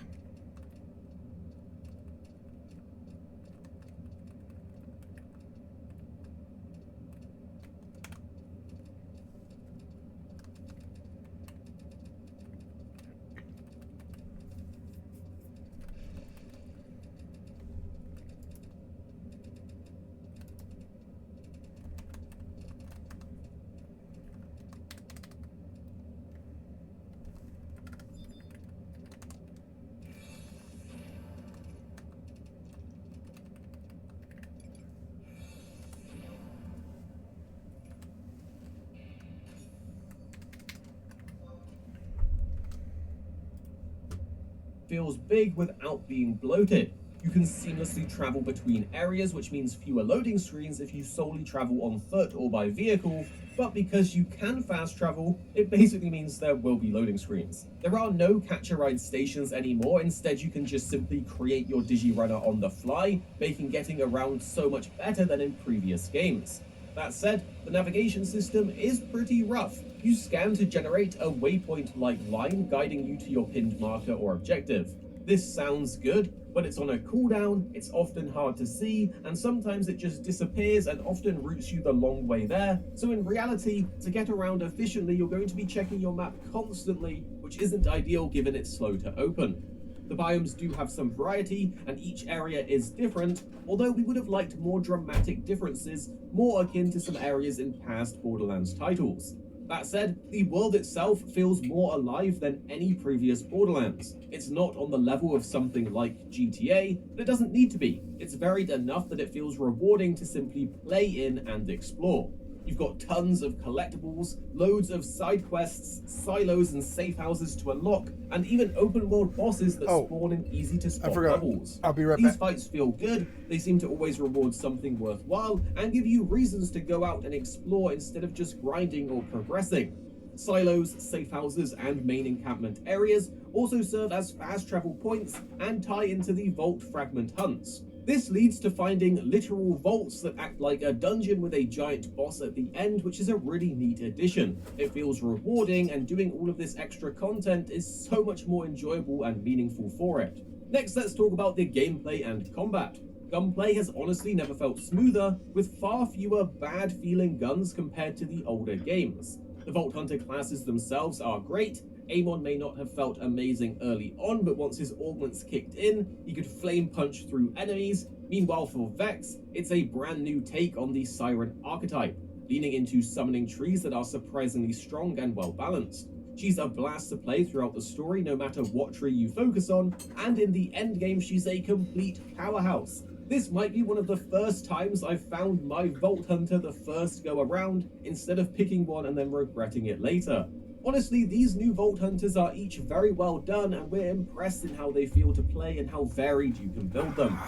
feels big without being bloated. You can seamlessly travel between areas, which means fewer loading screens if you solely travel on foot or by vehicle, but because you can fast travel, it basically means there will be loading screens. There are no catch-a-ride stations anymore. Instead, you can just simply create your Digirunner on the fly, making getting around so much better than in previous games. That said, the navigation system is pretty rough. You scan to generate a waypoint-like line guiding you to your pinned marker or objective. This sounds good, but it's on a cooldown, it's often hard to see, and sometimes it just disappears and often routes you the long way there. So in reality, to get around efficiently, you're going to be checking your map constantly, which isn't ideal given it's slow to open. The biomes do have some variety, and each area is different, although we would have liked more dramatic differences, more akin to some areas in past Borderlands titles. That said, the world itself feels more alive than any previous Borderlands. It's not on the level of something like GTA, but it doesn't need to be. It's varied enough that it feels rewarding to simply play in and explore. You've got tons of collectibles, loads of side quests, silos and safe houses to unlock, and even open world bosses that spawn in easy to spot levels. I'll be right These back. fights feel good, they seem to always reward something worthwhile, and give you reasons to go out and explore instead of just grinding or progressing. Silos, safe houses, and main encampment areas also serve as fast travel points and tie into the vault fragment hunts. This leads to finding literal vaults that act like a dungeon with a giant boss at the end, which is a really neat addition. It feels rewarding, and doing all of this extra content is so much more enjoyable and meaningful for it. Next, let's talk about the gameplay and combat. Gunplay has honestly never felt smoother, with far fewer bad-feeling guns compared to the older games. The Vault Hunter classes themselves are great. Amon may not have felt amazing early on, but once his augments kicked in, he could flame punch through enemies. Meanwhile for Vex, it's a brand new take on the Siren archetype, leaning into summoning trees that are surprisingly strong and well balanced. She's a blast to play throughout the story, no matter what tree you focus on, and in the endgame she's a complete powerhouse. This might be one of the first times I've found my Vault Hunter the first go around, instead of picking one and then regretting it later. Honestly, these new Vault Hunters are each very well done, and we're impressed in how they feel to play and how varied you can build them.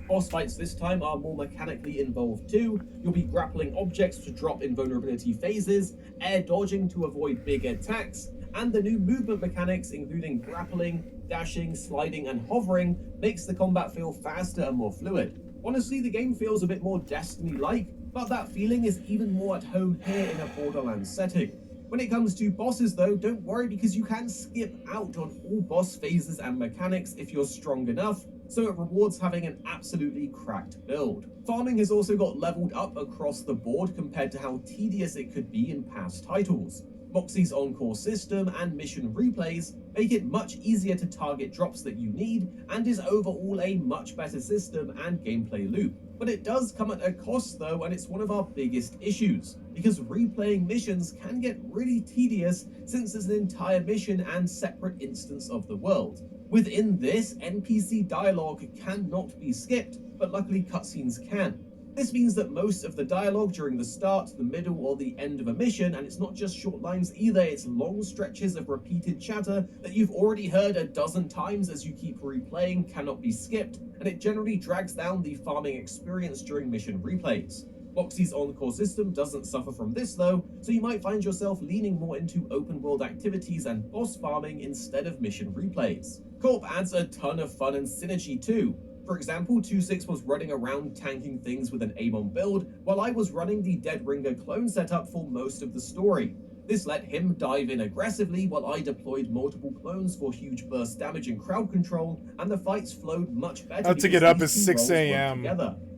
Boss fights this time are more mechanically involved too. You'll be grappling objects to drop invulnerability phases, air dodging to avoid big attacks, and the new movement mechanics including grappling, dashing, sliding, and hovering makes the combat feel faster and more fluid. Honestly, the game feels a bit more Destiny-like, but that feeling is even more at home here in a Borderlands setting. When it comes to bosses though, don't worry because you can skip out on all boss phases and mechanics if you're strong enough, so it rewards having an absolutely cracked build. Farming has also got leveled up across the board compared to how tedious it could be in past titles. Moxie's on-core system and mission replays make it much easier to target drops that you need and is overall a much better system and gameplay loop. But it does come at a cost though, and it's one of our biggest issues, because replaying missions can get really tedious since there's an entire mission and separate instance of the world. Within this, NPC dialogue cannot be skipped, but luckily cutscenes can. This means that most of the dialogue during the start, the middle, or the end of a mission, and it's not just short lines either, it's long stretches of repeated chatter that you've already heard a dozen times as you keep replaying, cannot be skipped, and it generally drags down the farming experience during mission replays. Moxie's on-core system doesn't suffer from this though, so you might find yourself leaning more into open world activities and boss farming instead of mission replays. Co-op adds a ton of fun and synergy too. For example, 2-6 was running around tanking things with an Amon build, while I was running the Dead Ringer clone setup for most of the story. This let him dive in aggressively while I deployed multiple clones for huge burst damage and crowd control, and the fights flowed much better. I have to get up at 6 a.m.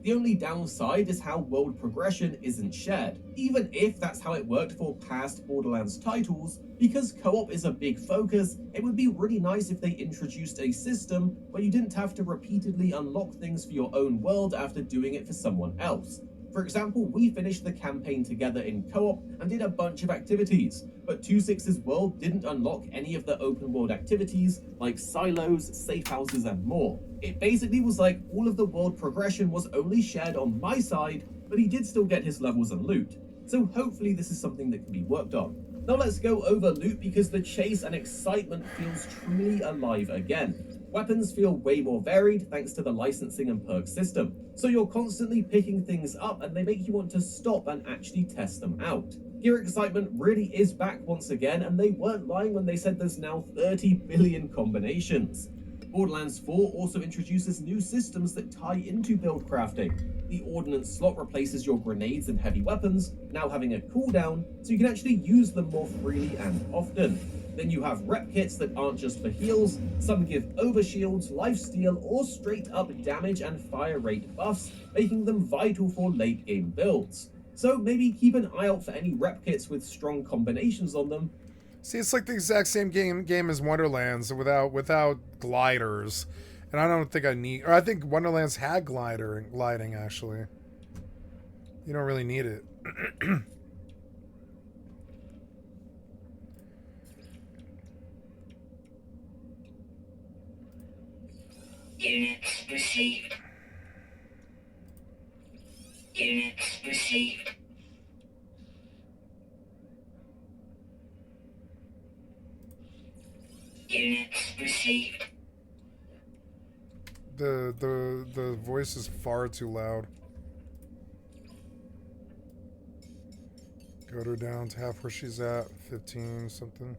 The only downside is how world progression isn't shared, even if that's how it worked for past Borderlands titles. Because co-op is a big focus, it would be really nice if they introduced a system where you didn't have to repeatedly unlock things for your own world after doing it for someone else. For example, we finished the campaign together in co-op and did a bunch of activities, but 2-6's world didn't unlock any of the open world activities like silos, safe houses, and more. It basically was like all of the world progression was only shared on my side, but he did still get his levels and loot. So hopefully this is something that can be worked on. Now let's go over loot because the chase and excitement feels truly alive again. Weapons feel way more varied thanks to the licensing and perk system, so you're constantly picking things up and they make you want to stop and actually test them out. Gear excitement really is back once again, and they weren't lying when they said there's now 30 billion combinations. Borderlands 4 also introduces new systems that tie into build crafting. The ordnance slot replaces your grenades and heavy weapons, now having a cooldown, so you can actually use them more freely and often. Then you have rep kits that aren't just for heals, some give overshields, lifesteal, or straight up damage and fire rate buffs, making them vital for late game builds. So maybe keep an eye out for any rep kits with strong combinations on them. See, it's like the exact same game as Wonderlands without gliders. And I don't think I need, or I think Wonderlands had gliding actually. You don't really need it. Units received. Units received. Units received. The voice is far too loud. Got her down to half where she's at, 15 something.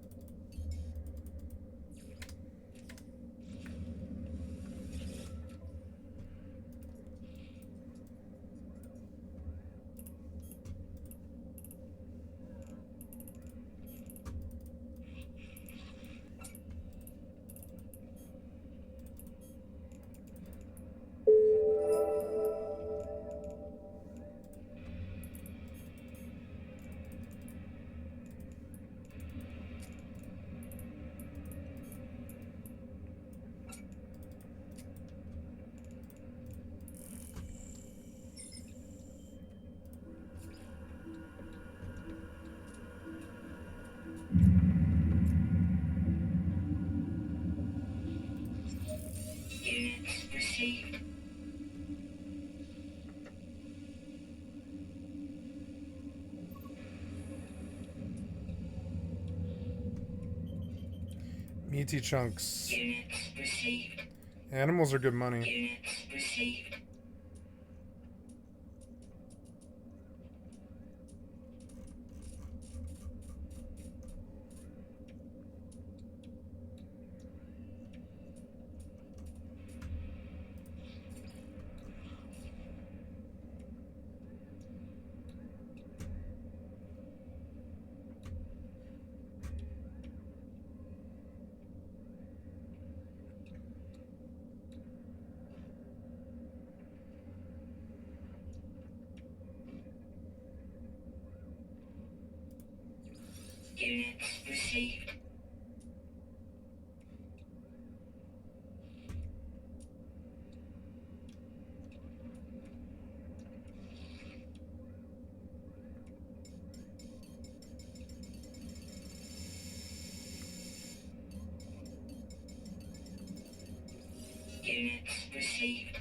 Meaty chunks. Units received. Animals are good money. Units received. Units received. Units received.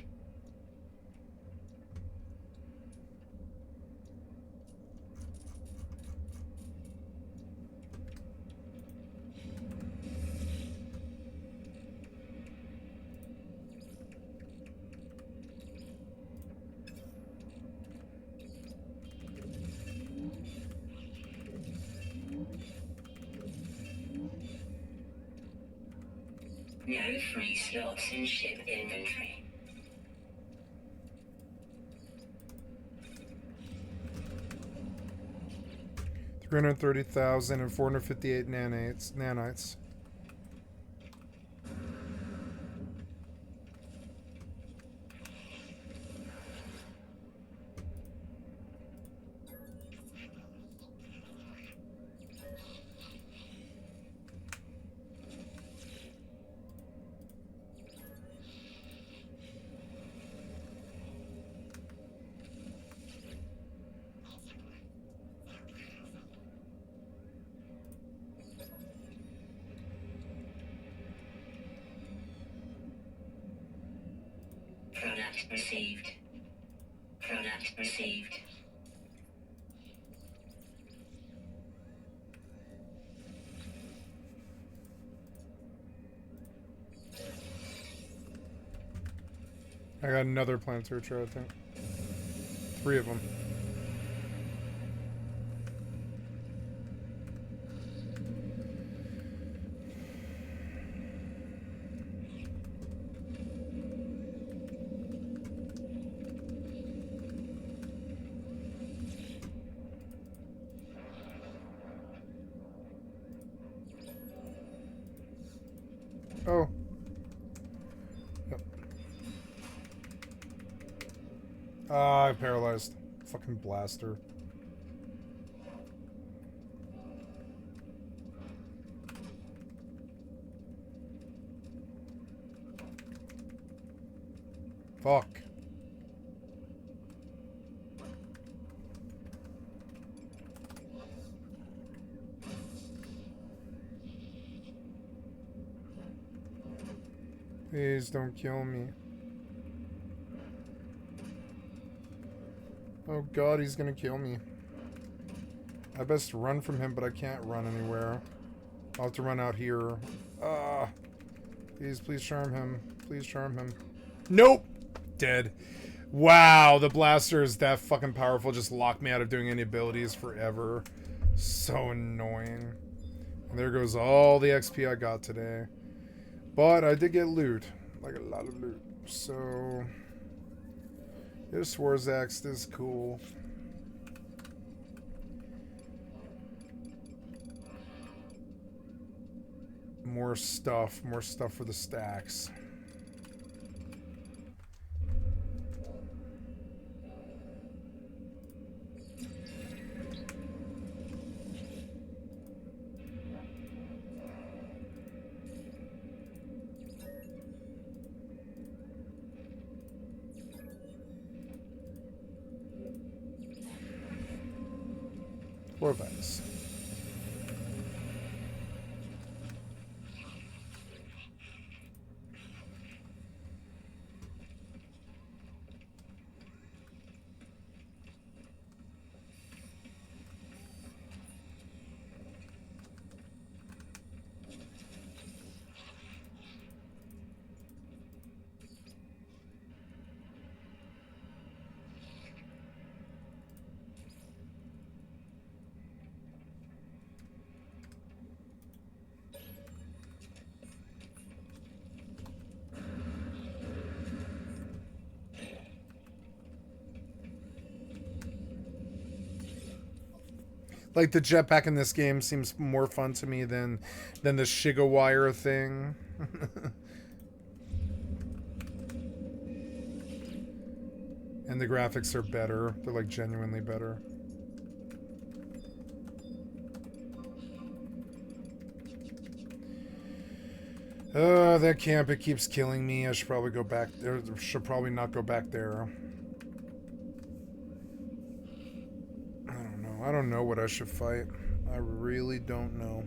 No free slots in ship inventory. $330,000 and 458 nanites. Product received. Product received. I got another planetary turret, I think. 3 of them. Oh. Yep. Ah, I paralyzed. Fucking blaster. Fuck. Please don't kill me. Oh god, he's gonna kill me. I best run from him, but I can't run anywhere. I'll have to run out here. Ah. Please charm him. Please charm him. Nope! Dead. Wow, the blaster is that fucking powerful. Just locked me out of doing any abilities forever. So annoying. And there goes all the XP I got today. But I did get loot. Like a lot of loot. So... this Swarzak is cool. More stuff for the stacks. Corvettes. Like the jetpack in this game seems more fun to me than the Shigawire thing. And the graphics are better. They're like genuinely better. That camp, it keeps killing me. I should probably go back there. Should probably not go back there. I don't know. I don't know what I should fight. I really don't know.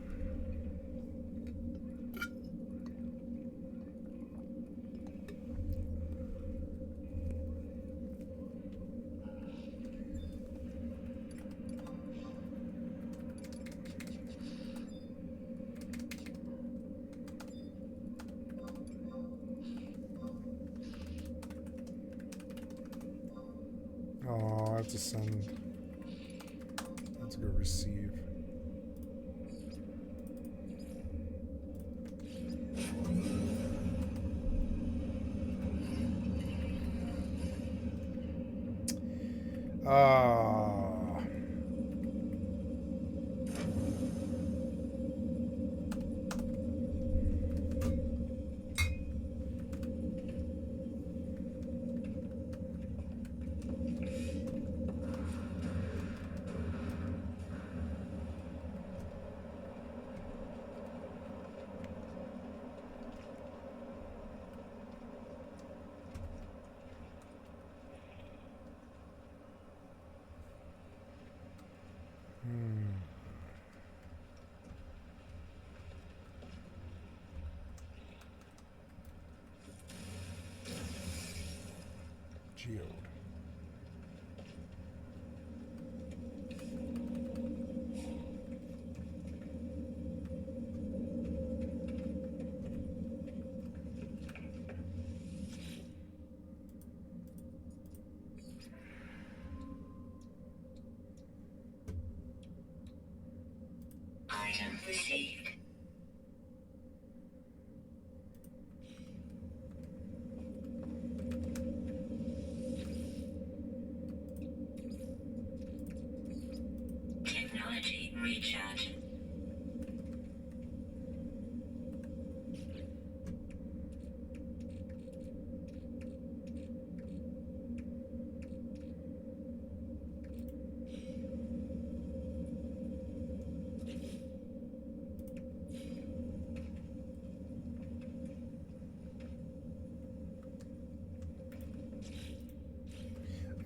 Oh, I have to send. I have to go receive. Ah. Geode. Item received. Technology recharge.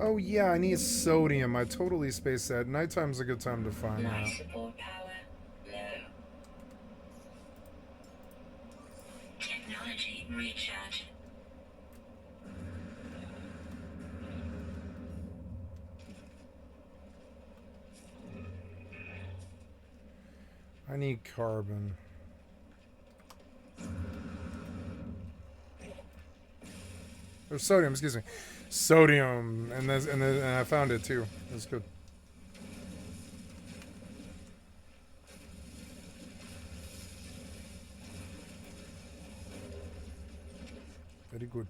Oh yeah, I need sodium. I totally spaced that. Nighttime's a good time to find that. Life support power low. Technology recharge. I need carbon. Or sodium, excuse me. Sodium, and I found it too. That's good. Very good.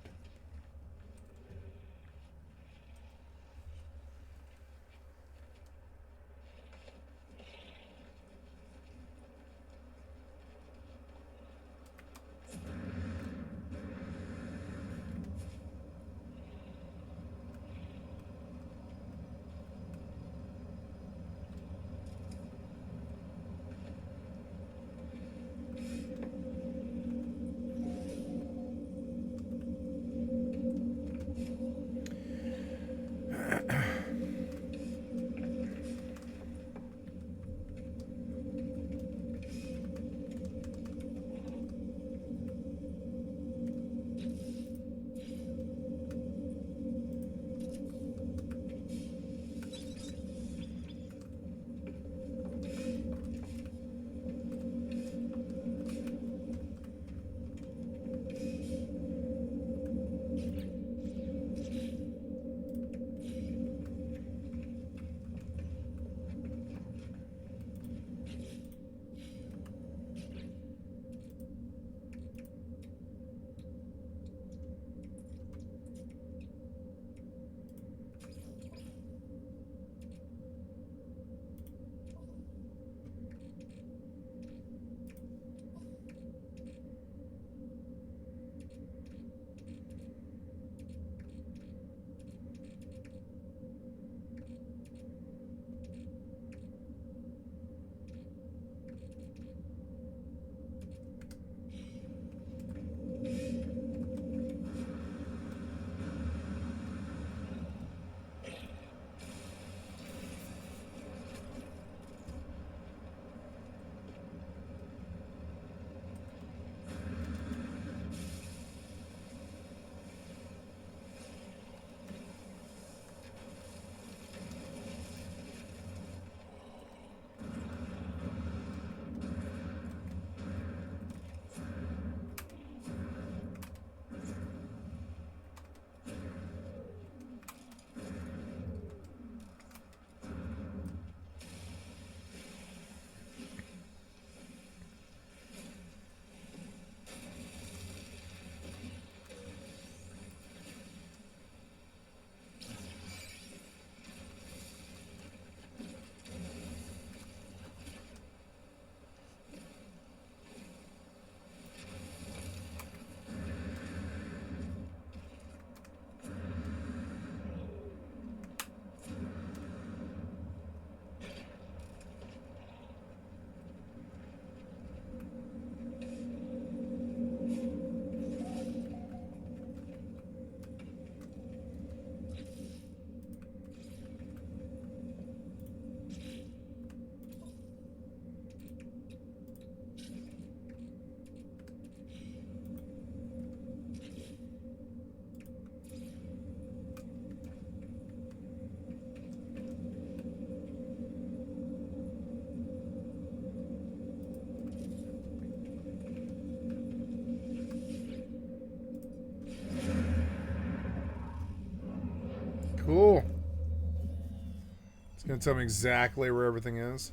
gonna tell me exactly where everything is.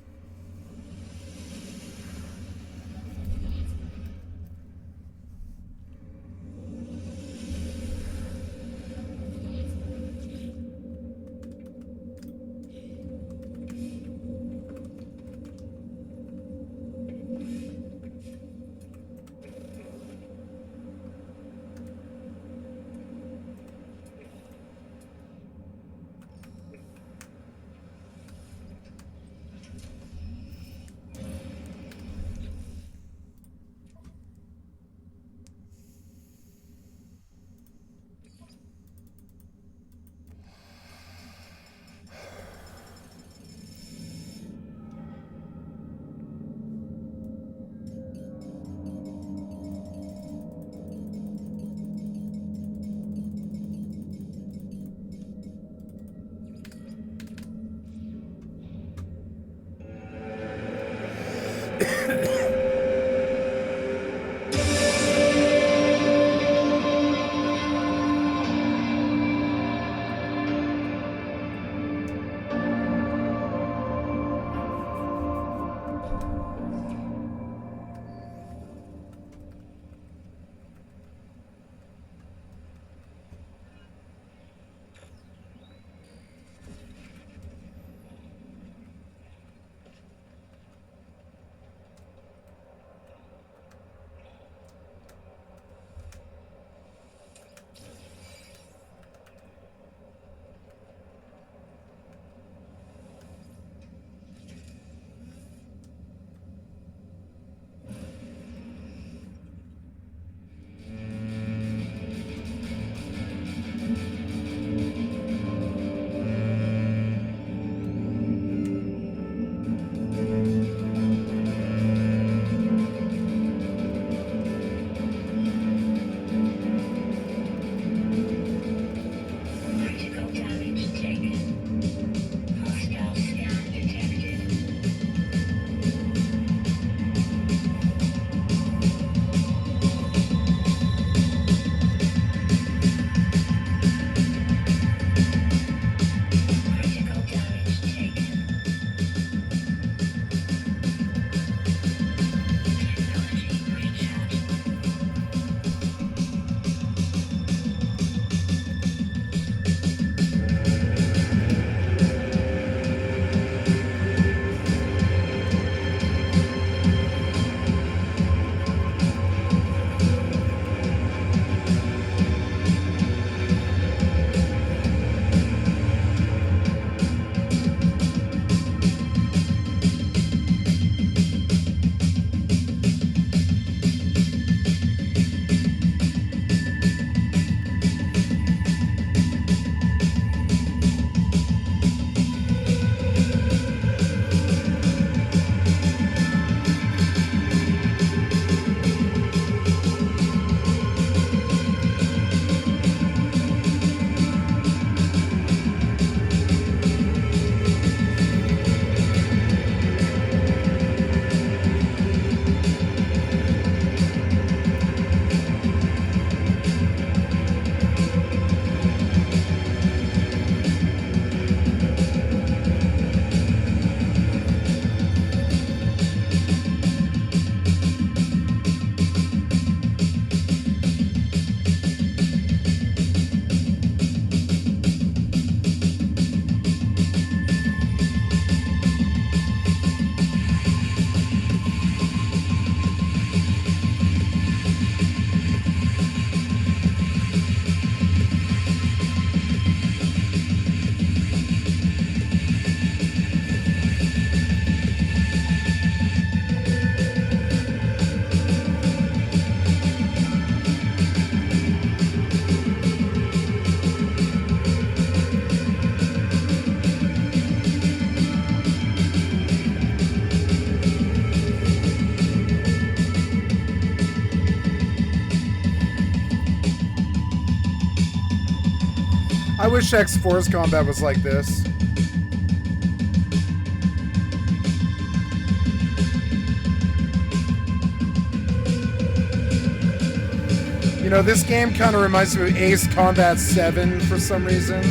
I wish X4's combat was like this. You know, this game kind of reminds me of Ace Combat 7 for some reason.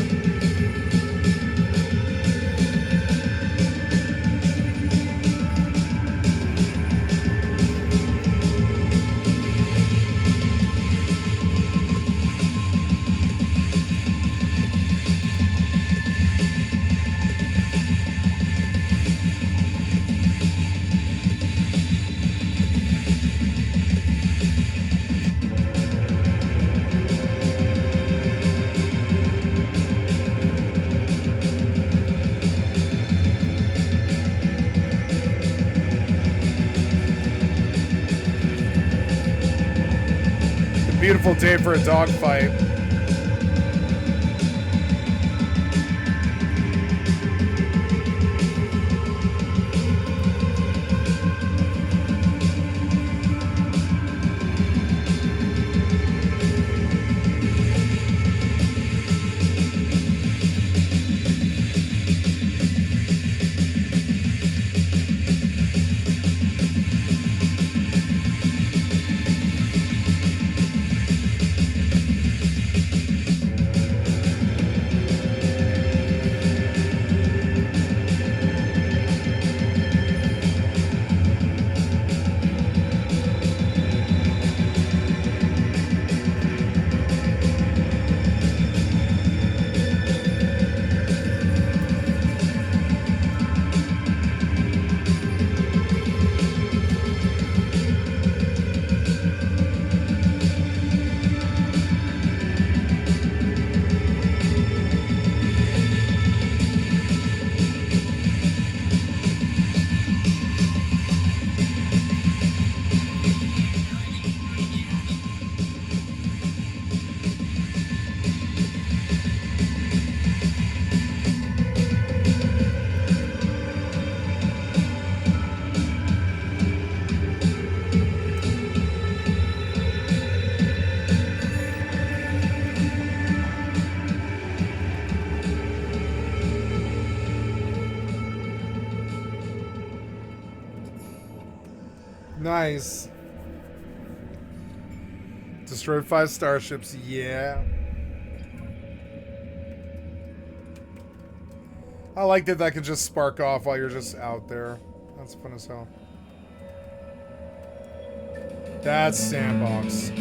beautiful day for a dogfight. Nice. Destroyed 5 starships, yeah. I like that could just spark off while you're just out there. That's fun as hell. That's Sandbox.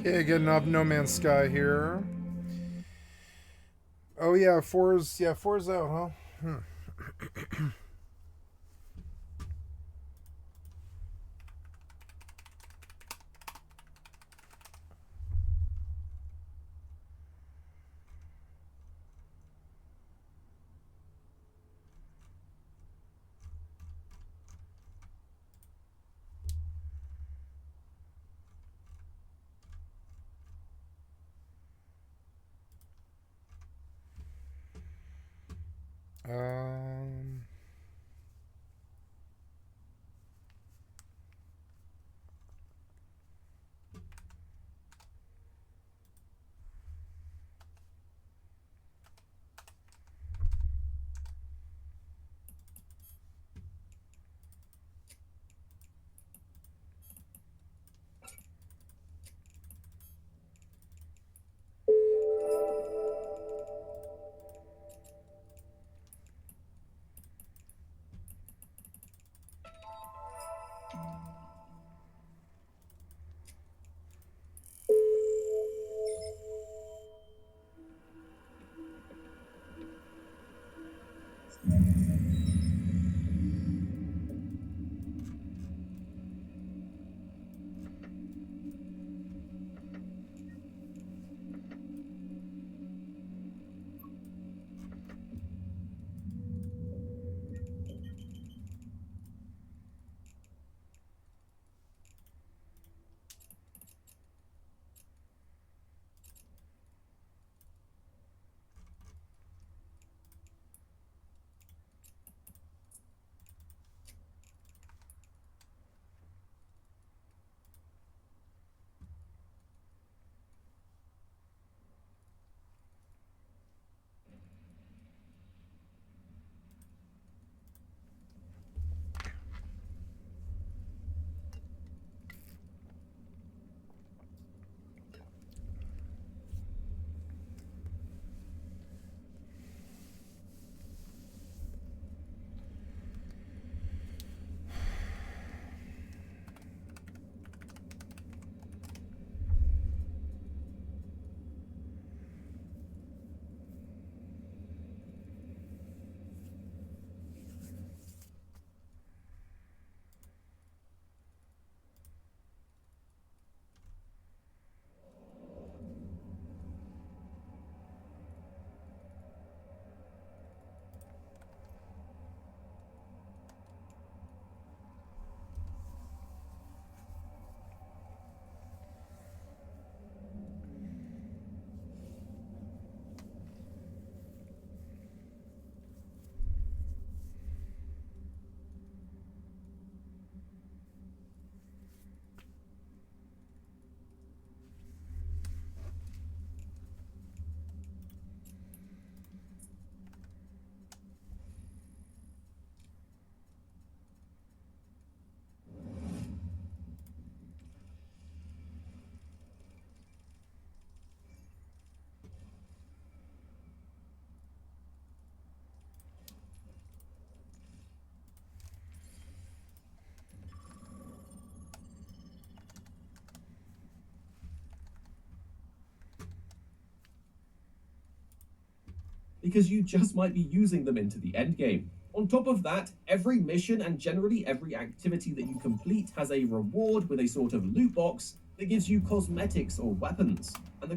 Okay, getting up No Man's Sky here. Oh yeah, four's out, huh? Um, because you just might be using them into the endgame. On top of that, every mission and generally every activity that you complete has a reward with a sort of loot box that gives you cosmetics or weapons. And the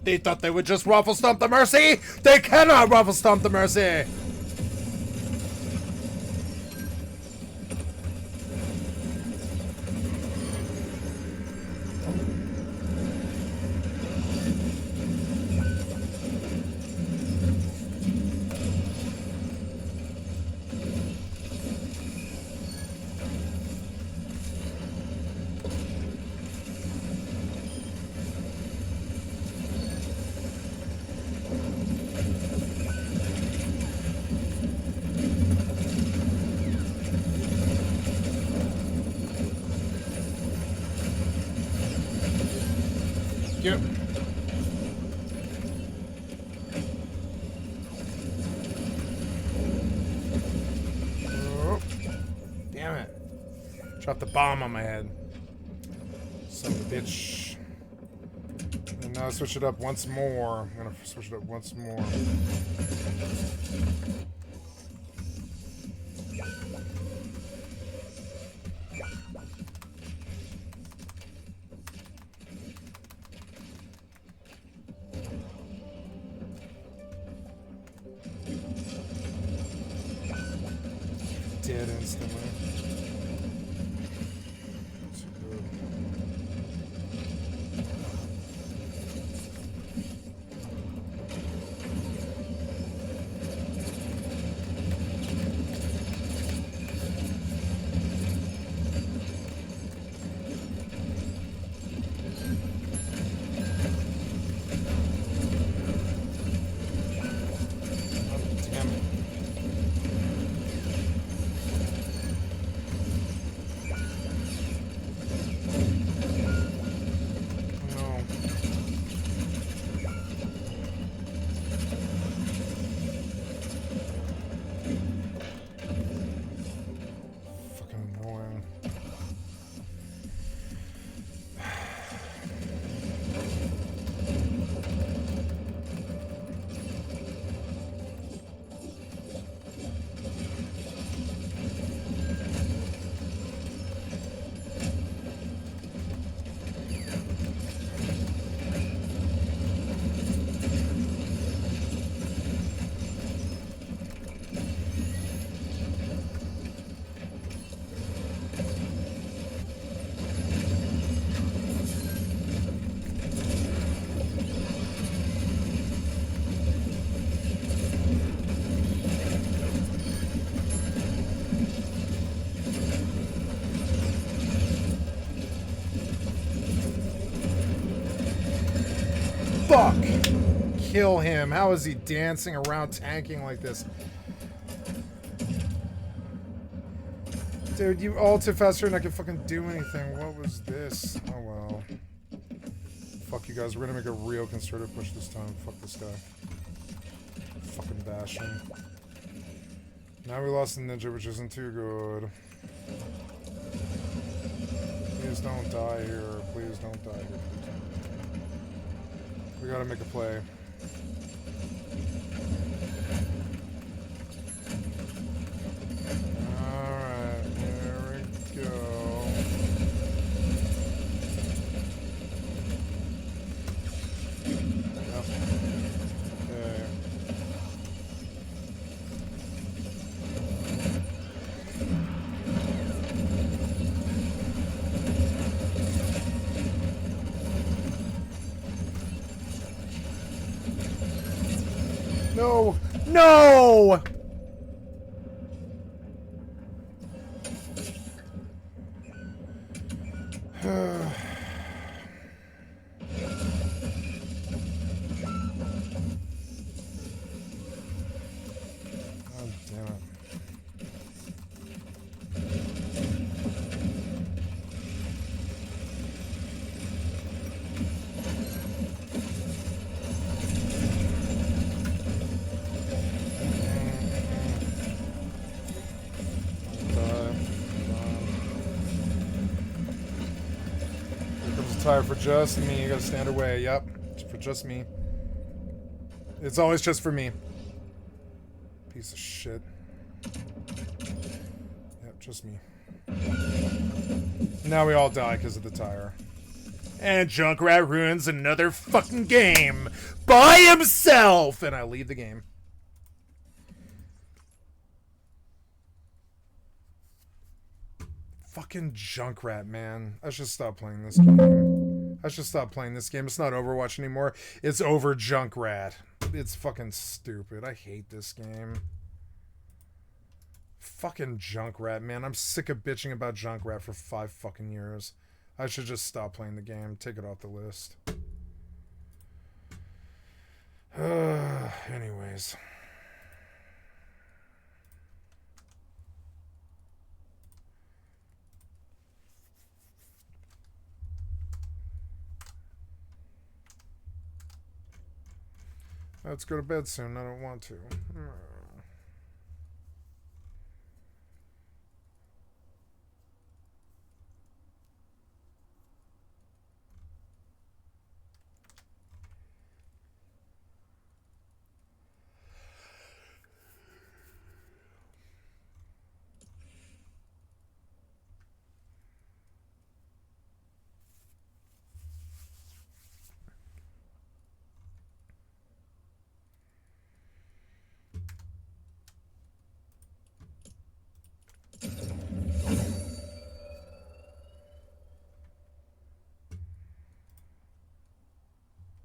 They thought they would just ruffle stomp the Mercy. They cannot ruffle stomp the Mercy. Yep. Oh, damn it. Dropped the bomb on my head. Son of a bitch. And now switch it up once more. I'm gonna switch it up once more. Dead instantly. Fuck! Kill him. How is he dancing around tanking like this? Dude, you ulted faster than I can fucking do anything. What was this? Oh well. Fuck you guys. We're gonna make a real concerted push this time. Fuck this guy. Fucking bash him. Now we lost the ninja, which isn't too good. Please don't die here. Please don't die here. We gotta make a play. Alright, there we go. Yep. Okay. No! No! God damn it. Tire for just me. You gotta stand away. Yep. For just me. It's always just for me. Piece of shit. Yep, just me. Now we all die because of the tire. And Junkrat ruins another fucking game by himself, and I leave the game. Fucking Junkrat, man. I should stop playing this game. I should stop playing this game. It's not Overwatch anymore. It's over Junkrat. It's fucking stupid. I hate this game. Fucking Junkrat, man. I'm sick of bitching about Junkrat for 5 fucking years. I should just stop playing the game. Take it off the list. Anyways. Let's go to bed soon. I don't want to.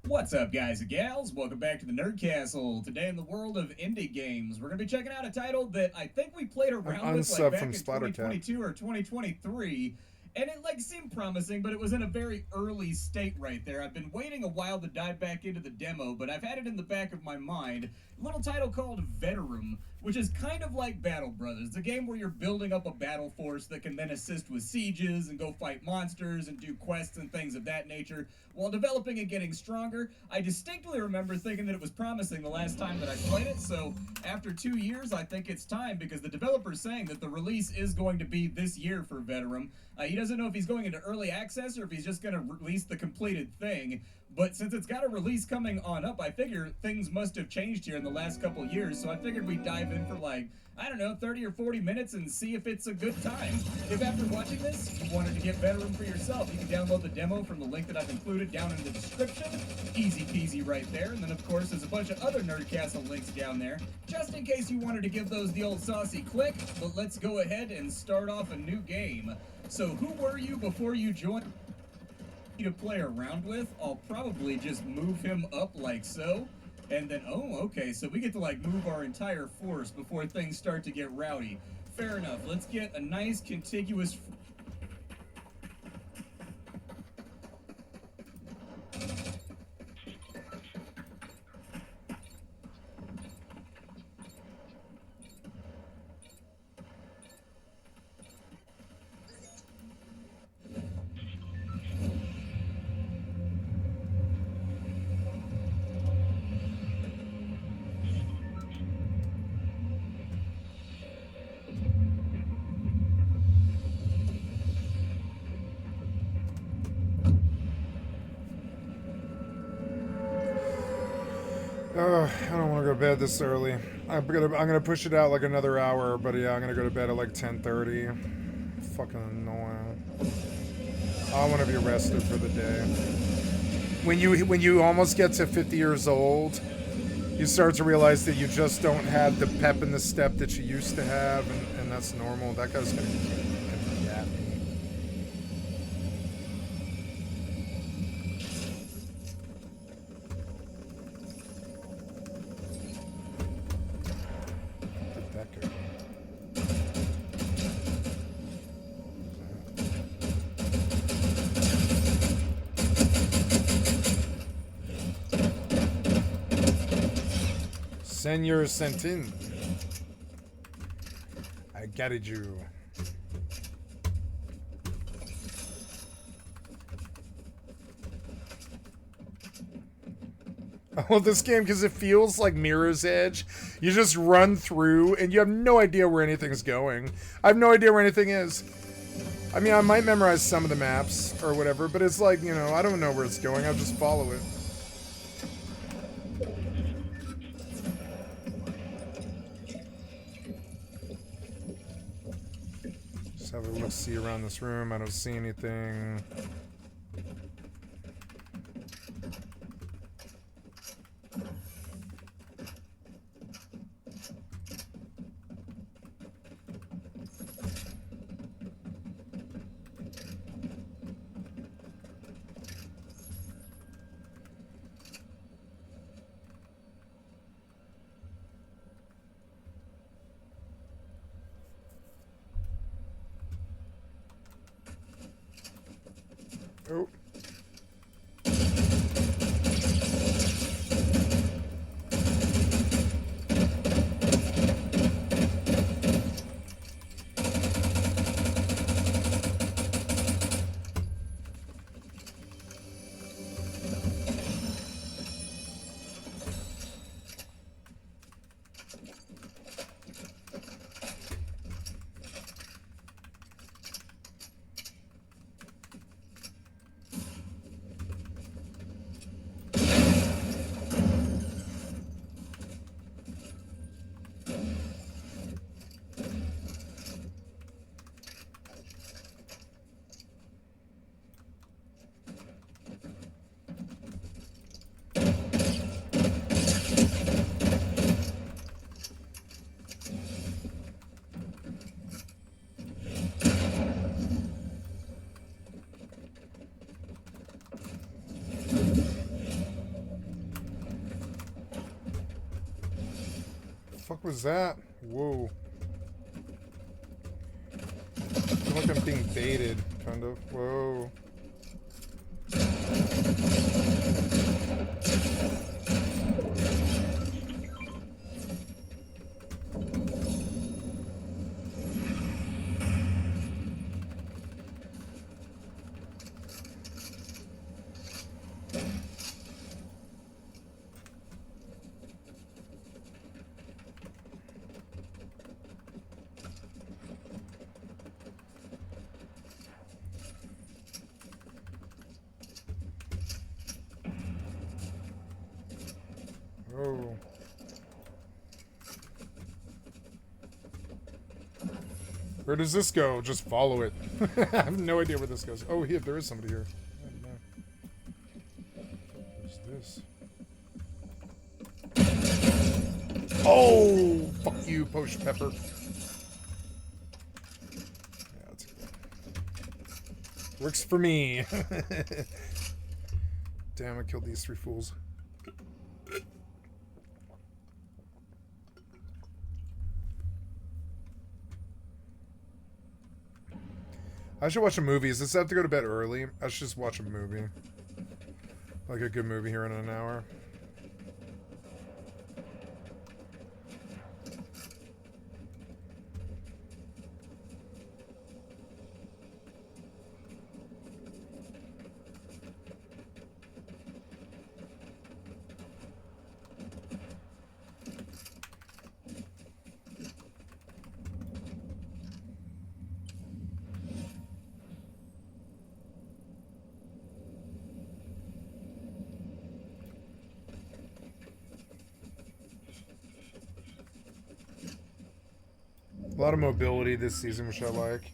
What's up, guys and gals? Welcome back to the Nerd Castle. Today in the world of indie games, we're going to be checking out a title that I think we played around with like back in 2022 or 2023. And it seemed promising, but it was in a very early state right there. I've been waiting a while to dive back into the demo, but I've had it in the back of my mind. A little title called Veterum, which is kind of like Battle Brothers. It's a game where you're building up a battle force that can then assist with sieges and go fight monsters and do quests and things of that nature while developing and getting stronger. I distinctly remember thinking that it was promising the last time that I played it, so after 2 years, I think it's time because the developer's saying that the release is going to be this year for Veterum. He doesn't know if he's going into early access or if he's just going to release the completed thing. But since it's got a release coming on up, I figure things must have changed here in the last couple years. So I figured we'd dive in for I don't know, 30 or 40 minutes and see if it's a good time. If after watching this, you wanted to get Veterum for yourself, you can download the demo from the link that I've included down in the description. Easy peasy right there. And then, of course, there's a bunch of other Nerdcastle links down there, just in case you wanted to give those the old saucy click. But let's go ahead and start off a new game. So who were you before you joined to play around with? I'll probably just move him up like so. And then, oh, okay, so we get to move our entire force before things start to get rowdy. Fair enough. Let's get a nice contiguous... I don't want to go to bed this early. I'm gonna push it out another hour, but yeah, I'm gonna go to bed at 10:30. Fucking annoying. I want to be rested for the day. When you almost get to 50 years old, you start to realize that you just don't have the pep in the step that you used to have, and that's normal. That guy's gonna get me. Senor Sentin. I got you. I love this game because it feels like Mirror's Edge. You just run through and you have no idea where anything's going. I have no idea where anything is. I mean, I might memorize some of the maps or whatever, but it's I don't know where it's going. I'll just follow it. Have a look-see around this room. I don't see anything. Oh. Fuck was that? Whoa. I feel like I'm being baited, kind of. Whoa. Oh. Where does this go? Just follow it. I have no idea where this goes. Oh, here, there is somebody here. I don't know. Who's this? Oh! Fuck you, Post Pepper. Yeah, that's good. Works for me. Damn, I killed these 3 fools. I should watch a movie. Does this have to go to bed early? I should just watch a movie. Like a good movie here in an hour. A lot of mobility this season, which I like.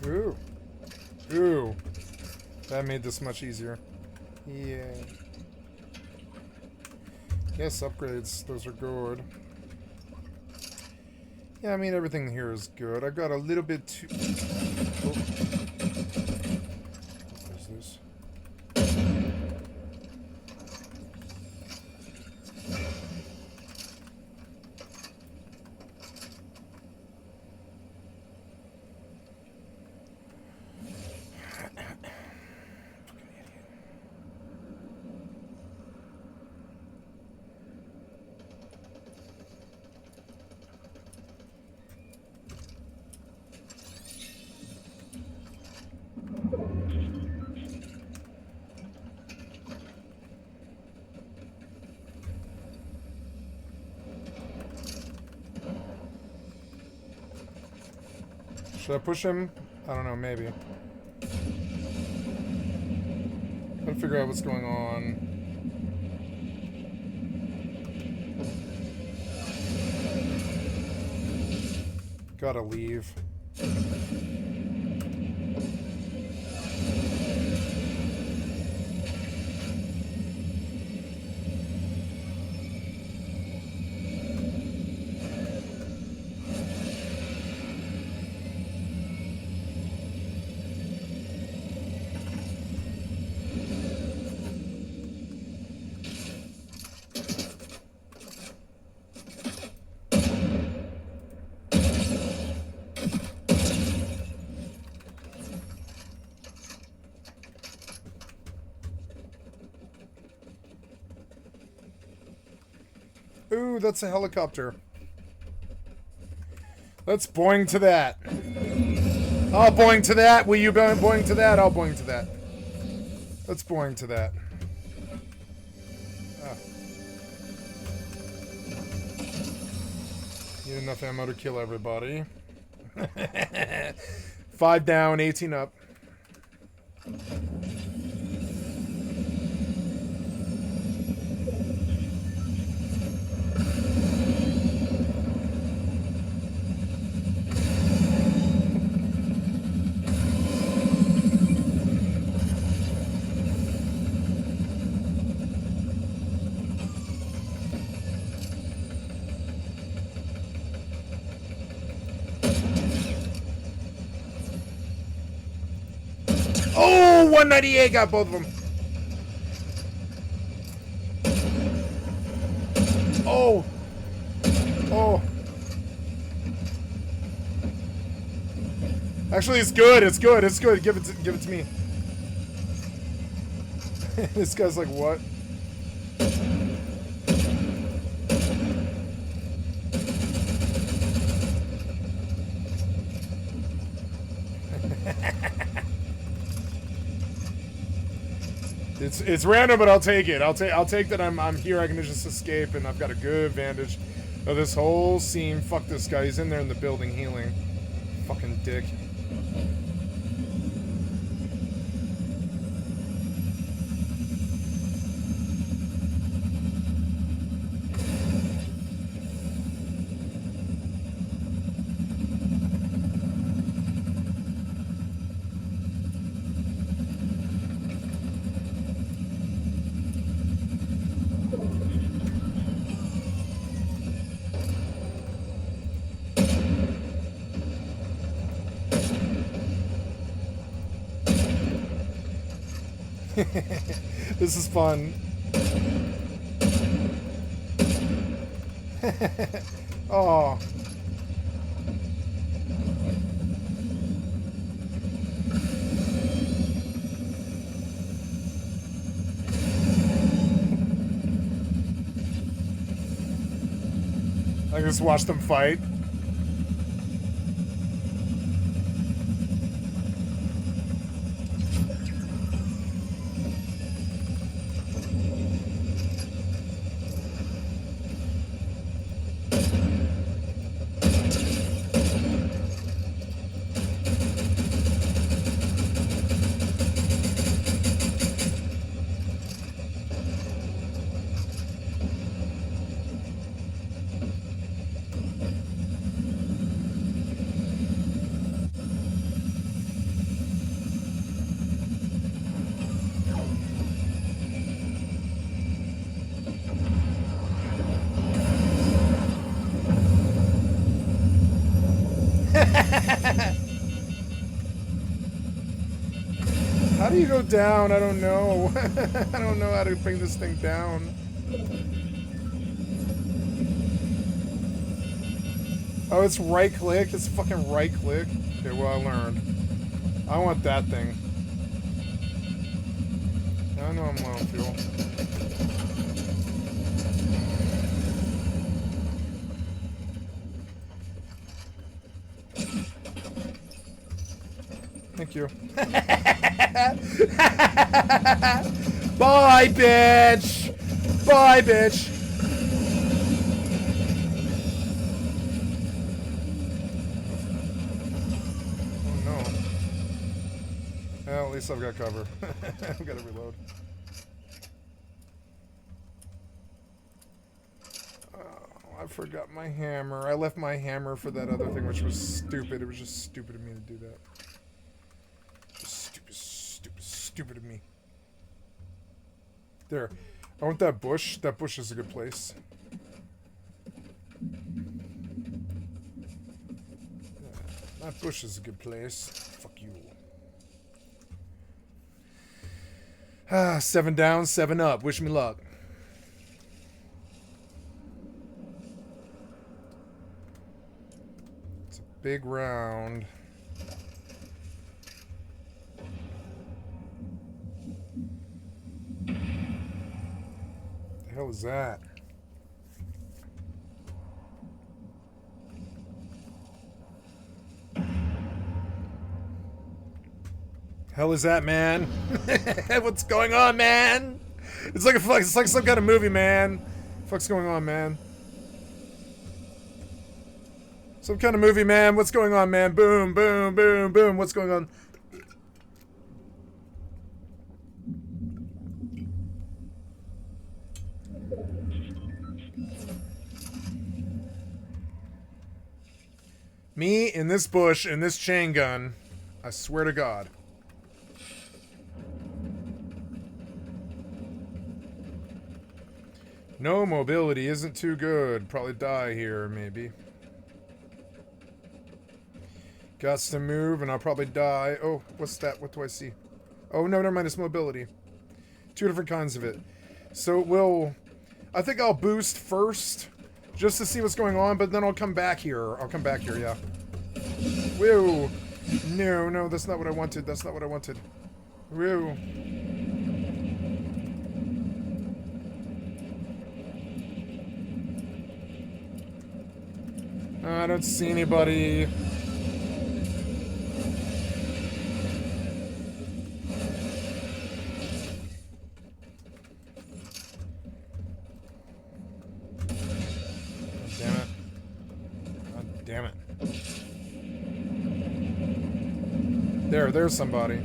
Ooh. Ooh. That made this much easier. Yeah. Yes, upgrades. Those are good. Yeah, I mean, everything here is good. I got a little bit too... Oh. What is this? Should I push him? I don't know, maybe. Gotta figure out what's going on. Gotta leave. Ooh, that's a helicopter. Let's boing to that. I'll boing to that. Will you boing to that? I'll boing to that. Let's boing to that. Ah. Need enough ammo to kill everybody. 5 down, 18 up. Oh, 198 got both of them. Oh. Oh. Actually, it's good. It's good. It's good. Give it to me. This guy's like, what? It's random, but I'll take it. I'll take that I'm here. I can just escape, and I've got a good advantage of this whole scene. Fuck this guy. He's in there in the building healing. Fucking dick. This is fun. Oh. I just watch them fight. How do you go down? I don't know. I don't know how to bring this thing down. Oh, it's right click? It's fucking right click? Okay, well, I learned. I want that thing. I know I'm low on fuel. Thank you. Bye, bitch! Bye, bitch! Oh, no. Well, at least I've got cover. I've got to reload. I forgot my hammer. I left my hammer for that other thing, which was stupid. It was just stupid of me to do that. Stupid of me. There. I want that bush. That bush is a good place. Yeah, that bush is a good place. Fuck you. Ah, 7 down, 7 up. Wish me luck. It's a big round. What the hell is that? Hell is that, man? What's going on, man? It's like it's like some kind of movie, man. What's going on, man? Some kind of movie, man. What's going on, man? Boom, boom, boom, boom. What's going on? Me in this bush in this chain gun. I swear to God. No, mobility isn't too good. Probably die here, maybe. Gots to move, and I'll probably die. Oh, what's that? What do I see? Oh, no, never mind. It's mobility. 2 different kinds of it. So it will... I think I'll boost first, just to see what's going on, but then I'll come back here. I'll come back here, yeah. Whoa. No, no, that's not what I wanted. That's not what I wanted. Whoa. I don't see anybody. Damn it. God damn it. There's somebody.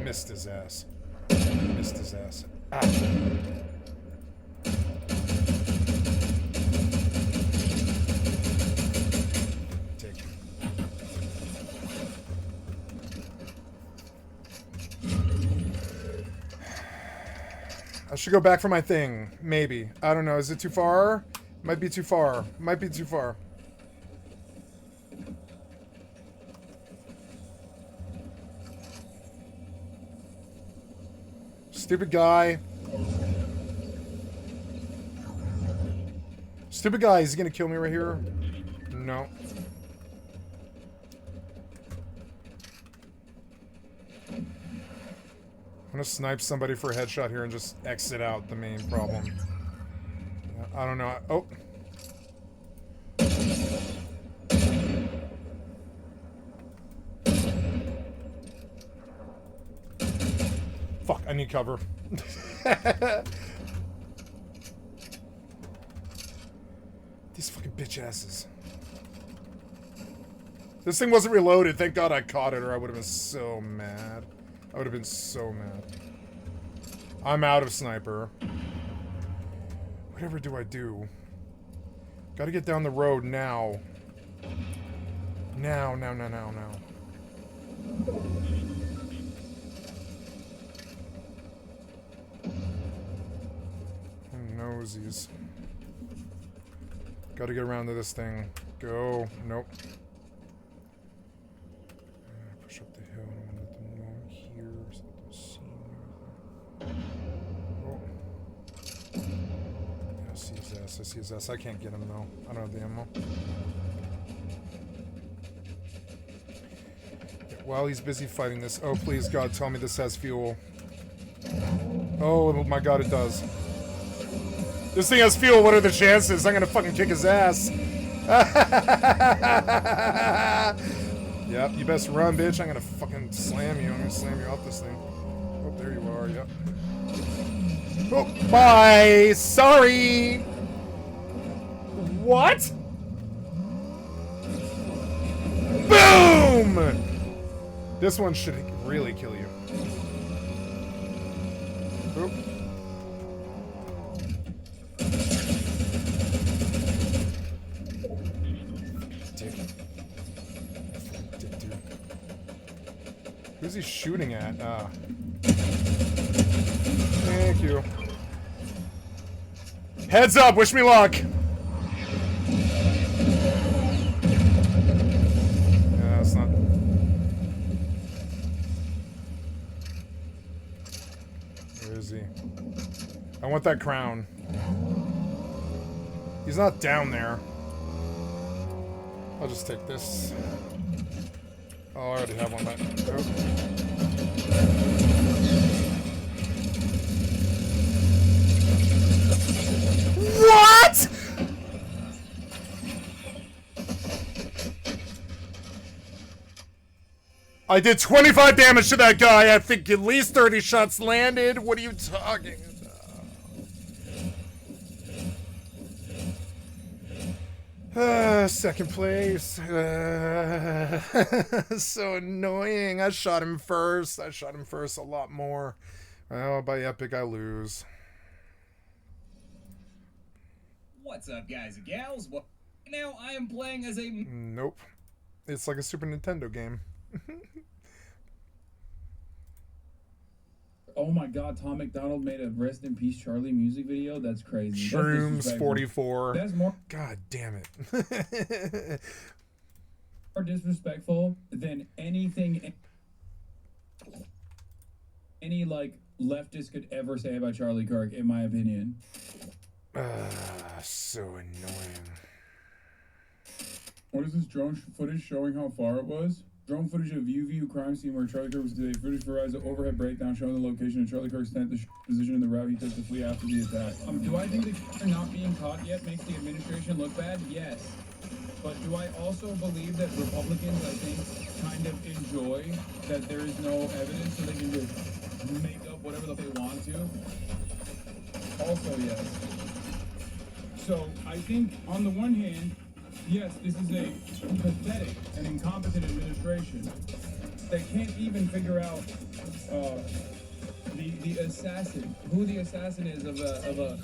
Missed his ass. Missed his ass. Ah. Take it. I should go back for my thing. Maybe. I don't know. Is it too far? Might be too far. Might be too far. Stupid guy. Stupid guy. Is he gonna kill me right here? No. I'm gonna snipe somebody for a headshot here and just exit out the main problem. Yeah, I don't know. Oh. Fuck, I need cover. These fucking bitch asses. This thing wasn't reloaded. Thank God I caught it or I would have been so mad. I would have been so mad. I'm out of sniper. Whatever do I do? Gotta get down the road now. Now. Uzis. Gotta get around to this thing. Go. Nope. Push up the hill. I'm gonna let them know I'm here. Oh. Yeah, I see his ass. I see his ass. I can't get him though. I don't have the ammo. Yeah, while he's busy fighting this. Oh, please, God, tell me this has fuel. Oh my God, it does. This thing has fuel. What are the chances? I'm gonna fucking kick his ass. Yep, you best run, bitch. I'm gonna fucking slam you. I'm gonna slam you off this thing. Oh, there you are. Yep. Oh, bye. Sorry. What? Boom! This one should really kill you. Oop. Who's he shooting at? Thank you. Heads up, wish me luck. Yeah, it's not. Where is he? I want that crown. He's not down there. I'll just take this. Oh, I already have one back. Oh. What? I did 25 damage to that guy. I think at least 30 shots landed. What are you talking about? Second place. So annoying. I shot him first. I shot him first a lot more. Well, by epic, I lose. What's up, guys and gals? Well, now I am playing as a... Nope. It's like a Super Nintendo game. Oh my God, Tom McDonald made a Rest in Peace Charlie music video? That's crazy. Shrooms 44. That's more... God damn it. more disrespectful than anything any, like, leftist could ever say about Charlie Kirk, in my opinion. So annoying. What is this drone footage showing how far it was? Drone footage of UVU crime scene where Charlie Kirk was today. Footage provides an overhead breakdown showing the location of Charlie Kirk's tent, the position in the route he took to flee after the attack. Do I think that not being caught yet makes the administration look bad? Yes. But do I also believe that Republicans, I think, kind of enjoy that there is no evidence so they can just make up whatever they want to? Also, yes. So I think, on the one hand, yes, this is a pathetic and incompetent administration that can't even figure out the assassin, who the assassin is of a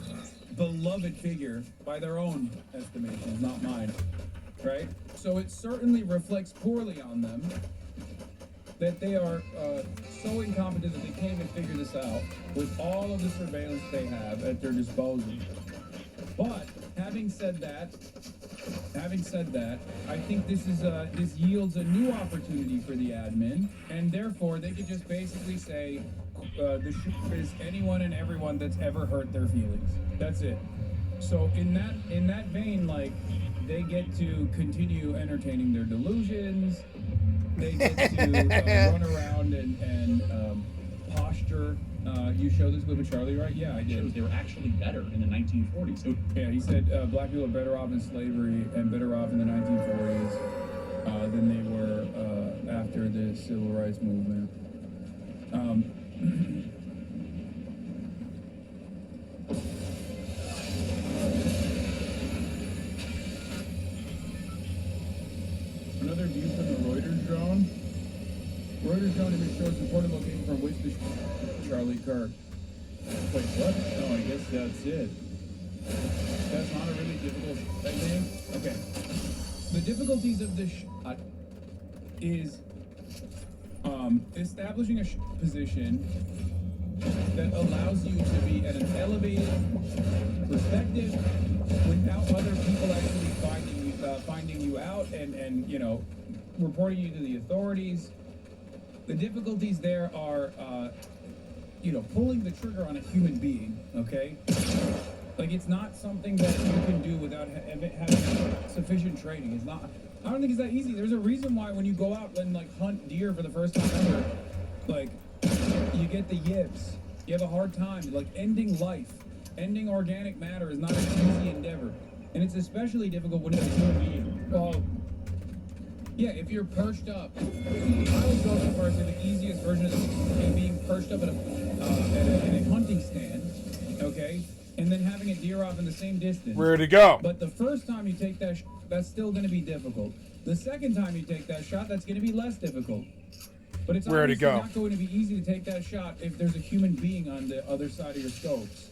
beloved figure by their own estimations, not mine, right? So it certainly reflects poorly on them that they are so incompetent that they can't even figure this out with all of the surveillance they have at their disposal. But having said that, I think this yields a new opportunity for the admin, and therefore they could just basically say the shooter is anyone and everyone that's ever hurt their feelings. That's it. So in that vein, like, they get to continue entertaining their delusions. They get to run around and posture. You showed this clip of Charlie, right? Yeah, I did. They were actually better in the 1940s. Yeah, he said black people are better off in slavery and better off in the 1940s than they were after the civil rights movement. Another view from the Reuters drone. Reuters drone image shows reported location from which the Charlie Kirk. Wait, what? Oh, I guess that's it. That's not a really difficult thing. Okay. The difficulties of this shot is establishing a position that allows you to be at an elevated perspective without other people actually finding you out and you know, reporting you to the authorities. The difficulties there are, you know, pulling the trigger on a human being, okay? Like, it's not something that you can do without having sufficient training. It's not, I don't think it's that easy. There's a reason why when you go out and, like, hunt deer for the first time ever, like, you get the yips. You have a hard time. Like, ending life, ending organic matter is not an easy endeavor. And it's especially difficult when it's a human being. Well, yeah, if you're perched up, I always go so far as the easiest version of this is being perched up at a hunting stand, okay, and then having a deer off in the same distance. Where'd he go? But the first time you take that, that's still going to be difficult. The second time you take that shot, that's going to be less difficult. But it's obviously not going to be easy to take that shot if there's a human being on the other side of your scopes,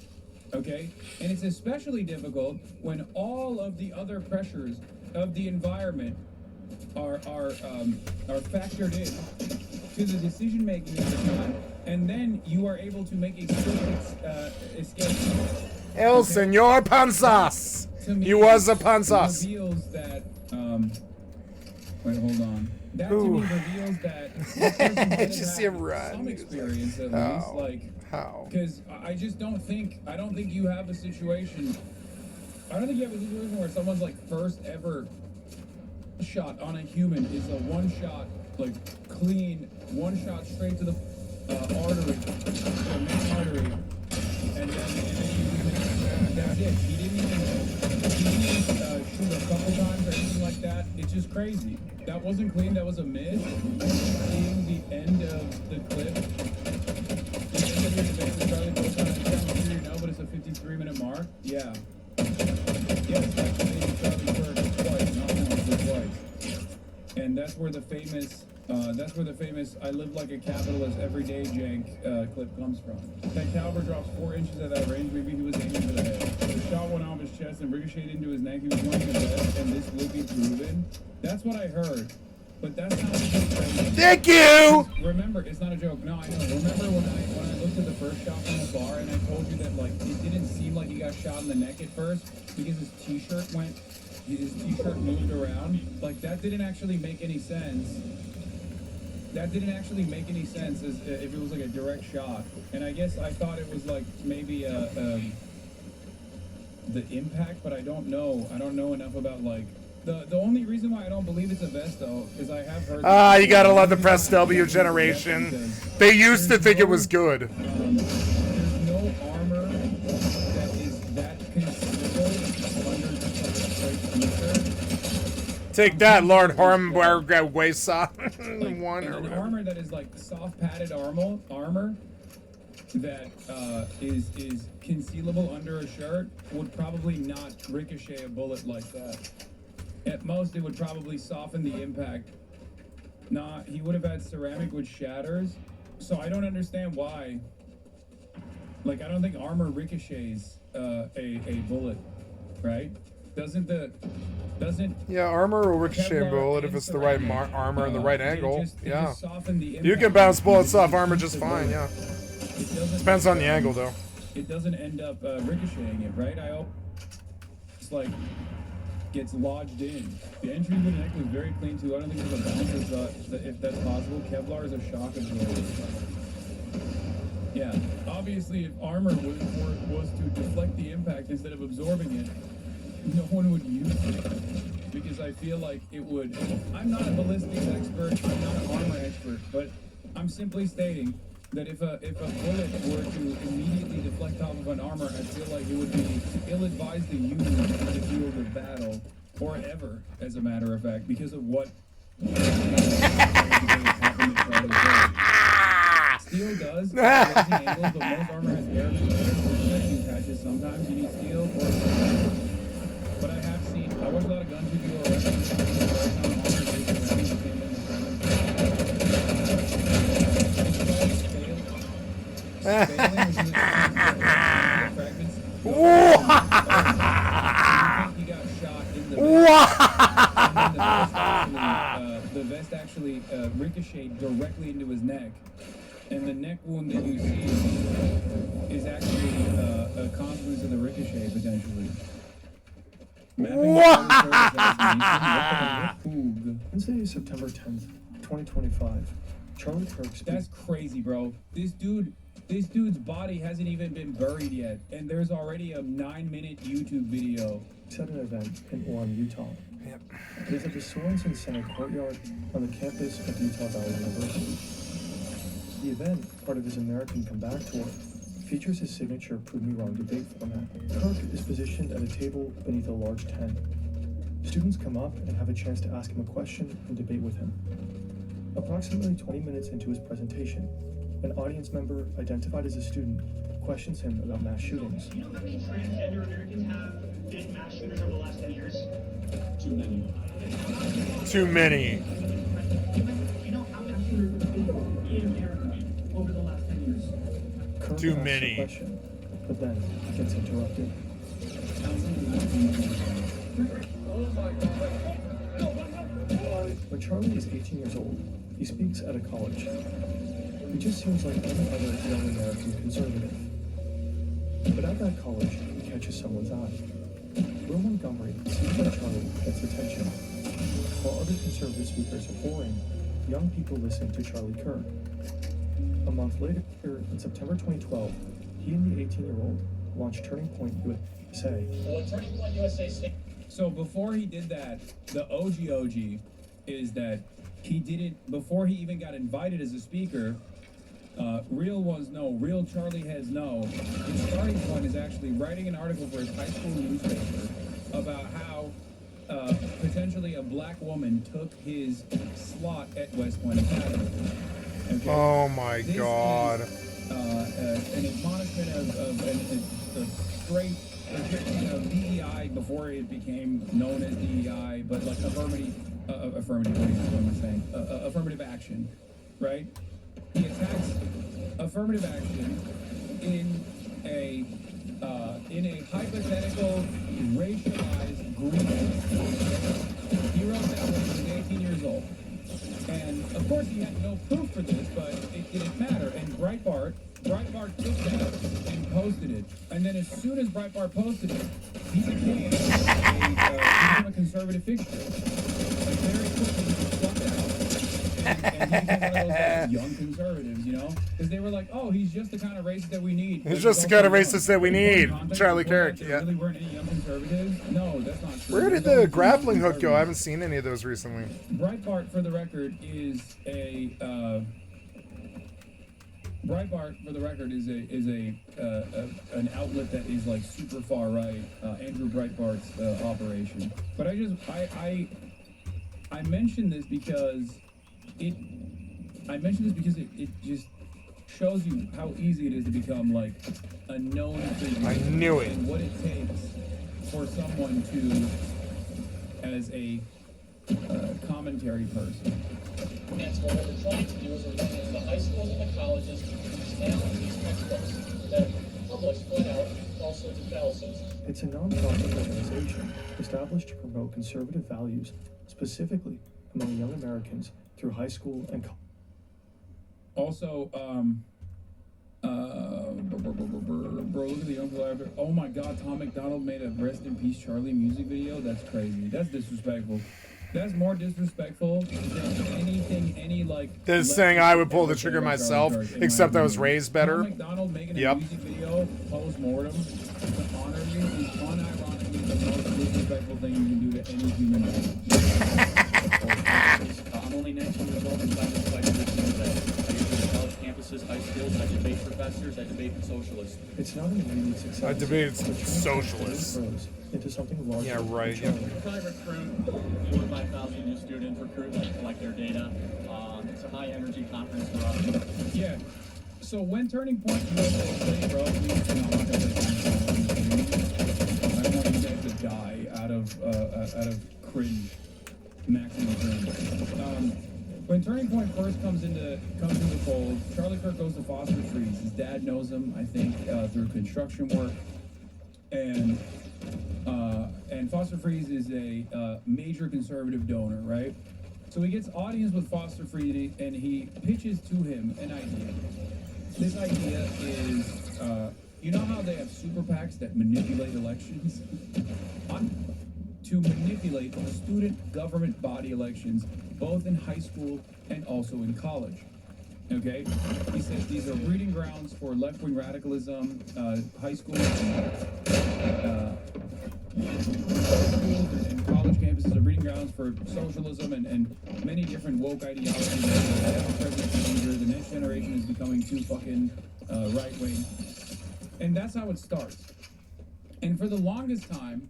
okay? And it's especially difficult when all of the other pressures of the environment are factored in to the decision making at the time, and then you are able to make a quick escape. El Señor Panzas. He was a Panzas. Reveals that. Wait, hold on. That to me reveals that this person might have Just see him run. some experience at least, like how? Because I don't think you have a situation. I don't think you have a situation where someone's like first ever shot on a human is a one shot, like clean, one shot straight to the artery, the main artery, and then that's it. He didn't even shoot a couple times or anything like that. It's just crazy. That wasn't clean. That was a miss. Seeing the end of the clip. You know, but it's a 53-minute mark. Yeah. Yes, actually, Charlie Kirk twice, not once, but twice. And that's where the famous I live like a capitalist everyday jank clip comes from. That caliber drops 4 inches at that range, maybe he was aiming for the head. The shot went off his chest and ricocheted into his neck, he was going to bed, and this will be proven. That's what I heard. But that's not a joke. Thank you! Remember, it's not a joke. No, I know. Remember when I looked at the first shot from afar and I told you that, like, it didn't seem like he got shot in the neck at first because his t-shirt moved around? Like, that didn't actually make any sense. That didn't actually make any sense as if it was like a direct shot. And I guess I thought it was like maybe the impact, but I don't know. I don't know enough about like the only reason why I don't believe it's a vest though is I have heard. You gotta love the Press W generation. They used to think it was good. There's no armor that is that concealable under the Take that, Lord Hornberg Waysaw. An armor that is like soft padded armor that is concealable under a shirt would probably not ricochet a bullet like that. At most, it would probably soften the impact. Nah, he would have had ceramic which shatters. So I don't understand why. Like, I don't think armor ricochets a bullet, right? Yeah, armor will ricochet a bullet if it's the right armor and the right angle. Yeah. You can bounce bullets off armor just fine, yeah. Depends on the angle, though. It doesn't end up ricocheting it, right? I hope it's like gets lodged in. The entry to the neck was very clean, too. I don't think there's a bounce if that's possible. Kevlar is a shock absorber. Yeah. Obviously, if armor was to deflect the impact instead of absorbing it, no one would use it because I feel like it would. I'm not a ballistics expert, I'm not an armor expert, but I'm simply stating that if a bullet were to immediately deflect off of an armor, I feel like it would be ill-advised to use in the field of battle, or ever, as a matter of fact, because of what steel does, angles, but most armor has air protection patches. Sometimes you need steel or. But I have seen, I watch a lot of gun people or the vest actually ricocheted directly into his neck. And the neck wound that you see is actually a consequence of the ricochet, potentially. Wednesday, September 10th, 2025. Charlie Kirk. That's crazy, bro. This dude's body hasn't even been buried yet, and there's already a 9-minute YouTube video. He's at an event in Orem, Utah. Yep. It is at the Sorensen Center courtyard on the campus of Utah Valley University. The event, part of his American Comeback tour, features his signature Prove Me Wrong debate format. Kirk is positioned at a table beneath a large tent. Students come up and have a chance to ask him a question and debate with him. Approximately 20 minutes into his presentation, an audience member identified as a student questions him about mass shootings. You know how many transgender Americans have been mass shooters over the last 10 years? Too many. Too many. You know how many shooters have been in America over the last 10 years? Kirk Too asks many. a question, but then gets interrupted. When Charlie is 18 years old, he speaks at a college. He just seems like any other young American conservative. But at that college, he catches someone's eye. Will Montgomery sees that Charlie gets attention. While other conservative speakers are boring, young people listen to Charlie Kirk. A month later, in September 2012, he and the 18-year-old launched Turning Point USA. Well, Turning Point USA. So before he did that, the OG is that he didn't, before he even got invited as a speaker, real Charlie has no. His starting point is actually writing an article for his high school newspaper about how potentially a black woman took his slot at West Point Academy. Okay? Oh my God. Is, an admonishment of straight, DEI before it became known as DEI, but like affirmative action, right? He attacks affirmative action in a hypothetical racialized grievance. He wrote that when he was 18 years old. And of course he had no proof for this, but it didn't matter. And Breitbart took that and posted it. And then as soon as Breitbart posted it, he became a conservative fixture. Like very quickly he was swept out. And he became one of those like, young conservatives, you know? Because they were like, oh, he's just the kind of racist that we need. He's just the kind of racist that we need. Charlie Kirk, yeah. Really weren't any young conservatives? No, that's not true. Where did the grappling hook go? I haven't seen any of those recently. Breitbart, for the record, is an outlet that is like super far right. Andrew Breitbart's operation. But I mentioned this because it just shows you how easy it is to become like a known figure. I knew it. And what it takes for someone to, as a commentary person. And so what we're trying to do is we're looking at the high schools and the colleges to challenge these textbooks that publish flat out all sorts of fallacies. It's a non-profit organization established to promote conservative values, specifically among young Americans through high school and college. Also, bro, look at the young people after. Oh my God, Tom McDonald made a Rest in Peace Charlie music video. That's crazy. That's disrespectful. That's more disrespectful than anything, This saying I would pull the trigger myself, except I was raised better. Tom McDonald making a music video post-mortem to honor you is unironically the most disrespectful thing you can do to any human being. I'm only 19 years old and I'm fighting this day. I use college campuses, high schools, I debate professors, I debate socialists. It's not an immediate success. I debate socialists. Into something larger. Yeah, right. We probably recruit 4,000 or 5,000 new students, recruit and collect their data. It's a high energy conference for us. Yeah. So when Turning Point USA, bro, I don't want you guys to die out of cringe, maximum cringe. When Turning Point first comes into the fold, Charlie Kirk goes to Foster Freeze. His dad knows him, I think, through construction work, and Foster Freeze is a major conservative donor, right? So he gets audience with Foster Fried, and he pitches to him an idea. This idea is, you know how they have super PACs that manipulate elections? To manipulate student government body elections, both in high school and also in college. Okay? He says these are breeding grounds for left-wing radicalism, high schools, and college campuses are breeding grounds for socialism and many different woke ideologies. The next generation is becoming too fucking right-wing. And that's how it starts. And for the longest time,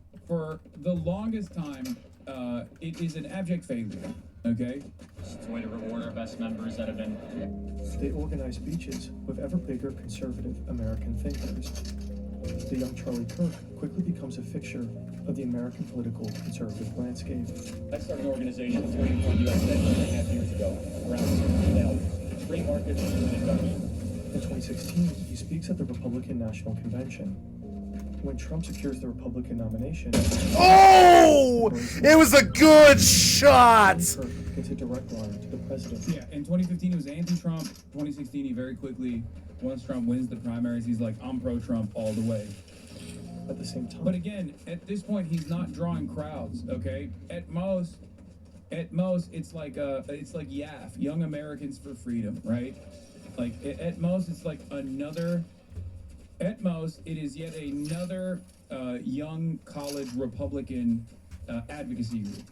it is an abject failure. Okay? It's a way to reward our best members that have been... They organize speeches with ever bigger conservative American thinkers. The young Charlie Kirk quickly becomes a fixture of the American political conservative landscape. I started an organization with Turning Point USA 2.5 years ago, around free market economy. In 2016, he speaks at the Republican National Convention. When Trump secures the Republican nomination... Oh! It was a good shot! Kirk gets a direct line to the president. Yeah, in 2015 he was anti-Trump. 2016 he very quickly, once Trump wins the primaries, he's like, I'm pro-Trump all the way. At the same time... But again, at this point he's not drawing crowds, okay? At most, it's like YAF, Young Americans for Freedom, right? Like, at most, it's like another... At most, it is yet another young college Republican advocacy group.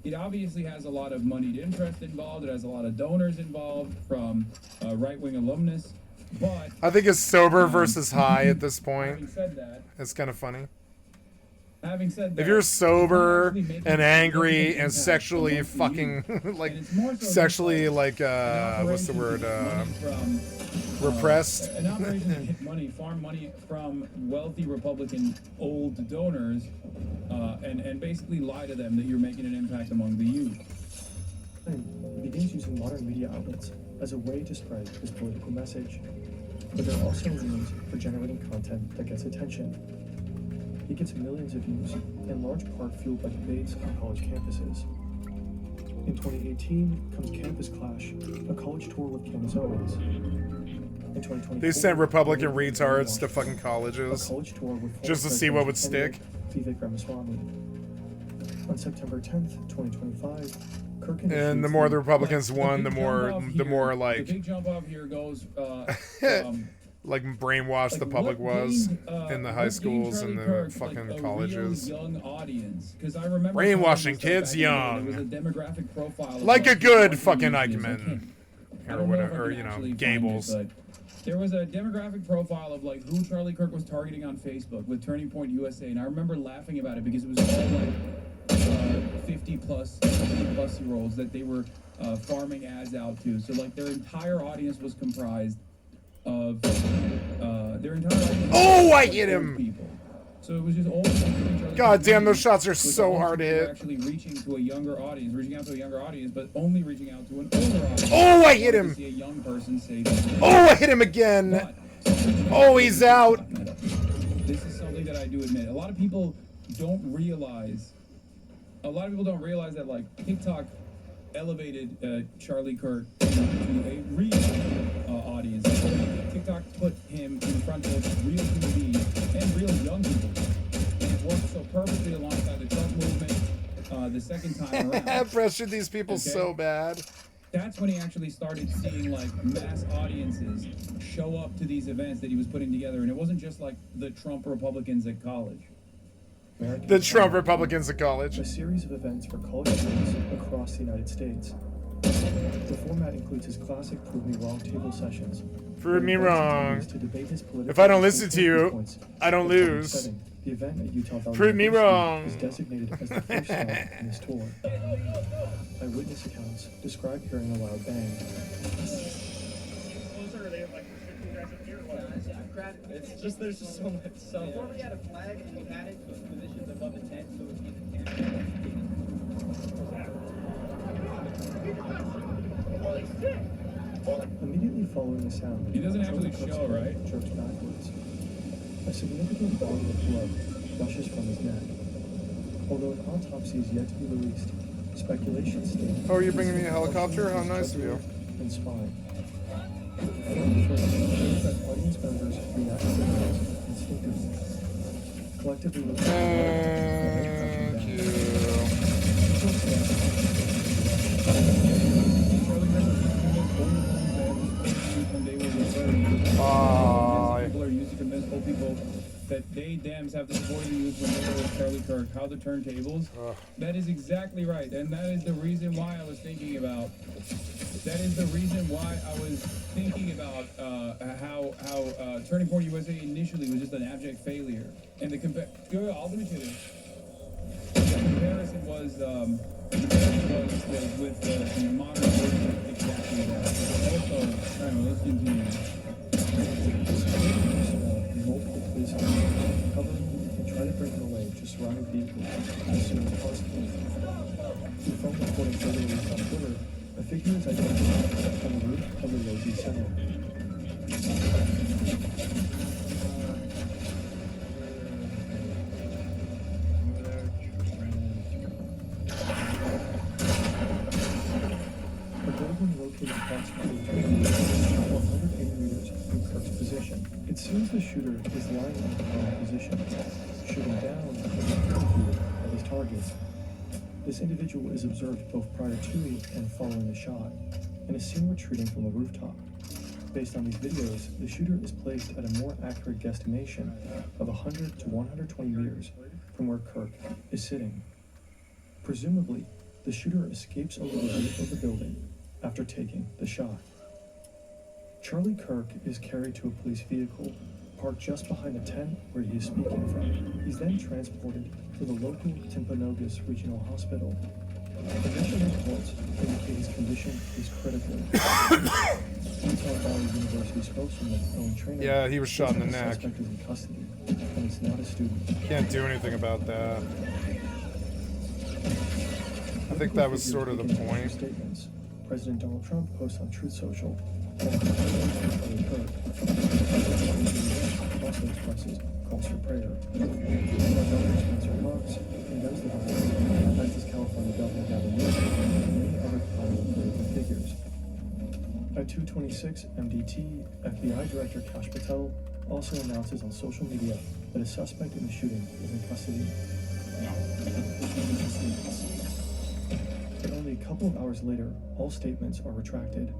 It obviously has a lot of moneyed interest involved. It has a lot of donors involved from right-wing alumnus. But I think it's sober versus high at this point. Having said that, it's kind of funny. Having said that, if you're sober and angry and sexually fucking like sexually like what's the word repressed, an operation to get farm money from wealthy Republican old donors, and basically lie to them that you're making an impact among the youth. He begins using modern media outlets as a way to spread his political message, but there are also means for generating content that gets attention. He gets millions of views, in large part fueled by debates on college campuses. In 2018 comes Campus Clash, a college tour with Candace Owens. In 2024, they sent Republican retards to fucking colleges just to see what would stick. Vivek Ramaswamy. On September 10th, 2025, Kirk and the more the Republicans won, the more like the big jump off here goes like brainwashed the public was in the high schools and the fucking colleges. Young audience, because I remember brainwashing kids young, there was a demographic profile like a good fucking Eichmann or whatever, or you know, Gables. There was a demographic profile of like who Charlie Kirk was targeting on Facebook with Turning Point USA, and I remember laughing about it because it was all like 50 plus year olds that they were farming ads out to. So like their entire audience was comprised of Oh, I hit him! People. So it was just old people. God damn, those shots are so hard to hit. Actually reaching to a younger audience, reaching out to a younger audience, but only reaching out to an older audience. Oh, I hit him! See a young person say oh, I hit him again! Oh, he's out! This is something that I do admit. A lot of people don't realize that like TikTok elevated Charlie Kirk to a real audience. TikTok put him in front of real human beings and real young people. And it worked so perfectly alongside the Trump movement the second time around. Pressured these people so bad. That's when he actually started seeing like mass audiences show up to these events that he was putting together. And it wasn't just like the Trump Republicans at college. The Trump Republicans at college. A series of events for college students across the United States. The format includes his classic Prove Me Wrong table sessions. Prove me wrong. If I don't listen to you, I don't lose. The event at Utah Valley Prove me wrong. is designated as the first stop in this tour. Eyewitness accounts describe hearing a loud bang. It's just there's just so much. So before we had a flag and we had it positioned above the tent, so it was the camera. Immediately following the sound, he doesn't actually show, right? Jerks backwards. A significant body of blood gushes from his neck. Although an autopsy is yet to be released, Speculation states. Oh, you're bringing me a helicopter? How nice of you. And spy. The film shows that audience members react to videos instinctively. Collectively looking Thank you. People are used to convince old people that they Dems have the support of youth when they go with Charlie Kirk. How the turntables? That is exactly right, and that is the reason why I was thinking about. That is the reason why I was thinking about how Turning Point USA initially was just an abject failure, and the I'll do it to you. The comparison was with the modern version exactly that. Also, anyway, let's continue. Multiple police covering and try to bring him away to surrounding vehicles as soon as possible. The phone recording further released on Twitter, a figure is identified on the roof of the Rosie Center. A building located approximately 180 meters from Kirk's position. It seems the shooter is lying in the prone position, shooting down at the view of his targets. This individual is observed both prior to and following the shot, and is seen retreating from the rooftop. Based on these videos, the shooter is placed at a more accurate guesstimation of 100 to 120 meters from where Kirk is sitting. Presumably, the shooter escapes over the roof of the building after taking the shot. Charlie Kirk is carried to a police vehicle parked just behind the tent where he is speaking from. He's then transported to the local Timpanogos Regional Hospital. Initial reports indicate his condition is critical. Utah Valley University spokesman Owen Trainer. Yeah, he was shot in the neck. Suspect is in custody, and it's not a student. Can't do anything about that. I think that was sort of the point. Statements. President Donald Trump posts on Truth Social. Also expresses calls for prayer. Governor Spencer Cox condemns the violence, as does California Governor Gavin Newsom and many other prominent political figures. At 2:26 MDT, FBI Director Kash Patel also announces on social media that a suspect in the shooting is in custody. But only a couple of hours later, all statements are retracted.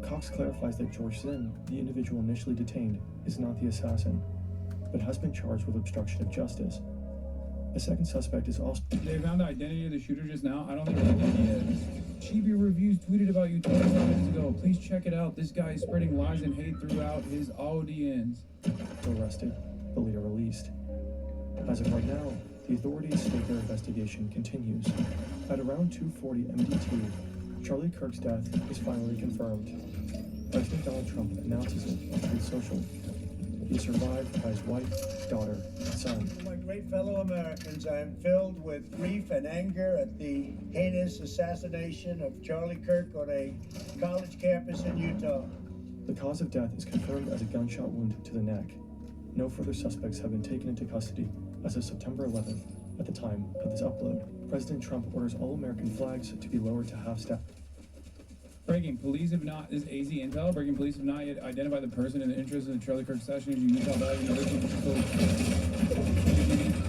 Cox clarifies that George Zinn, the individual initially detained, is not the assassin, but has been charged with obstruction of justice. A second suspect is also... They found the identity of the shooter just now? I don't think they did yet. Chibi Reviews tweeted about you 25 minutes ago. Please check it out. This guy is spreading lies and hate throughout his audience. Arrested, but later released. As of right now, the authorities state their investigation continues. At around 2:40 MDT, Charlie Kirk's death is finally confirmed. President Donald Trump announces it on Truth Social. He is survived by his wife, daughter, and son. My great fellow Americans, I am filled with grief and anger at the heinous assassination of Charlie Kirk on a college campus in Utah. The cause of death is confirmed as a gunshot wound to the neck. No further suspects have been taken into custody as of September 11th, at the time of this upload. President Trump orders all American flags to be lowered to half-staff. Breaking police have not, this is AZ Intel, breaking police have not yet identified the person in the interest of the Charlie Kirk assassination in Utah Valley University.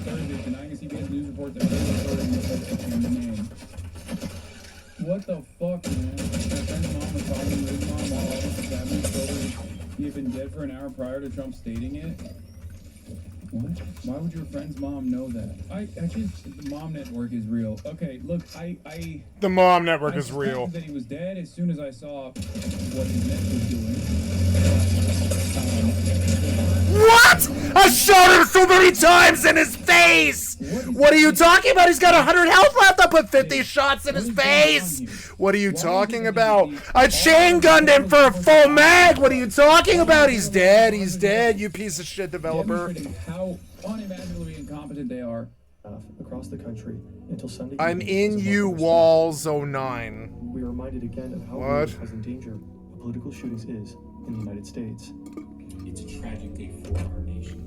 Thursday, denying a CBS News report that the name. What the fuck, man? My friend's mom was talking to his mom while all this was happening, so he had been dead for an hour prior to Trump stating it. What? Why would your friend's mom know that? I just, the mom network is real. Okay, look, the mom network is real. That he was dead as soon as I saw what his neck was doing. What? I shot him so many times in his face! What are you talking about? He's got 100 health left. I put 50 shots in his face. What are you talking about? I chain gunned him for a full mag. What are you talking about? He's dead. He's dead, you piece of shit developer. How unimaginably incompetent they are. Across the country until Sunday. I'm in you, Walls 09. We are reminded again of how real as in danger political shootings is in the United States. It's a tragic day for our nation.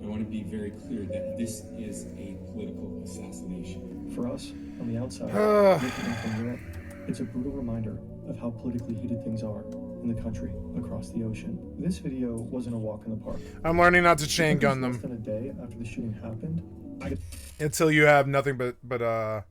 And want to be very clear that this is a political assassination. For us, on the outside, looking from Europe, it's a brutal reminder of how politically heated things are in the country across the ocean. This video wasn't a walk in the park. I'm learning not to chain gun them. Less than a day after the shooting happened, until you have nothing but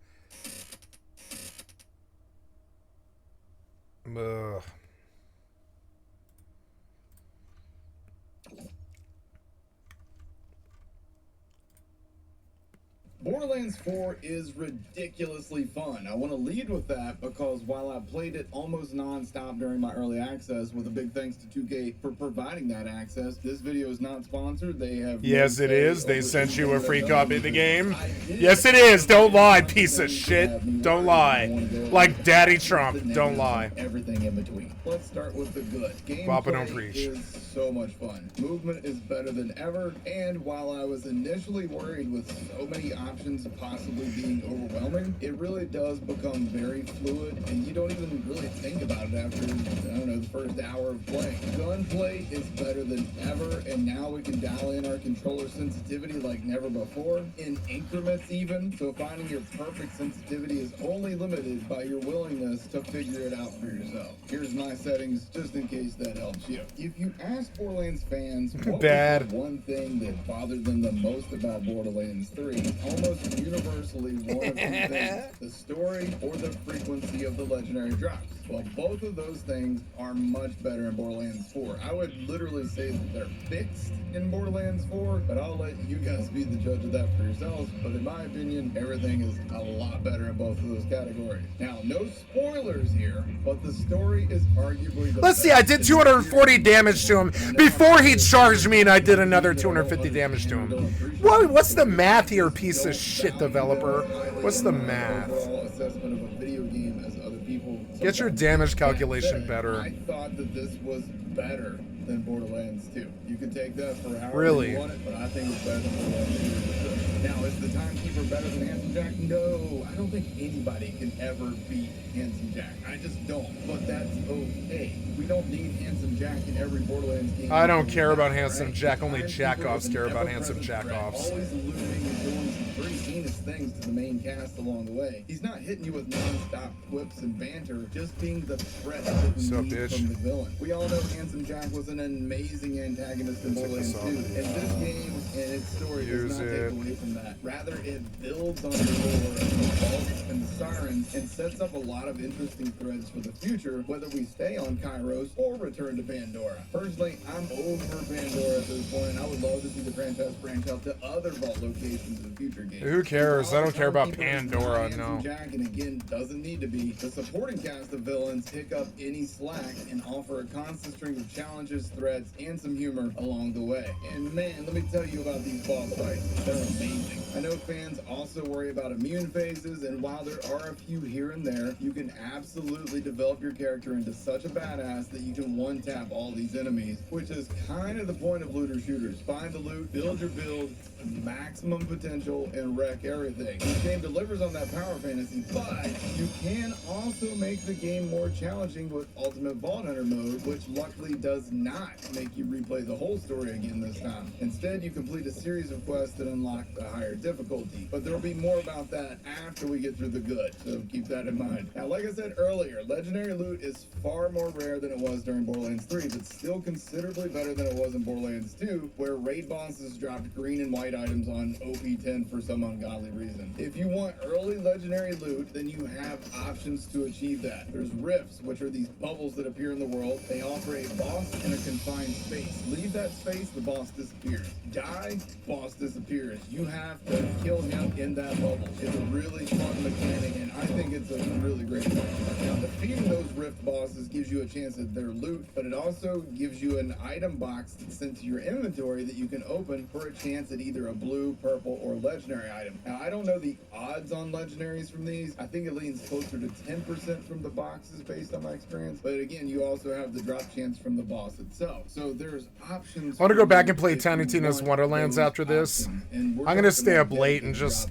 Borderlands 4 is ridiculously fun. I want to lead with that because while I played it almost non-stop during my early access, with a big thanks to 2K for providing that access, this video is not sponsored. They have yes, it is. They sent you a free copy of the game. Yes, it is. Don't lie, piece of shit. Don't lie. Like Daddy Trump. Don't lie. Everything in between. Let's start with the good. Papa, don't preach. Is so much fun. Movement is better than ever, and while I was initially worried with so many options possibly being overwhelming, it really does become very fluid, and you don't even really think about it after, I don't know, the first hour of playing. Gunplay is better than ever, and now we can dial in our controller sensitivity like never before, in increments even, so finding your perfect sensitivity is only limited by your willingness to figure it out for yourself. Here's my settings, just in case that helps you. If you ask Borderlands fans what was the one thing that bothered them the most about Borderlands 3, almost universally one of two things, the story or the frequency of the legendary drops. Well, both of those things are much better in Borderlands 4. I would literally say that they're fixed in Borderlands 4, but I'll let you guys be the judge of that for yourselves. But in my opinion, everything is a lot better in both of those categories. Now, no spoilers here, but the story is arguably the Let's see, I did 240 damage to him before he charged me, and I did another 250 damage to him. What's the math here, piece of shit developer? What's the math? Assessment of a video game as other people. Get your damage calculation better. I thought that this was better than Borderlands 2. You can take that for however really? You want it, but I think it's better than Borderlands 2. Now, is the Timekeeper better than Handsome Jack? No, I don't think anybody can ever beat Handsome Jack. I just don't. But that's okay. We don't need Handsome Jack in every Borderlands game. I don't care about Handsome Jack. Only Jackoffs care about Handsome Jackoffs. Always alluding and doing some pretty heinous things to the main cast along the way. He's not hitting you with non-stop quips and banter, just being the threat that we need from the villain. We all know Handsome Jack was an amazing antagonist in Borderlands 2, and this game and its story does not take away from that. Rather, it builds on the lore of the Vault and the Sirens and sets up a lot of interesting threads for the future, whether we stay on Kairos or return to Pandora. Personally, I'm over Pandora at this point, and I would love to see the franchise branch out to other Vault locations in future games. Who cares? I don't care about Pandora, no. Jack, and again, doesn't need to be. The supporting cast of villains pick up any slack and offer a constant string of challenges, threats, and some humor along the way. And man, let me tell you about these boss fights. They're amazing. I know fans also worry about immune phases, and while there are a few here and there, you can absolutely develop your character into such a badass that you can one-tap all these enemies, which is kind of the point of looter shooters. Find the loot, build your build, maximum potential, and wreck everything. This game delivers on that power fantasy, but you can also make the game more challenging with Ultimate Vault Hunter mode, which luckily does not make you replay the whole story again this time. Instead, you complete a series of quests that unlock the higher difficulty, but there will be more about that after we get through the good, so keep that in mind. Now, like I said earlier, legendary loot is far more rare than it was during Borderlands 3, but still considerably better than it was in Borderlands 2, where raid bosses dropped green and white items on OP10 for some ungodly reason. If you want early legendary loot, then you have options to achieve that. There's rifts, which are these bubbles that appear in the world. They offer a boss in a confined space. Leave that space, the boss disappears. Die, boss disappears. You have to kill him in that bubble. It's a really fun mechanic, and I think it's a really great one. Now, defeating those rift bosses gives you a chance at their loot, but it also gives you an item box that's sent to your inventory that you can open for a chance at either a blue, purple, or legendary item. Now, I don't know the odds on legendaries from these. I think it leans closer to 10% from the boxes based on my experience, but again, you also have the drop chance from the boss itself. So there's options. I want to go back and play Tiny Tina's Wonderlands after this. I'm going to stay up late and just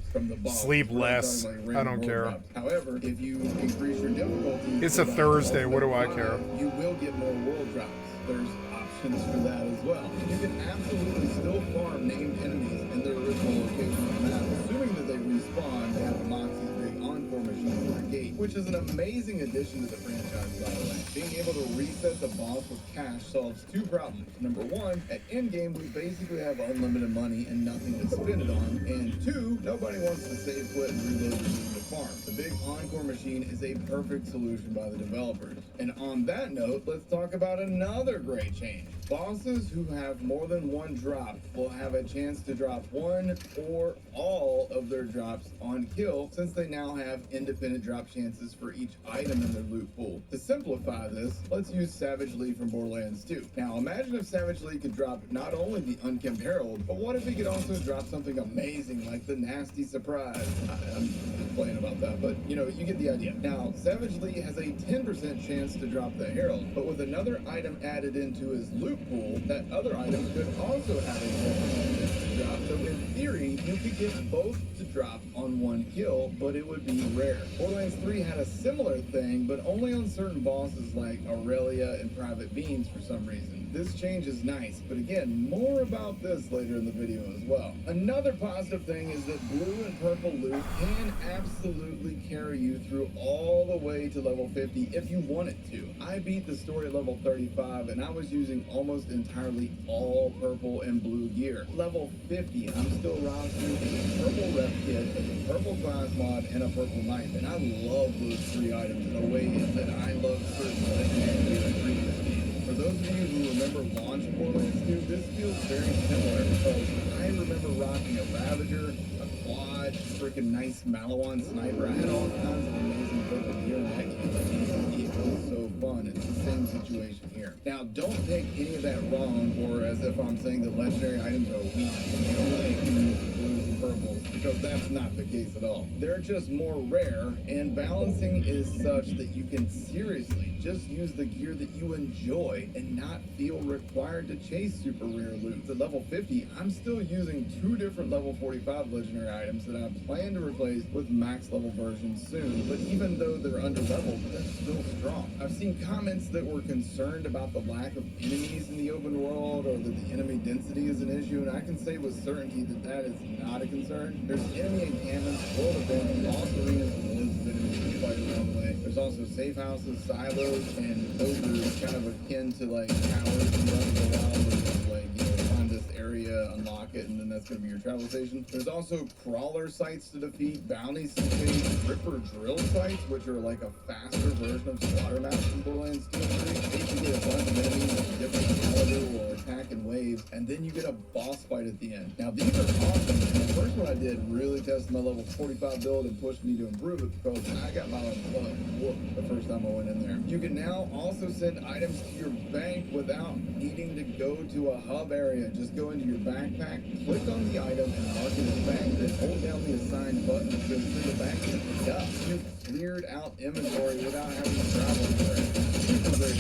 sleep less. I don't care. However, if you increase your difficulty, it's a Thursday. What do I care? You will get more world drops. There's options options for that as well. You can absolutely still farm named enemies in their original location on the map, assuming that they respawn to have Moxie's big encore machine at their gate, which is an amazing addition to the franchise, by the way. Being able to reset the boss with cash solves two problems. Number one, at endgame, we basically have unlimited money and nothing to spend it on. And two, nobody wants to save, quit, and reload the game to farm. The big encore machine is a perfect solution by the developers. And on that note, let's talk about another great change. Bosses who have more than one drop will have a chance to drop one or all of their drops on kill, since they now have independent drop chances for each item in their loot pool. To simplify this, let's use Savage Lee from Borderlands 2. Now imagine if Savage Lee could drop not only the Unkempt Herald, but what if he could also drop something amazing like the Nasty Surprise? I'm just playing about that, but you know, you get the idea. Now, Savage Lee has a 10% chance to drop the Herald, but with another item added into his loot pool, that other item could also have a 10% chance to drop. So in theory, you could get both to drop on one kill, but it would be rare. Borderlands 3 had a similar thing, but only on certain bosses like Aurelia and Private Beans for some reason. This change is nice, but again, more about this later in the video as well. Another positive thing is that blue and purple loot can absolutely carry you through all the way to level 50 if you want it to. I beat the story at level 35 and I was using almost entirely all purple and blue gear. Level 50, I'm still rocking a purple rep kit, a purple class mod, and a purple knife, and I love those three items in a way that I love certain legendary in previous games. For those of you who remember launch Borderlands 2, this feels very similar because I remember rocking a Ravager, a quad, freaking nice Malawan sniper. I had all kinds of amazing purple gear in that game. It was so fun. It's the same situation here. Now, don't take any of that wrong or as if I'm saying that legendary items are weak and you only can use the blues and purples, because that's not the case at all. They're just more rare, and balancing is such that you can seriously just use the gear that you enjoy and not feel required to chase super rare loot. At level 50, I'm still using two different level 45 legendary items that I plan to replace with max level versions soon, but even though they're under leveled, they're still strong. I've seen comments that were concerned about the lack of enemies in the open world or that the enemy density is an issue, and I can say with certainty that that is not a concern. There's enemy encampments, world events, lost arenas, and loads of enemies to fight along the way. There's also safe houses, silos, and those are kind of akin to like towers and Breath of the Wild, where you just like, you know, find this area, unlock it, and then that's going to be your travel station. There's also crawler sites to defeat, bounties to chase, ripper drill sites, which are like a faster version of slaughter maps in Borderlands 2 and 3. You get a bunch of enemies of different caliber or attack in waves, and then you get a boss fight at the end. Now these are awesome, and the first one I did really tested my level 45 build and pushed me to improve it because I got my butt whooped the first time I went in there. You can now also send items to your bank without needing to go to a hub area. Just go into your backpack, click on the item, and mark it as bank, then hold down the assigned button that says to the bank and pick it up. You've cleared out inventory without having to travel anywhere. Super great.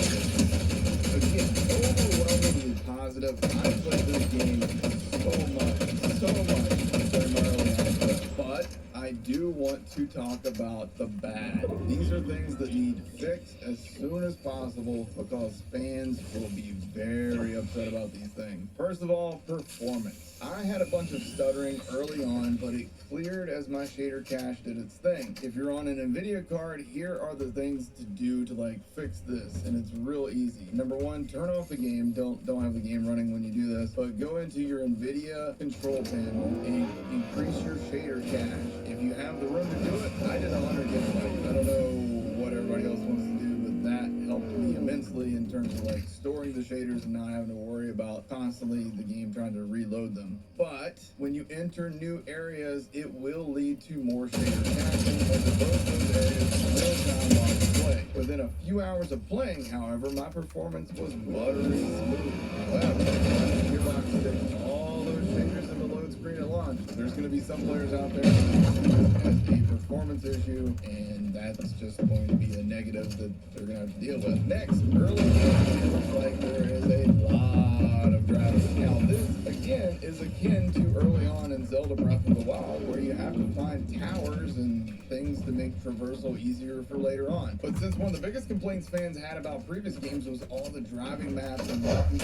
Again, overwhelmingly positive. I played this game so much during my early access, but I do want to talk about the bad. These are things that need fixed as soon as possible because fans will be very upset about these things. First of all, performance. I had a bunch of stuttering early on, but it cleared as my shader cache did its thing. If you're on an NVIDIA card, here are the things to do to like fix this, and it's real easy. Number one, turn off the game. Don't have the game running when you do this, but go into your NVIDIA control panel and increase your shader cache. If you have the room to do it, I did 100 gigabytes. I don't know what everybody else wants to do, but that helped me immensely in terms of like storing the shaders and not having to worry about constantly the game trying to reload them. But when you enter new areas, it will lead to more shader caching, as both those areas will sound while you play. Within a few hours of playing, however, my performance was buttery smooth. However, Gearbox sticks all those shaders in the load screen at launch. There's going to be some players out there that has a performance issue, and that's just going to be a negative that they're going to have to deal with. Next, early game, it looks like there is a lot of drafting. Now, this, again, is akin to early on in Zelda Breath of the Wild, where you have to find towers and things to make traversal easier for later on. But since one of the biggest complaints fans had about previous games was all the driving maps and weapons,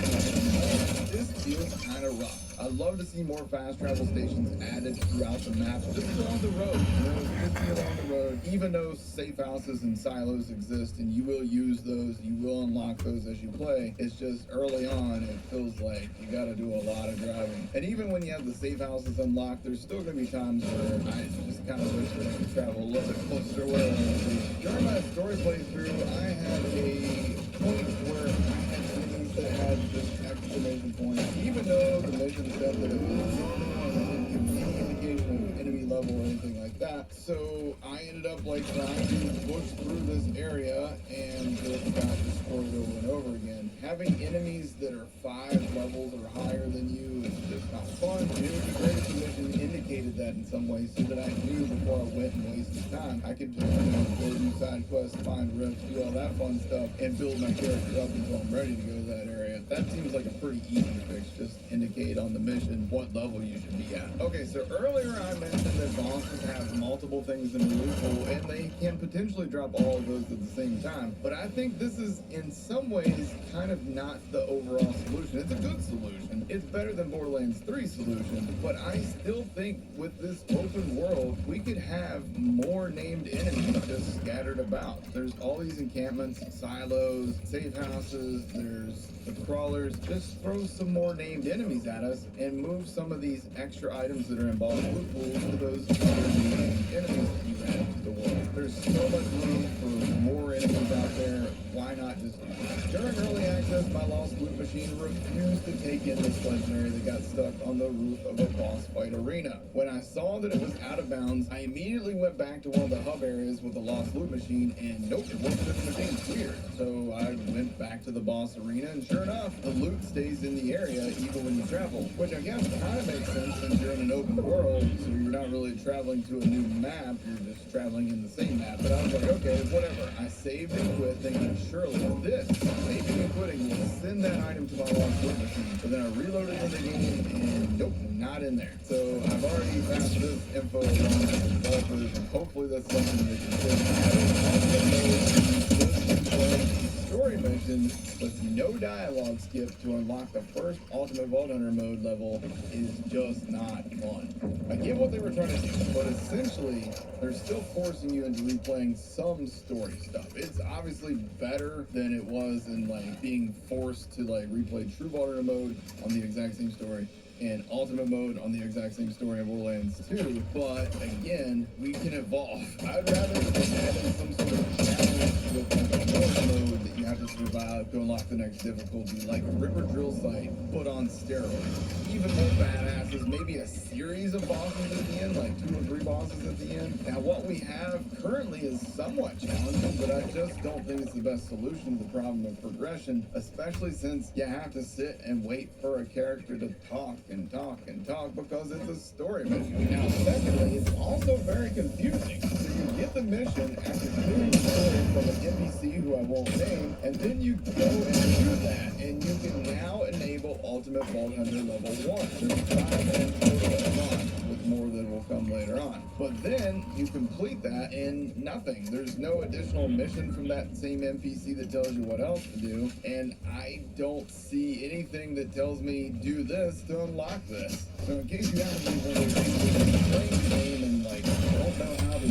this feels kind of rough. I'd love to see more fast travel stations added throughout the map, just along the road. You know, it's good to be along the road. Even though safe houses and silos exist, and you will use those, you will unlock those as you play, it's just early on, it feels like you got to do a lot of driving. And even when you have the safe houses unlocked, there's still going to be times where I just kind of wish that I could travel a little bit closer to where I want to be. During my story playthrough, I had a point where I had enemies that had just exclamation points, even though the mission said that it was normal and it didn't give me any indication of enemy level or anything like that. So I ended up like trying to push through this area and just got destroyed over and over again. Having enemies that are 5 levels or higher than you is just not fun. It would be great if the mission indicated that in some way so that I knew before I went and wasted time. I could just go do side quests, find rifts, do all that fun stuff, and build my character up until I'm ready to go to that area. That seems like a pretty easy fix. Just indicate on the mission what level you should be at. Okay, so earlier I mentioned that bosses have multiple things in the loophole, and they can potentially drop all of those at the same time. But I think this is, in some ways, kind of not the overall solution. It's a good solution. It's better than Borderlands 3 solution, but I still think with this open world, we could have more named enemies just scattered about. There's all these encampments, silos, safe houses, there's the crawlers. Just throw some more named enemies at us and move some of these extra items that are in boss loot pools to those other named enemies that you add to the world. There's so much room for more enemies out there. Why not just do that? During early access, my lost loot machine refused to take in this legendary that got stuck on the roof of a boss fight arena. When I saw that it was out of bounds, I immediately went back to one of the hub areas with the lost loot machine, and nope, it wasn't in the machine. Weird. So I went back to the boss arena, and sure enough, the loot stays in the area even when you travel, which I guess kind of makes sense since you're in an open world, so you're not really traveling to a new map, you're just traveling in the same map. But I was like, okay, whatever. I saved and quit, thinking surely this, saving and quitting, will send that item to my lost loot machine. But then I reloaded in the game, and nope, not in there. So I've already passed this info along to the developers, and hopefully that's something they can story mission with no dialogue skip to unlock the first Ultimate Vault Hunter mode level is just not fun. I get what they were trying to do, but essentially they're still forcing you into replaying some story stuff. It's obviously better than it was in like being forced to like replay True Vault Hunter mode on the exact same story and Ultimate mode on the exact same story of Borderlands 2, but again, we can evolve. I'd rather add in some sort of challenge with like a horde mode that you have to survive to unlock the next difficulty, like Ripper Drill Site, but on steroids. Even more badasses, maybe a series of bosses at the end, like 2 or 3 bosses at the end. Now, what we have currently is somewhat challenging, but I just don't think it's the best solution to the problem of progression, especially since you have to sit and wait for a character to talk and talk and talk because it's a story mission. Now, secondly, it's also very confusing. So you get the mission after clearing the story from an NPC who I won't name, and then you go and do that, and you can now enable Ultimate Vault Hunter level 1. There's 5 and total with more that will come later on. But then you complete that and nothing. There's no additional mission from that same NPC that tells you what else to do, and I don't see anything that tells me do this to unlock this. So in case you haven't been one of those people who's playing the game and like don't know how to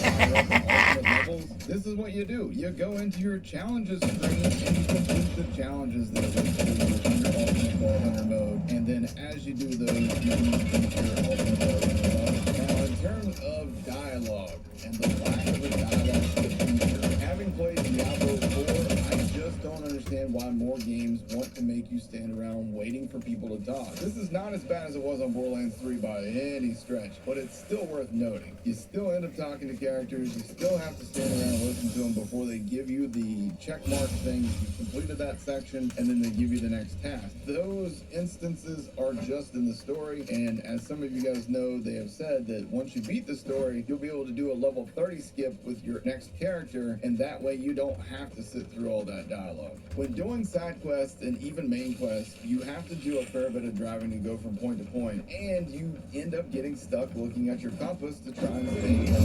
fire up in ultimate levels, this is what you do. You go into your challenges screen and you complete the challenges that are listed in your Ultimate Vault Hunter mode, and then as you do those, you can complete your Ultimate Vault Hunter mode. Now, in terms of dialogue and the lack of a dialogue feature, having played Diablo 4, I just don't understand why more games want to make you stand around waiting for people to talk. This is not as bad as it was on Borderlands 3 by any stretch, but it's still worth noting. You still end up talking to characters, you still have to stand around and listen to them before they give you the check mark thing that you completed that section, and then they give you the next task. Those instances are just in the story, and as some of you guys know, they have said that once you beat the story, you'll be able to do a level 30 skip with your next character, and that way you don't have to sit through all that dialogue. When doing side quests and even main quests, you have have to do a fair bit of driving to go from point to point, and you end up getting stuck looking at your compass to try and stay in the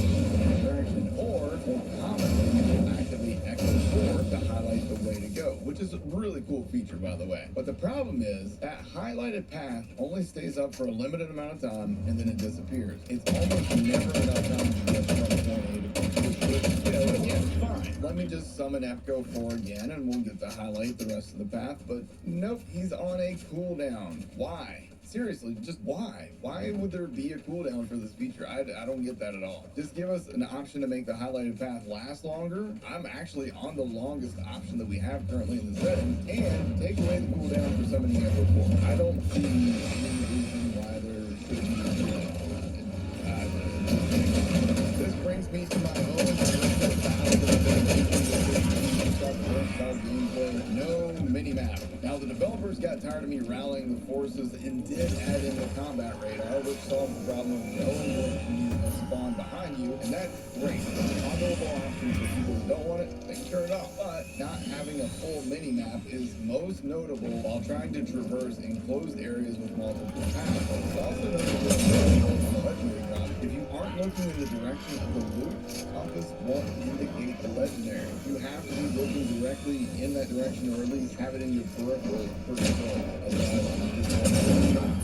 direction. Or, more commonly, you will activate Echo 4 to highlight the way to go, which is a really cool feature, by the way. But the problem is, that highlighted path only stays up for a limited amount of time, and then it disappears. It's almost never enough time to get from point A to point B. Which, you know, again, fine. Let me just summon Echo 4 again, and we'll get to highlight the rest of the path. But nope, he's on a cooldown. Why? Seriously, just why? Why would there be a cooldown for this feature? I don't get that at all. Just give us an option to make the highlighted path last longer. I'm actually on the longest option that we have currently in the settings, and take away the cooldown for summoning Echo 4. I don't see any reason why there should be a cooldown. This brings me to my own gameplay. No mini-map. Now, the developers got tired of me rallying the forces and did add in the combat radar, which solved the problem of knowing when you spawn behind you, and that's great. Honorable options for people who don't want it, they can turn it off. But not having a full mini-map is most notable while trying to traverse enclosed areas with multiple paths. It's also notable if you aren't looking in the direction of the loot, compass won't indicate the legendary. You have to be looking directly in that direction, or at least have it in your peripheral.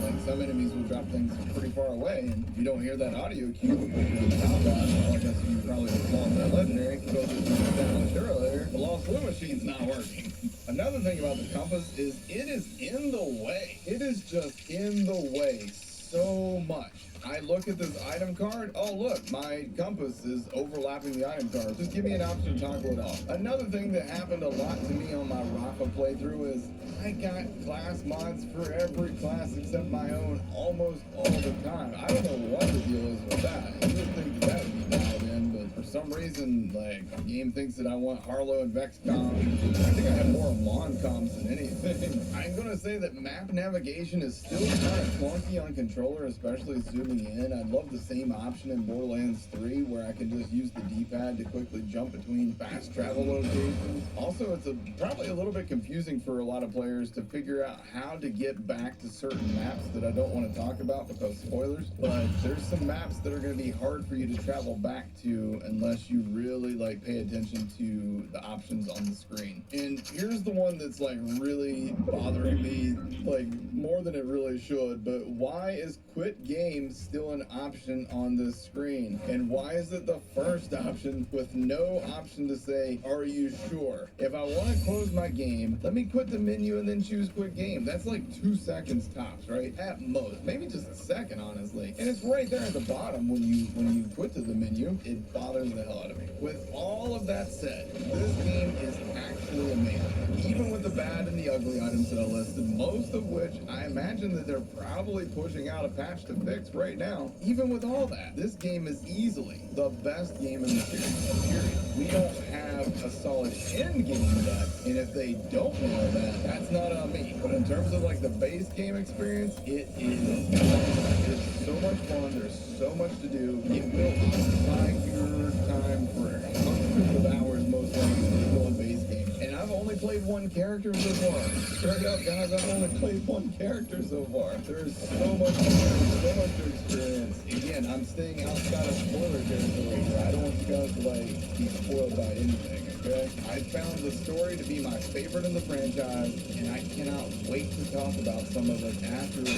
Like, some enemies will drop things pretty far away, and if you don't hear that audio cue, I guess you probably lost that legendary because as we established earlier, the lost loot machine's not working. Another thing about the compass is it is in the way. It is just in the way so much. I look at this item card. Oh, look, my compass is overlapping the item card. Just give me an option to toggle it off. Another thing that happened a lot to me on my Rafa playthrough is I got class mods for every class except my own almost all the time. I don't know what the deal is with that. You would think that would be dialed in, but for some reason, like, the game thinks that I want Harlow and Vex comms. I think I have more Mon comms than anything. I'm gonna say that map navigation is still kind of clunky on controller, especially zooming in. I'd love the same option in Borderlands 3 where I can just use the D-pad to quickly jump between fast travel locations. Also, it's probably a little bit confusing for a lot of players to figure out how to get back to certain maps that I don't want to talk about because spoilers, but there's some maps that are going to be hard for you to travel back to unless you really like pay attention to the options on the screen. And here's the one that's like really bothering me, like more than it really should, but why is quit game still an option on this screen? And why is it the first option with no option to say, are you sure? If I want to close my game, let me quit the menu and then choose quit game. That's like 2 seconds tops, right? At most. Maybe just a second, honestly. And it's right there at the bottom when you quit to the menu. It bothers the hell out of me. With all of that said, this game is actually amazing. Even with the bad and the ugly items that I listed, most of which I imagine that they're probably pushing out a patch to fix right now. Even with all that, this game is easily the best game in the series, period. We don't have a solid end game yet, and if they don't know that, that's not on me. But in terms of like the base game experience, it is so much fun. There's so much to do. It will occupy your time for hundreds of hours most likely to build a base game. And I've only played one character so far. Straight up, guys, I've only played one character so far. There's so much to experience. Again, I'm staying outside of spoiler territory here. I don't want you guys to like be spoiled by anything, okay? I found the story to be my favorite in the franchise, and I cannot wait to talk about some of it after